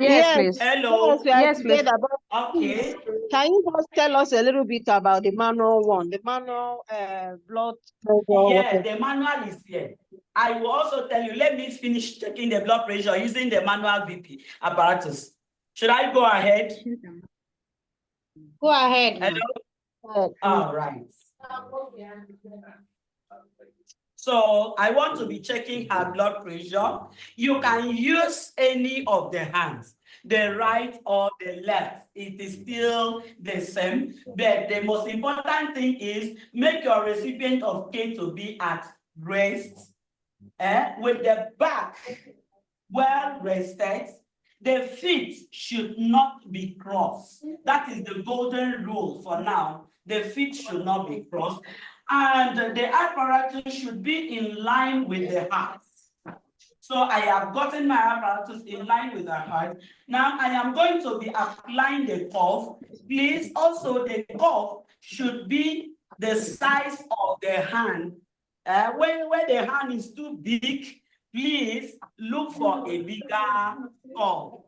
Yes, please. Hello. Yes, please. Okay. Can you just tell us a little bit about the manual one, the manual blood pressure? Yeah, the manual is here. I will also tell you, let me finish checking the blood pressure using the manual BP apparatus. Should I go ahead? Go ahead. Hello? All right. So I want to be checking her blood pressure. You can use any of the hands, the right or the left. It is still the same, but the most important thing is make your recipient of K to be at rest, with the back well rested. The feet should not be crossed. That is the golden rule for now. The feet should not be crossed. And the apparatus should be in line with the heart. So I have gotten my apparatus in line with the heart. Now I am going to be applying the cuff. Please, also the cuff should be the size of the hand. When the hand is too big, please look for a bigger cuff.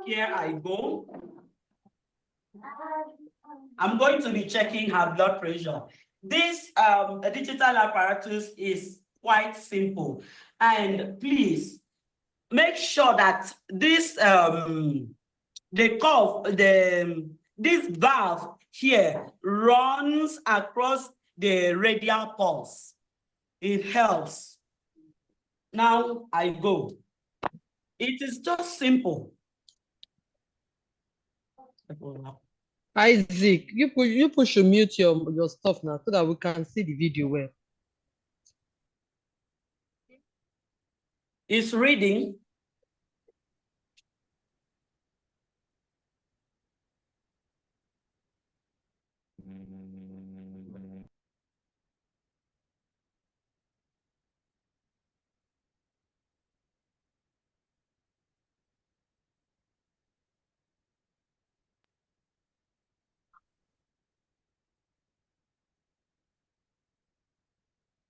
Here I go. I'm going to be checking her blood pressure. This digital apparatus is quite simple. And please make sure that this this valve here runs across the radial pulse. It helps. Now I go. It is just simple. Isaac, you push mute your stuff now so that we can see the video well. It's reading.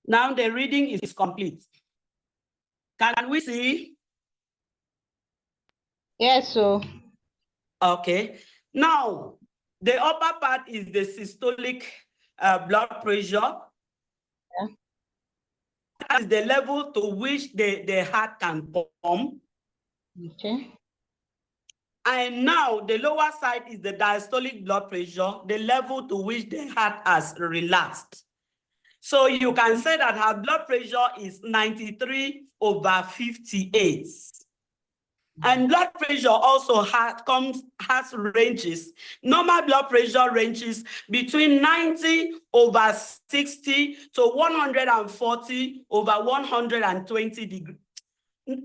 Now the reading is complete. Can we see? Yes, so. Okay. Now, the upper part is the systolic blood pressure. Yeah. That is the level to which the heart can pump. Okay. And now the lower side is the diastolic blood pressure, the level to which the heart has relaxed. So you can say that her blood pressure is 93/58. And blood pressure also has ranges. Normal blood pressure ranges between 90/60 to 140/120 degrees,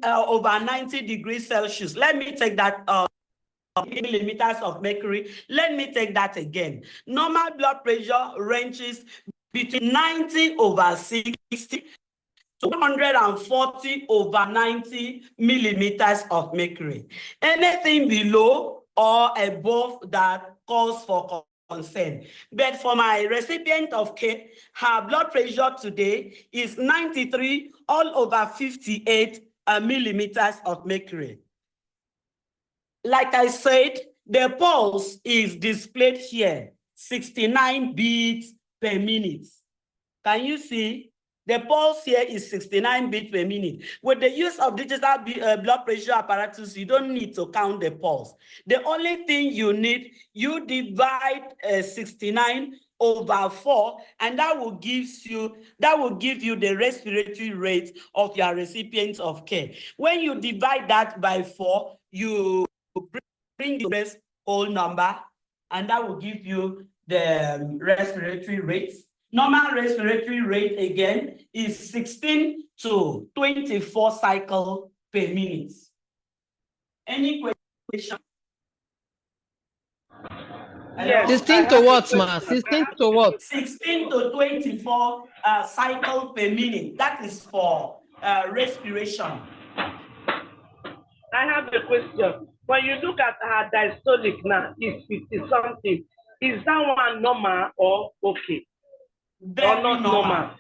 over 90 degrees Celsius. Let me take that millimeters of mercury. Let me take that again. Normal blood pressure ranges between 90/60 to 140/90 millimeters of mercury. Anything below or above that calls for concern. But for my recipient of K, her blood pressure today is 93/58 millimeters of mercury. Like I said, the pulse is displayed here, 69 beats per minute. Can you see? The pulse here is 69 beats per minute. With the use of digital blood pressure apparatus, you don't need to count the pulse. The only thing you need, you divide 69/4, and that will give you the respiratory rate of your recipient of care. When you divide that by 4, you bring the rest whole number, and that will give you the respiratory rate. Normal respiratory rate again is 16 to 24 cycles per minute. Any question? Yes. 16 to what, ma? 16 to what? 16 to 24 cycles per minute. That is for respiration. I have a question. When you look at her diastolic now, is 50 something. Is that one normal or okay? Very or not normal.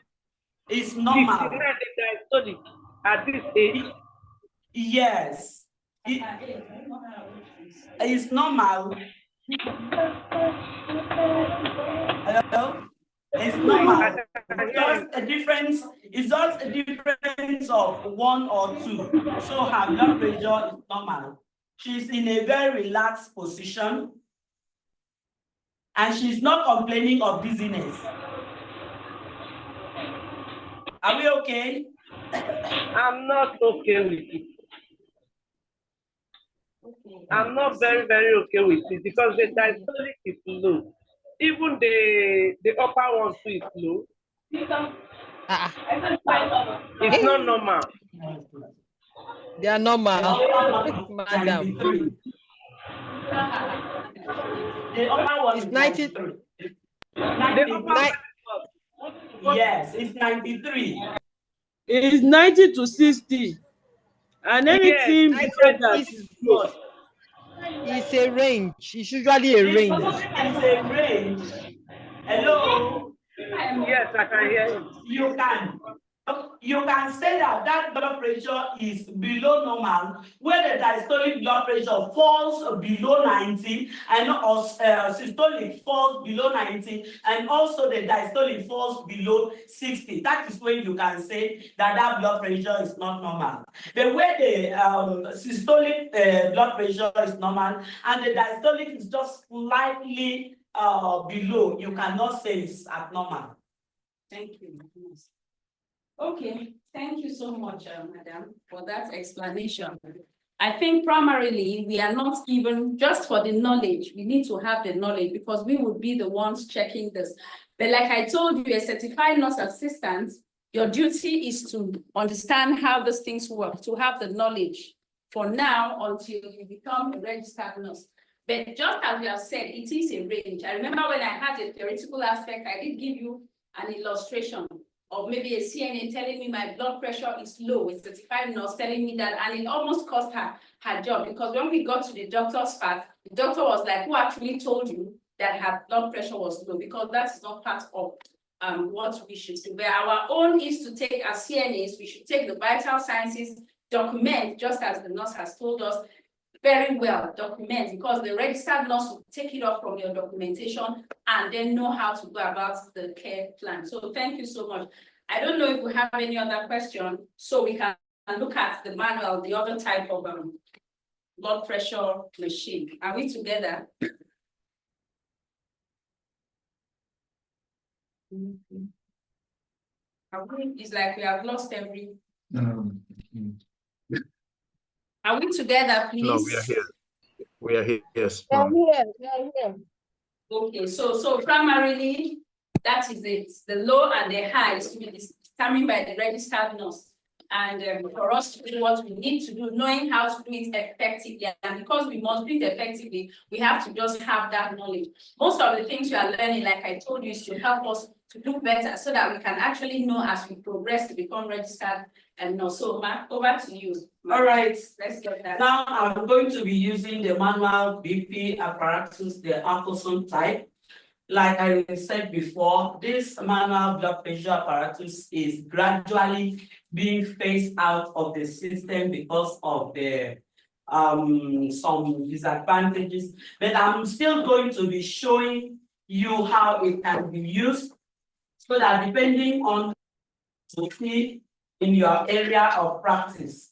It's normal. 59 diastolic at this age. Yes. It's normal. Hello? It's normal. It's just a difference. It's just a difference of 1 or 2. So her blood pressure is normal. She's in a very relaxed position, and she's not complaining of dizziness. Are we okay? I'm not okay with it. I'm not very, very okay with it because the diastolic is low. Even the upper one too is low. It's not normal. They are normal. Madam. The upper one is 90. Yes, it's 93. It's 90 to 60. And anything before that is good. It's a range. It's usually a range. It's a range. Hello? Yes, I can hear you. You can say that blood pressure is below normal, where the diastolic blood pressure falls below 90, and systolic falls below 90, and also the diastolic falls below 60. That is when you can say that blood pressure is not normal. The way the systolic blood pressure is normal, and the diastolic is just slightly below, you cannot say it's abnormal. Thank you. Okay, thank you so much, Madam, for that explanation. I think primarily we are not given just for the knowledge. We need to have the knowledge because we would be the ones checking this. But like I told you, a certified nurse assistant, your duty is to understand how these things work, to have the knowledge for now until you become a registered nurse. But just as we have said, it is a range. I remember when I had a theoretical aspect, I did give you an illustration of maybe a CNA telling me my blood pressure is low, a certified nurse telling me that, and it almost cost her job because when we got to the doctor's part, the doctor was like, who actually told you that her blood pressure was low? Because that's not part of what we should do. But our own is to take as CNAs, we should take the vital sciences, document, just as the nurse has told us, very well document, because the registered nurse will take it up from your documentation and then know how to go about the care plan. So thank you so much. I don't know if we have any other question, so we can look at the manual, the other type of blood pressure machine. Are we together? It's like we have lost every. Are we together, please? No, we are here. We are here, yes. We are here. We are here. Okay, so primarily that is it. The low and the high is to be determined by the registered nurse. And for us to do what we need to do, knowing how to do it effectively, and because we must do it effectively, we have to just have that knowledge. Most of the things we are learning, like I told you, is to help us to do better so that we can actually know as we progress to become registered and know. So, Mark, over to you. All right. Let's get that. Now I'm going to be using the manual BP apparatus, the Alcoson type. Like I said before, this manual blood pressure apparatus is gradually being phased out of the system because of the some disadvantages. But I'm still going to be showing you how it can be used, so that depending on what you see in your area of practice,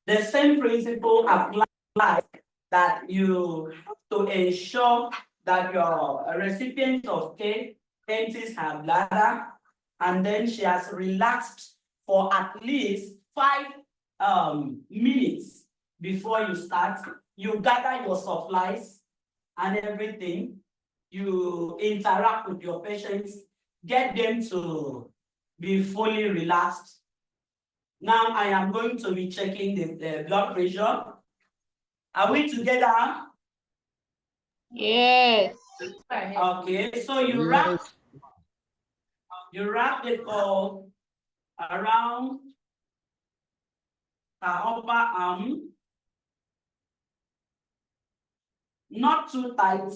the same principle applies, that you have to ensure that your recipient of care empties her bladder, and then she has relaxed for at least 5 minutes before you start. You gather your supplies and everything. You interact with your patients, get them to be fully relaxed. Now I am going to be checking the blood pressure. Are we together? Yes. Okay, so you wrap the ball around the upper arm, not too tight,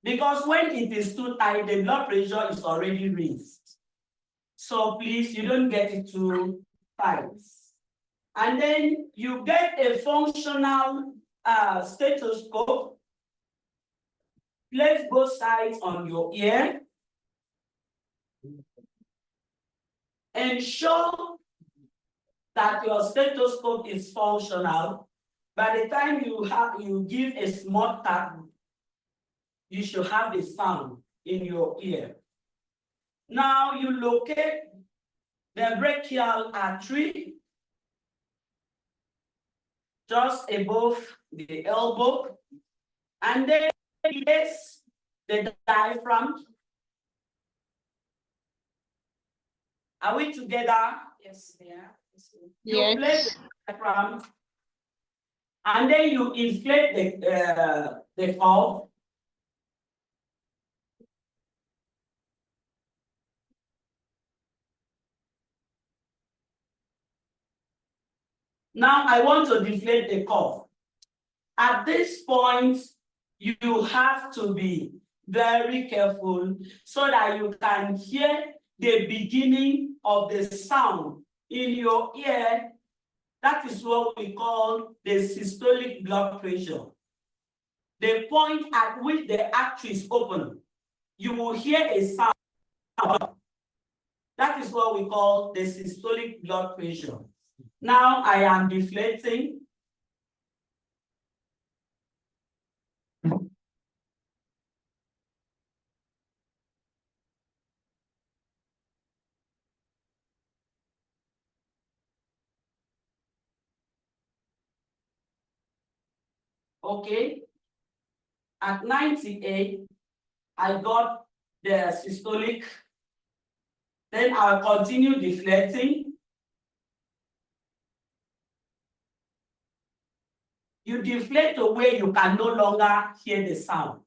because when it is too tight, the blood pressure is already raised. So please, you don't get it too tight. And then you get a functional stethoscope. Place both sides on your ear. Ensure that your stethoscope is functional. By the time you give a small tap, you should have a sound in your ear. Now you locate the brachial artery just above the elbow, and then place the diaphragm. Are we together? Yes, we are. You place the diaphragm, and then you inflate the valve. Now I want to deflate the cuff. At this point, you have to be very careful so that you can hear the beginning of the sound in your ear. That is what we call the systolic blood pressure. The point at which the artery is open, you will hear a sound. That is what we call the systolic blood pressure. Now I am deflating. Okay. At 98, I got the systolic. Then I'll continue deflating. You deflate away, you can no longer hear the sound.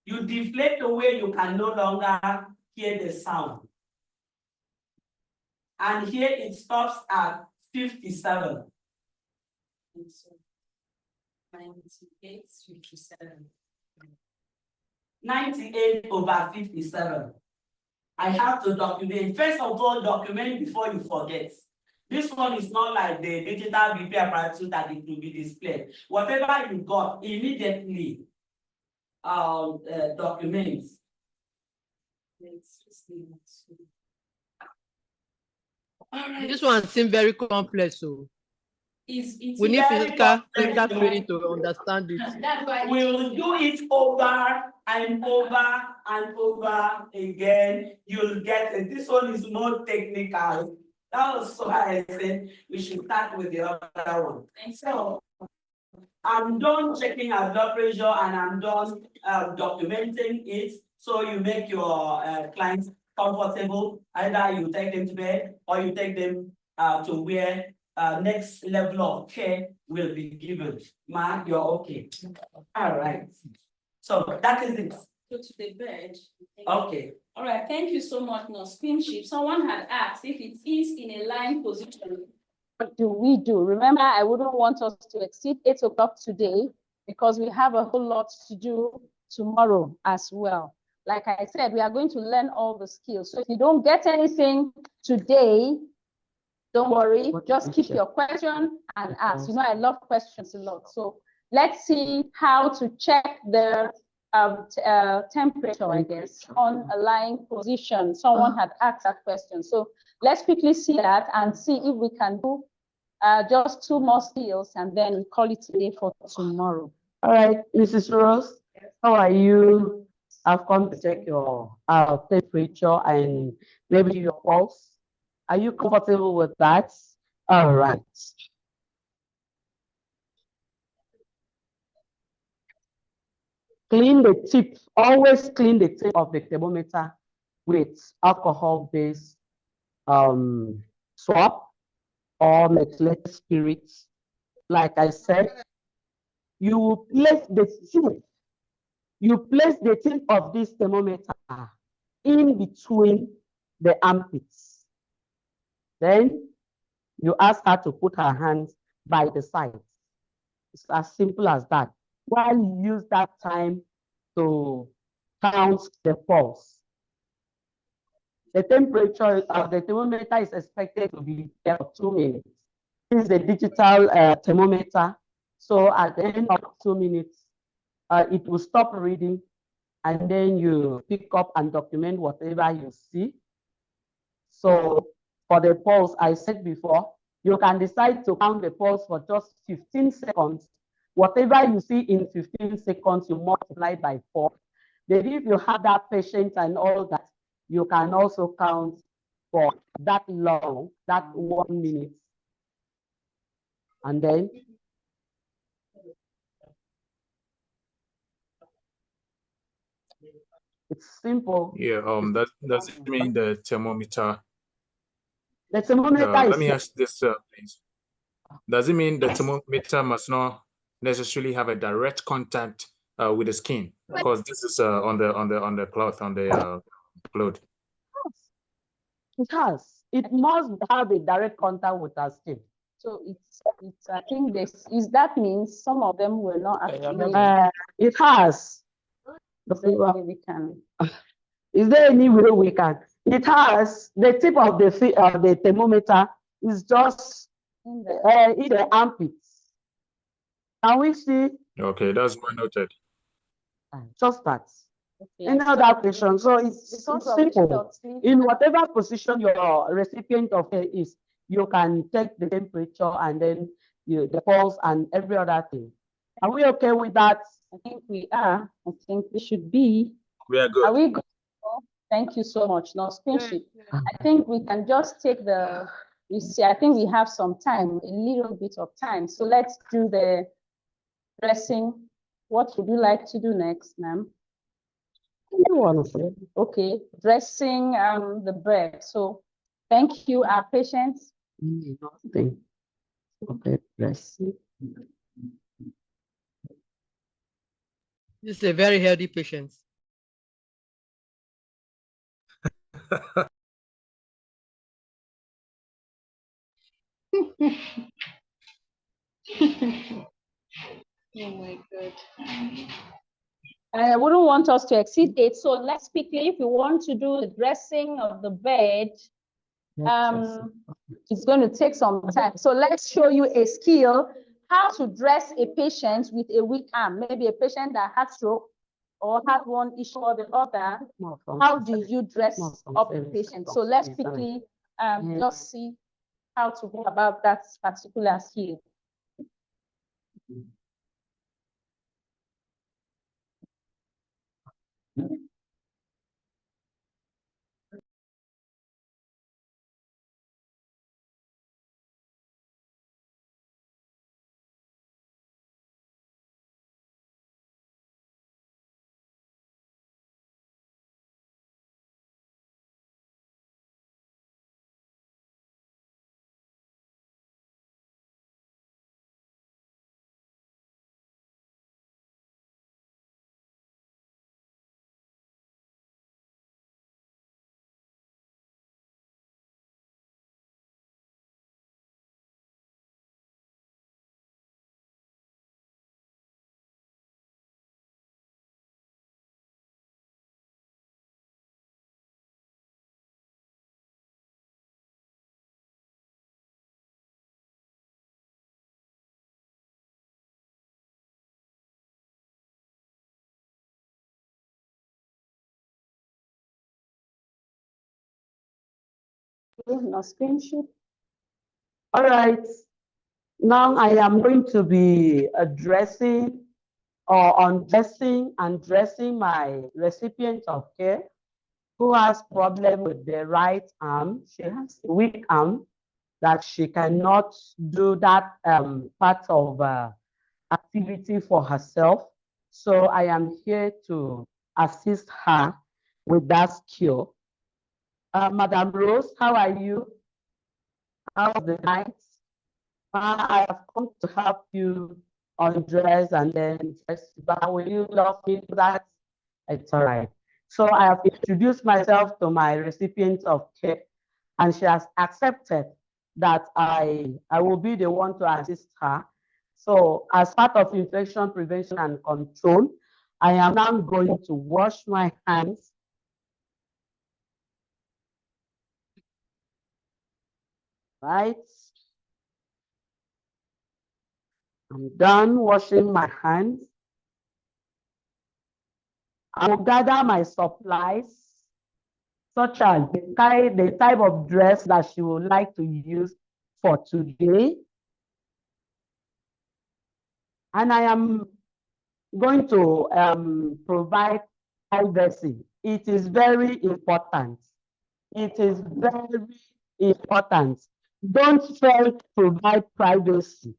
You deflate away, you can no longer hear the sound. And here it stops at 57. 98, 57. 98 over 57. I have to document. First of all, document before you forget. This one is not like the digital BP apparatus that it will be displayed. Whatever you got, immediately document. This one seems very complex. So it's we need very physical complex. training to understand it. That's why we will do it over and over and over again. You'll get it. This one is more technical. That was why I said we should start with the other one. And so I'm done checking our blood pressure and I'm done documenting it. So you make your clients comfortable. Either you take them to bed or you take them to where next level of care will be given. Ma, you're okay. All right. So that is it. Go to the bed. Okay. All right, thank you so much, Nurse Queenship. Someone had asked if it is in a lying position. What do we do? Remember, I wouldn't want us to exceed 8 o'clock today because we have a whole lot to do tomorrow as well. Like I said, we are going to learn all the skills. So if you don't get anything today, don't worry, just keep your question and ask. You know, I love questions a lot. So let's see how to check the temperature, I guess, on a lying position. Someone had asked that question. So let's quickly see that and see if we can do just 2 more skills and then we call it today for tomorrow. All right, Mrs. Rose, how are you? I've come to check your temperature and maybe your pulse. Are you comfortable with that? All right. Clean the tip, always clean the tip of the thermometer with alcohol-based swab or methylated spirits. Like I said, you place the tip of this thermometer in between the armpits. Then you ask her to put her hands by the side. It's as simple as that. while you use that time to count the pulse. The temperature of the thermometer is expected to be there for 2 minutes. This is a digital thermometer. So at the end of 2 minutes, it will stop reading, and then you pick up and document whatever you see. So for the pulse, I said before, you can decide to count the pulse for just 15 seconds. Whatever you see in 15 seconds, you multiply by 4. Then if you have that patient and all that, you can also count for that long, that 1 minute. And then it's simple. Yeah, does it mean the thermometer? The thermometer let me ask this, please. Does it mean the thermometer must not necessarily have a direct contact with the skin? Because this is on the cloth, on the cloth. It has. It must have a direct contact with our skin. So it's I think that means some of them will not actually. It has. We can. Is there any way we can? It has. The tip of the thermometer is just in the armpits. Can we see? Okay, that's well noted. Just that. Okay. Any other question? So it's simple. In whatever position your recipient of hair is, you can take the temperature and then the pulse and every other thing. Are we okay with that? I think we are. I think we should be. We are good. Are we good? Thank you so much, Nurse Pinship. I think we can just take I think we have some time, a little bit of time. So let's do the dressing. What would you like to do next, ma'am? Okay, dressing the bread. So thank you, our patients. Nothing. Okay, dressing. This is a very healthy patient. Oh my God. I wouldn't want us to exceed 8. So let's quickly, if you want to do the dressing of the bed, it's going to take some time. So let's show you a skill, how to dress a patient with a weak arm, maybe a patient that has stroke or has one issue or the other. How do you dress up a patient? So let's quickly just see how to go about that particular skill. No screenshot. All right. Now I am going to be addressing or undressing and dressing my recipient of care who has problem with the right arm. She has a weak arm that she cannot do that part of activity for herself. So I am here to assist her with that skill. Madam Rose, how are you? How's the night? I have come to help you undress and then dress, but will you love me for that? It's all right. So I have introduced myself to my recipient of care, and she has accepted that I will be the one to assist her. So as part of infection prevention and control, I am now going to wash my hands. Right. I'm done washing my hands. I will gather my supplies, such as the type of dress that she would like to use for today. And I am going to provide privacy. It is very important. It is very important. Don't fail to provide privacy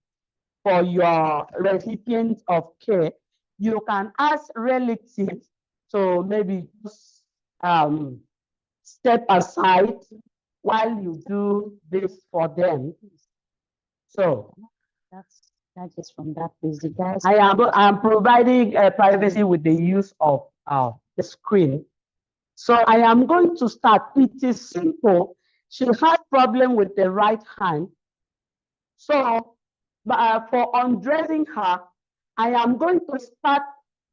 for your recipients of care. You can ask relatives to maybe just step aside while you do this for them. So that's just from that basic, guys. I am providing privacy with the use of the screen. So I am going to start. It is simple. She has problem with the right hand. So for undressing her, I am going to start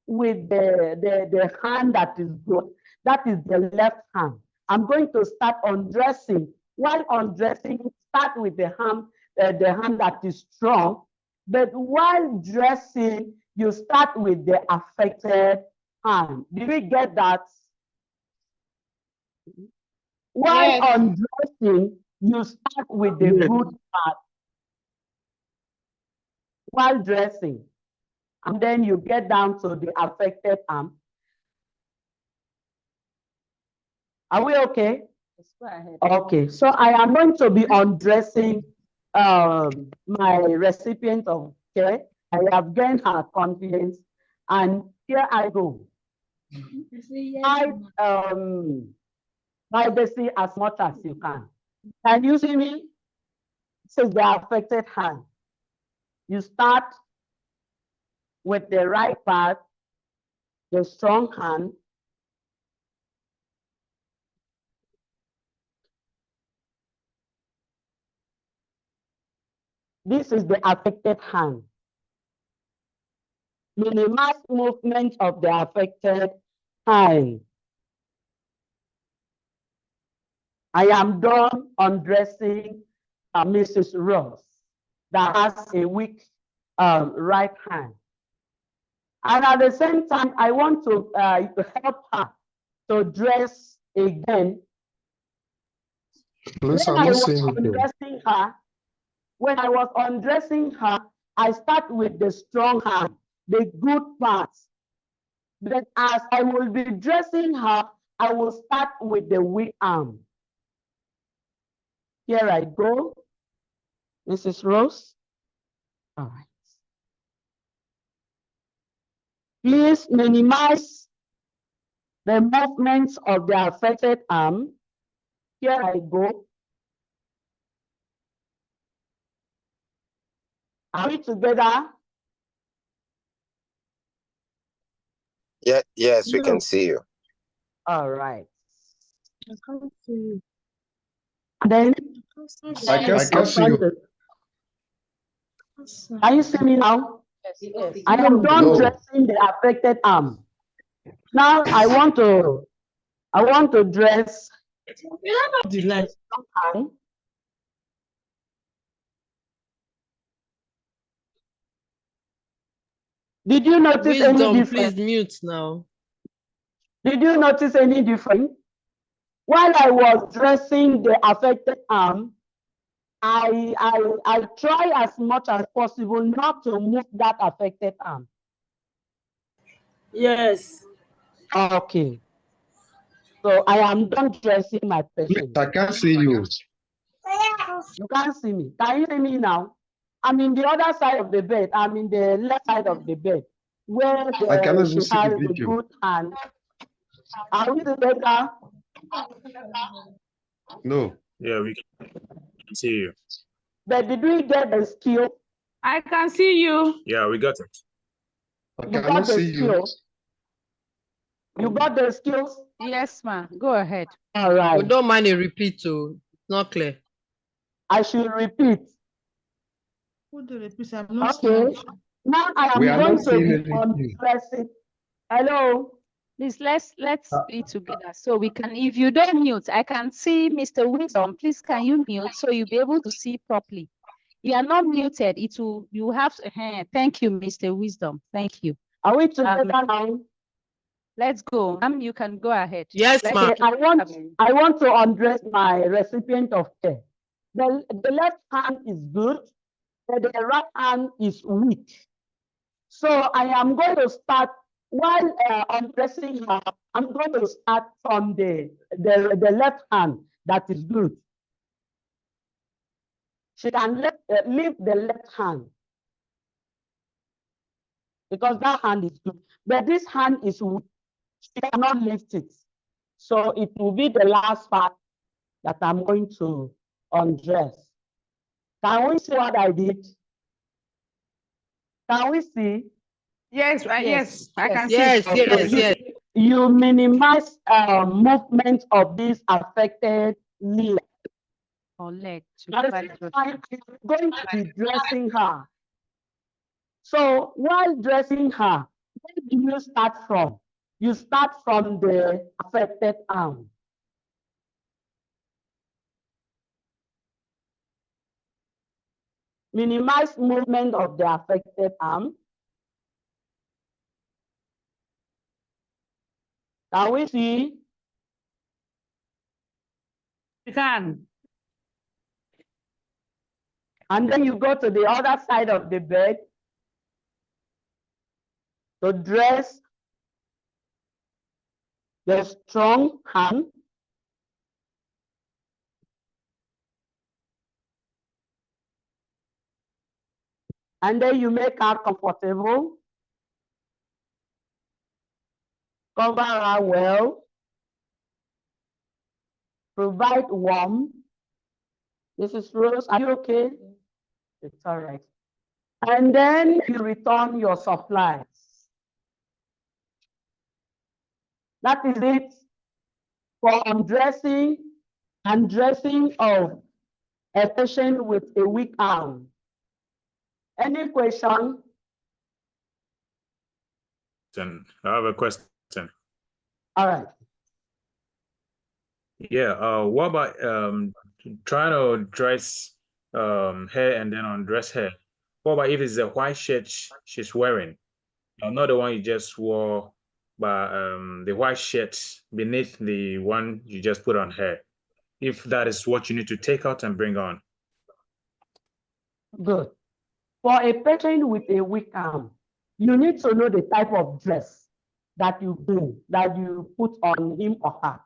with the hand that is good. That is the left hand. I'm going to start undressing. While undressing, start with the hand that is strong. But while dressing, you start with the affected hand. Did we get that? While undressing, you start with the good part. While dressing, and then you get down to the affected arm. Are we okay? Yes, go ahead. Okay, so I am going to be undressing my recipient of care. I have gained her confidence, and here I go. Privacy as much as you can. Can you see me? This is the affected hand. You start with the right part, the strong hand. This is the affected hand. Minimize movement of the affected hand. I am done undressing Mrs. Ross that has a weak right hand. And at the same time, I want to help her to dress again. Please, I'm not seeing it. When I was undressing her, I start with the strong hand, the good parts. But as I will be dressing her, I will start with the weak arm. Here I go, Mrs. Rose. All right. Please minimize the movements of the affected arm. Here I go. Are we together? Yeah, yes, we can see you. All right. I can't see you. Then I can see you. Can you see me now? Yes. I am done dressing the affected arm. Now I want to dress the left hand. Did you notice any difference? Please mute now. Did you notice any difference? While I was dressing the affected arm, I try as much as possible not to move that affected arm. Yes. Okay. So I am done dressing my patient. I can't see you. You can't see me. Can you see me now? I'm in the other side of the bed. I'm in the left side of the bed where I cannot she see has the the video. good hand. Are we together? No. Yeah, we can see you. But did we get the skill? I can see you. Yeah, we got it. I You cannot got the see you. skills? You got the skills? Yes, ma'am. Go ahead. All right. We don't mind a repeat, too. Not clear. I should repeat. Please, I'm not Okay. Now I am We are going not to seeing be anything. undressing. Hello. Please, let's be together so we can. If you don't mute, I can see Mr. Wisdom. Please, can you mute so you'll be able to see properly? If you are not muted, it will. You have. Thank you, Mr. Wisdom. Thank you. Are we together now? Let's go, ma'am. You can go ahead. Yes, ma'am. Okay, I want to undress my recipient of care. The left hand is good, but the right hand is weak. So I am going to start while undressing her. I'm going to start from the left hand that is good. She can leave the left hand because that hand is good, but this hand is weak. She cannot lift it. So it will be the last part that I'm going to undress. Can we see what I did? Can we see? Yes, yes, I can see. Yes, yes, yes. You minimize movement of this affected leg. Or leg. I'm going to be dressing her. So while dressing her, where do you start from? You start from the affected arm. Minimize movement of the affected arm. Can we see? You can. And then you go to the other side of the bed to dress the strong hand. And then you make her comfortable. Cover her well. Provide warmth. This is Rose. Are you okay? It's all right. And then you return your supplies. That is it for undressing and dressing of a patient with a weak arm. Any question? I have a question. All right. Yeah, what about trying to dress hair and then undress hair? What about if it's a white shirt she's wearing? Not the one you just wore, but the white shirt beneath the one you just put on her. If that is what you need to take out and bring on. Good. For a patient with a weak arm, you need to know the type of dress that you bring, that you put on him or her.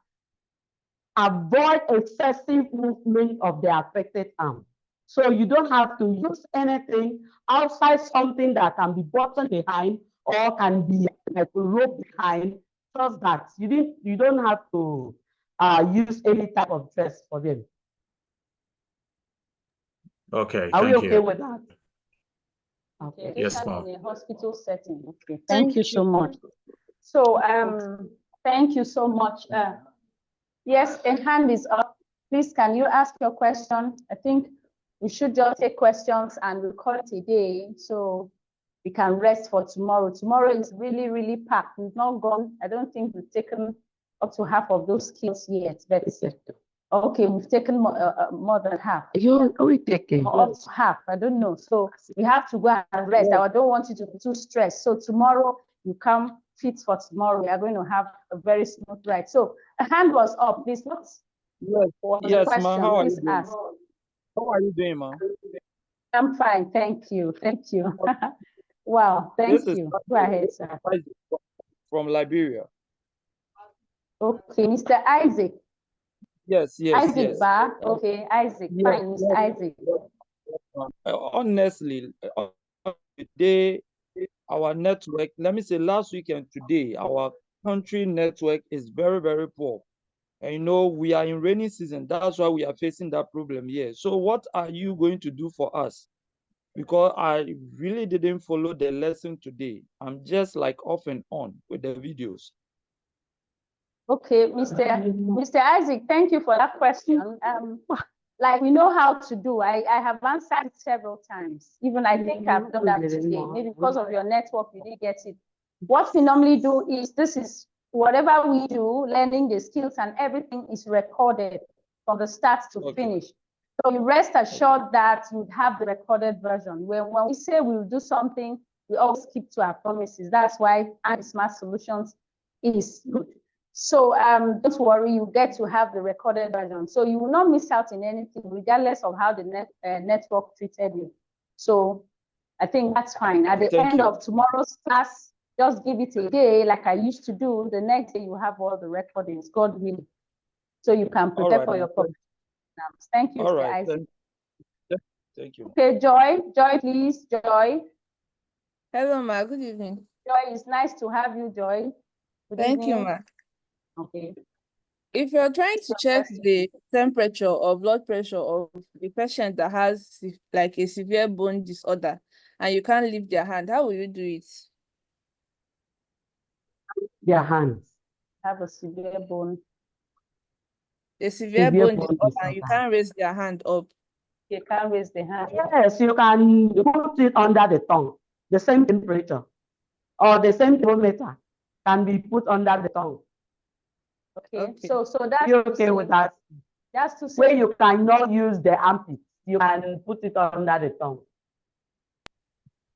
Avoid excessive movement of the affected arm. So you don't have to use anything outside something that can be buttoned behind or can be like a rope behind, just that you don't have to use any type of dress for them. Okay, Are we thank okay you. with that? Okay. Yes, ma'am. In a hospital setting. Okay. Thank you so much. So thank you so much. Yes, a hand is up. Please, can you ask your question? I think we should just take questions and we'll call it a day so we can rest for tomorrow. Tomorrow is really, really packed. We've not gone. I don't think we've taken up to half of those skills yet. But okay, we've taken more than half. We taking up to half. I don't know. So we have to go and rest. I don't want you to be too stressed. So tomorrow you come fit for tomorrow. We are going to have a very smooth ride. So a hand was up. Please, what's Yes, ma'am. How are you doing? ask. How are you doing, ma'am? I'm fine. Thank you. Thank you. Wow. Thank you. Go ahead, sir. From Liberia. Okay, Mr. Isaac. Yes. Isaac Bar. Okay, Isaac. Yes. Fine, Mr. Isaac. Honestly, today, our network, let me say last week and today, our country network is very, very poor. And you know, we are in rainy season. That's why we are facing that problem here. So what are you going to do for us? Because I really didn't follow the lesson today. I'm just like off and on with the videos. Okay, Mr. Isaac, thank you for that question. like we know how to do. I have answered it several times. Even I think I've done that today. Maybe because of your network, you didn't get it. What we normally do is, this is whatever we do, learning the skills and everything is recorded from the start to finish. So you rest assured that you have the recorded version. When we say we'll do something, we always keep to our promises. That's why Smart Solutions is good. So don't worry, you get to have the recorded version. So you will not miss out in anything, regardless of how the network treated you. So I think that's fine. At the end of tomorrow's class, just give it a day like I used to do. The next day you have all the recordings, God willing. So you can prepare for your public exams. Thank you, Mr. Isaac. Thank you. Okay, Joy, please, Joy. Hello, ma. Good evening. Joy, it's nice to have you, Joy. Good Thank you, evening. ma. Okay. If you're trying to check the temperature or blood pressure of the patient that has like a severe bone disorder and you can't lift their hand, how will you do it? Their hands. Have a severe bone. A severe bone disorder and you can't raise their hand up. You can't raise the hand. Yes, you can put it under the tongue. The same temperature or the same thermometer can be put under the tongue. Okay. So that's you okay with that? That's to say where you cannot use the armpit, you can put it under the tongue.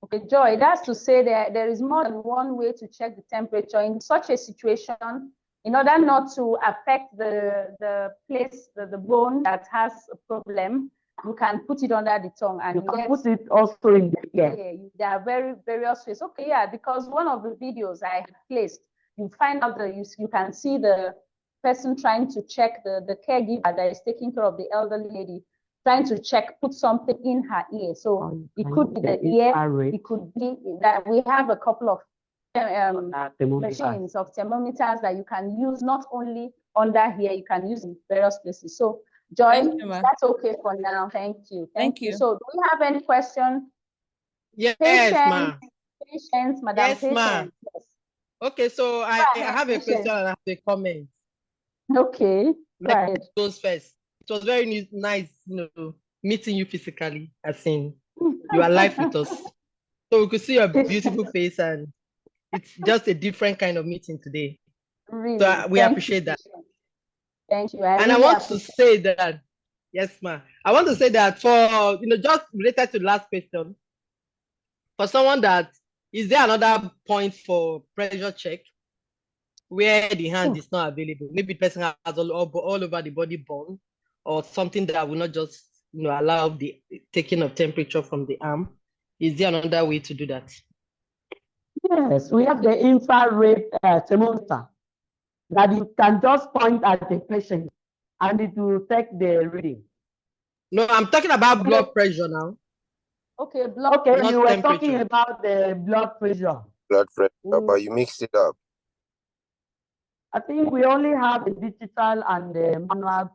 Okay, Joy, that's to say that there is more than one way to check the temperature in such a situation. In order not to affect the place, the bone that has a problem, you can put it under the tongue and you can put it also in the ear. Yeah, there are various ways. Okay, yeah, because one of the videos I placed, you find out that you can see the person trying to check the caregiver that is taking care of the elderly lady, trying to check, put something in her ear. So it could be the ear, it could be that we have a couple of machines of thermometers that you can use not only under here, you can use in various places. So Joy, that's okay for now. Thank you. Thank you. So do we have any question? Yes, ma'am. Patience, Madam. Yes, ma'am. Yes. Okay, so I have a question and I have a comment. Okay. Right. Goes first. It was very nice, meeting you physically. As in, you are live with us, so we could see your beautiful face, and it's just a different kind of meeting today. Really? So we appreciate that. Thank you. And I want to say that, yes, ma'am. I want to say that for just related to the last question, for someone that is there another point for pressure check where the hand is not available? Maybe the person has all over the body bone or something that will not just allow the taking of temperature from the arm. Is there another way to do that? Yes, we have the infrared thermometer that you can just point at the patient and it will take the reading. No, I'm talking about blood pressure now. Okay, blood pressure. Okay, you were talking about the blood pressure. Blood pressure, but you mixed it up. I think we only have the digital and the manual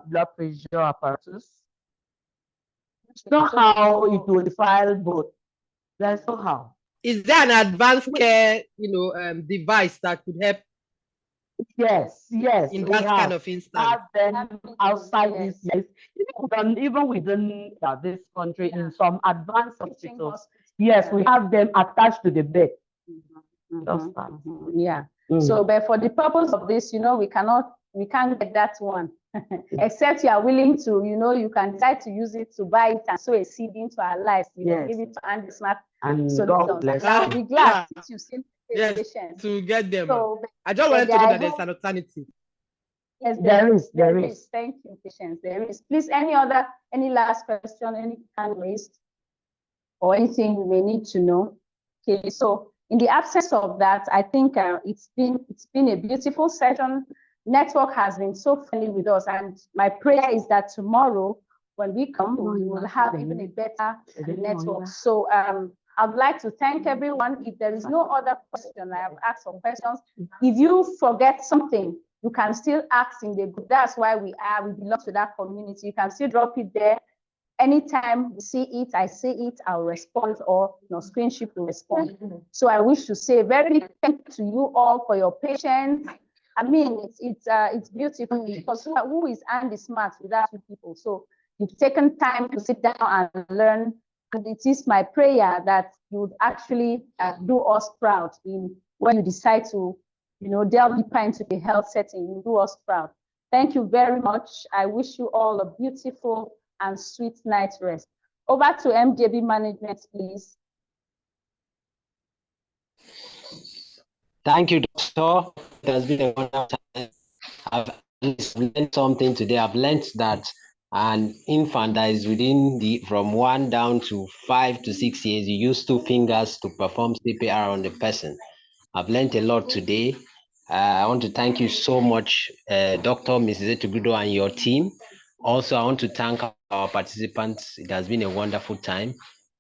blood pressure apparatus. It's not how it will file both. There's no how. Is there an advanced care, device that could help? Yes. In that kind of instance. Have them outside this place. Even within this country, in some advanced hospitals. Yes, we have them attached to the bed. Yeah. So, but for the purpose of this, we can't get that one, except you are willing to, you can decide to use it to buy it and sow a seed into our lives. Give it to Andy Smart Solutions. I'll be glad you see patients to get them. So, I just wanted to know that there's an alternative. Yes, there is. Thank you, patients. There is. Please, any last question, any hand raised, or anything you may need to know? Okay, so in the absence of that, I think it's been a beautiful session. Network has been so friendly with us, and my prayer is that tomorrow, when we come, we will have even a better network. So I'd like to thank everyone. If there is no other question, I have asked some questions. If you forget something, you can still ask in the group. That's why we belong to that community. You can still drop it there. Anytime we see it, I see it, I'll respond, or Screenship will respond. So I wish to say very thank you to you all for your patience. I mean, it's beautiful because who is Andy Smart without you people? So You've taken time to sit down and learn. And it is my prayer that you would actually do us proud when you decide to, delve deeper into the health setting. You do us proud. Thank you very much. I wish you all a beautiful and sweet night's rest. Over to MJB management, please. Thank you, Doctor. It has been a wonderful time. I've learned something today. I've learned that an infant that is from 1 down to 5 to 6 years, you use 2 fingers to perform CPR on the person. I've learned a lot today. I want to thank you so much, Dr. Mrs. Etugudo and your team. Also, I want to thank our participants. It has been a wonderful time.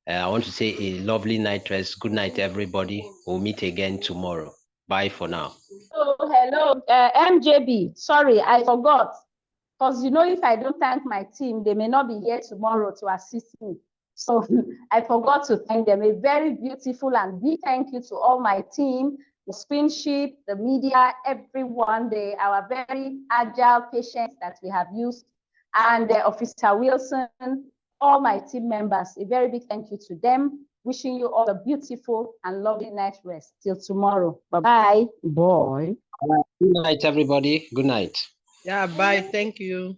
I want to say a lovely night rest. Good night, everybody. We'll meet again tomorrow. Bye for now. Hello, MJB. Sorry, I forgot. Because if I don't thank my team, they may not be here tomorrow to assist me. So I forgot to thank them. A very beautiful and big thank you to all my team, the Spinship, the media, everyone, our very agile patients that we have used, and Officer Wilson, all my team members. A very big thank you to them. Wishing you all a beautiful and lovely night rest. Till tomorrow. Bye-bye. Bye. Good night, everybody. Good night. Yeah, bye. Thank you.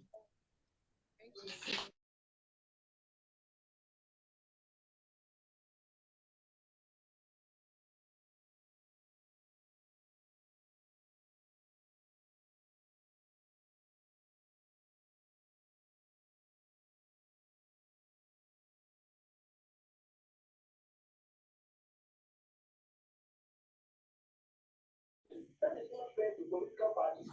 That is not fair to political parties.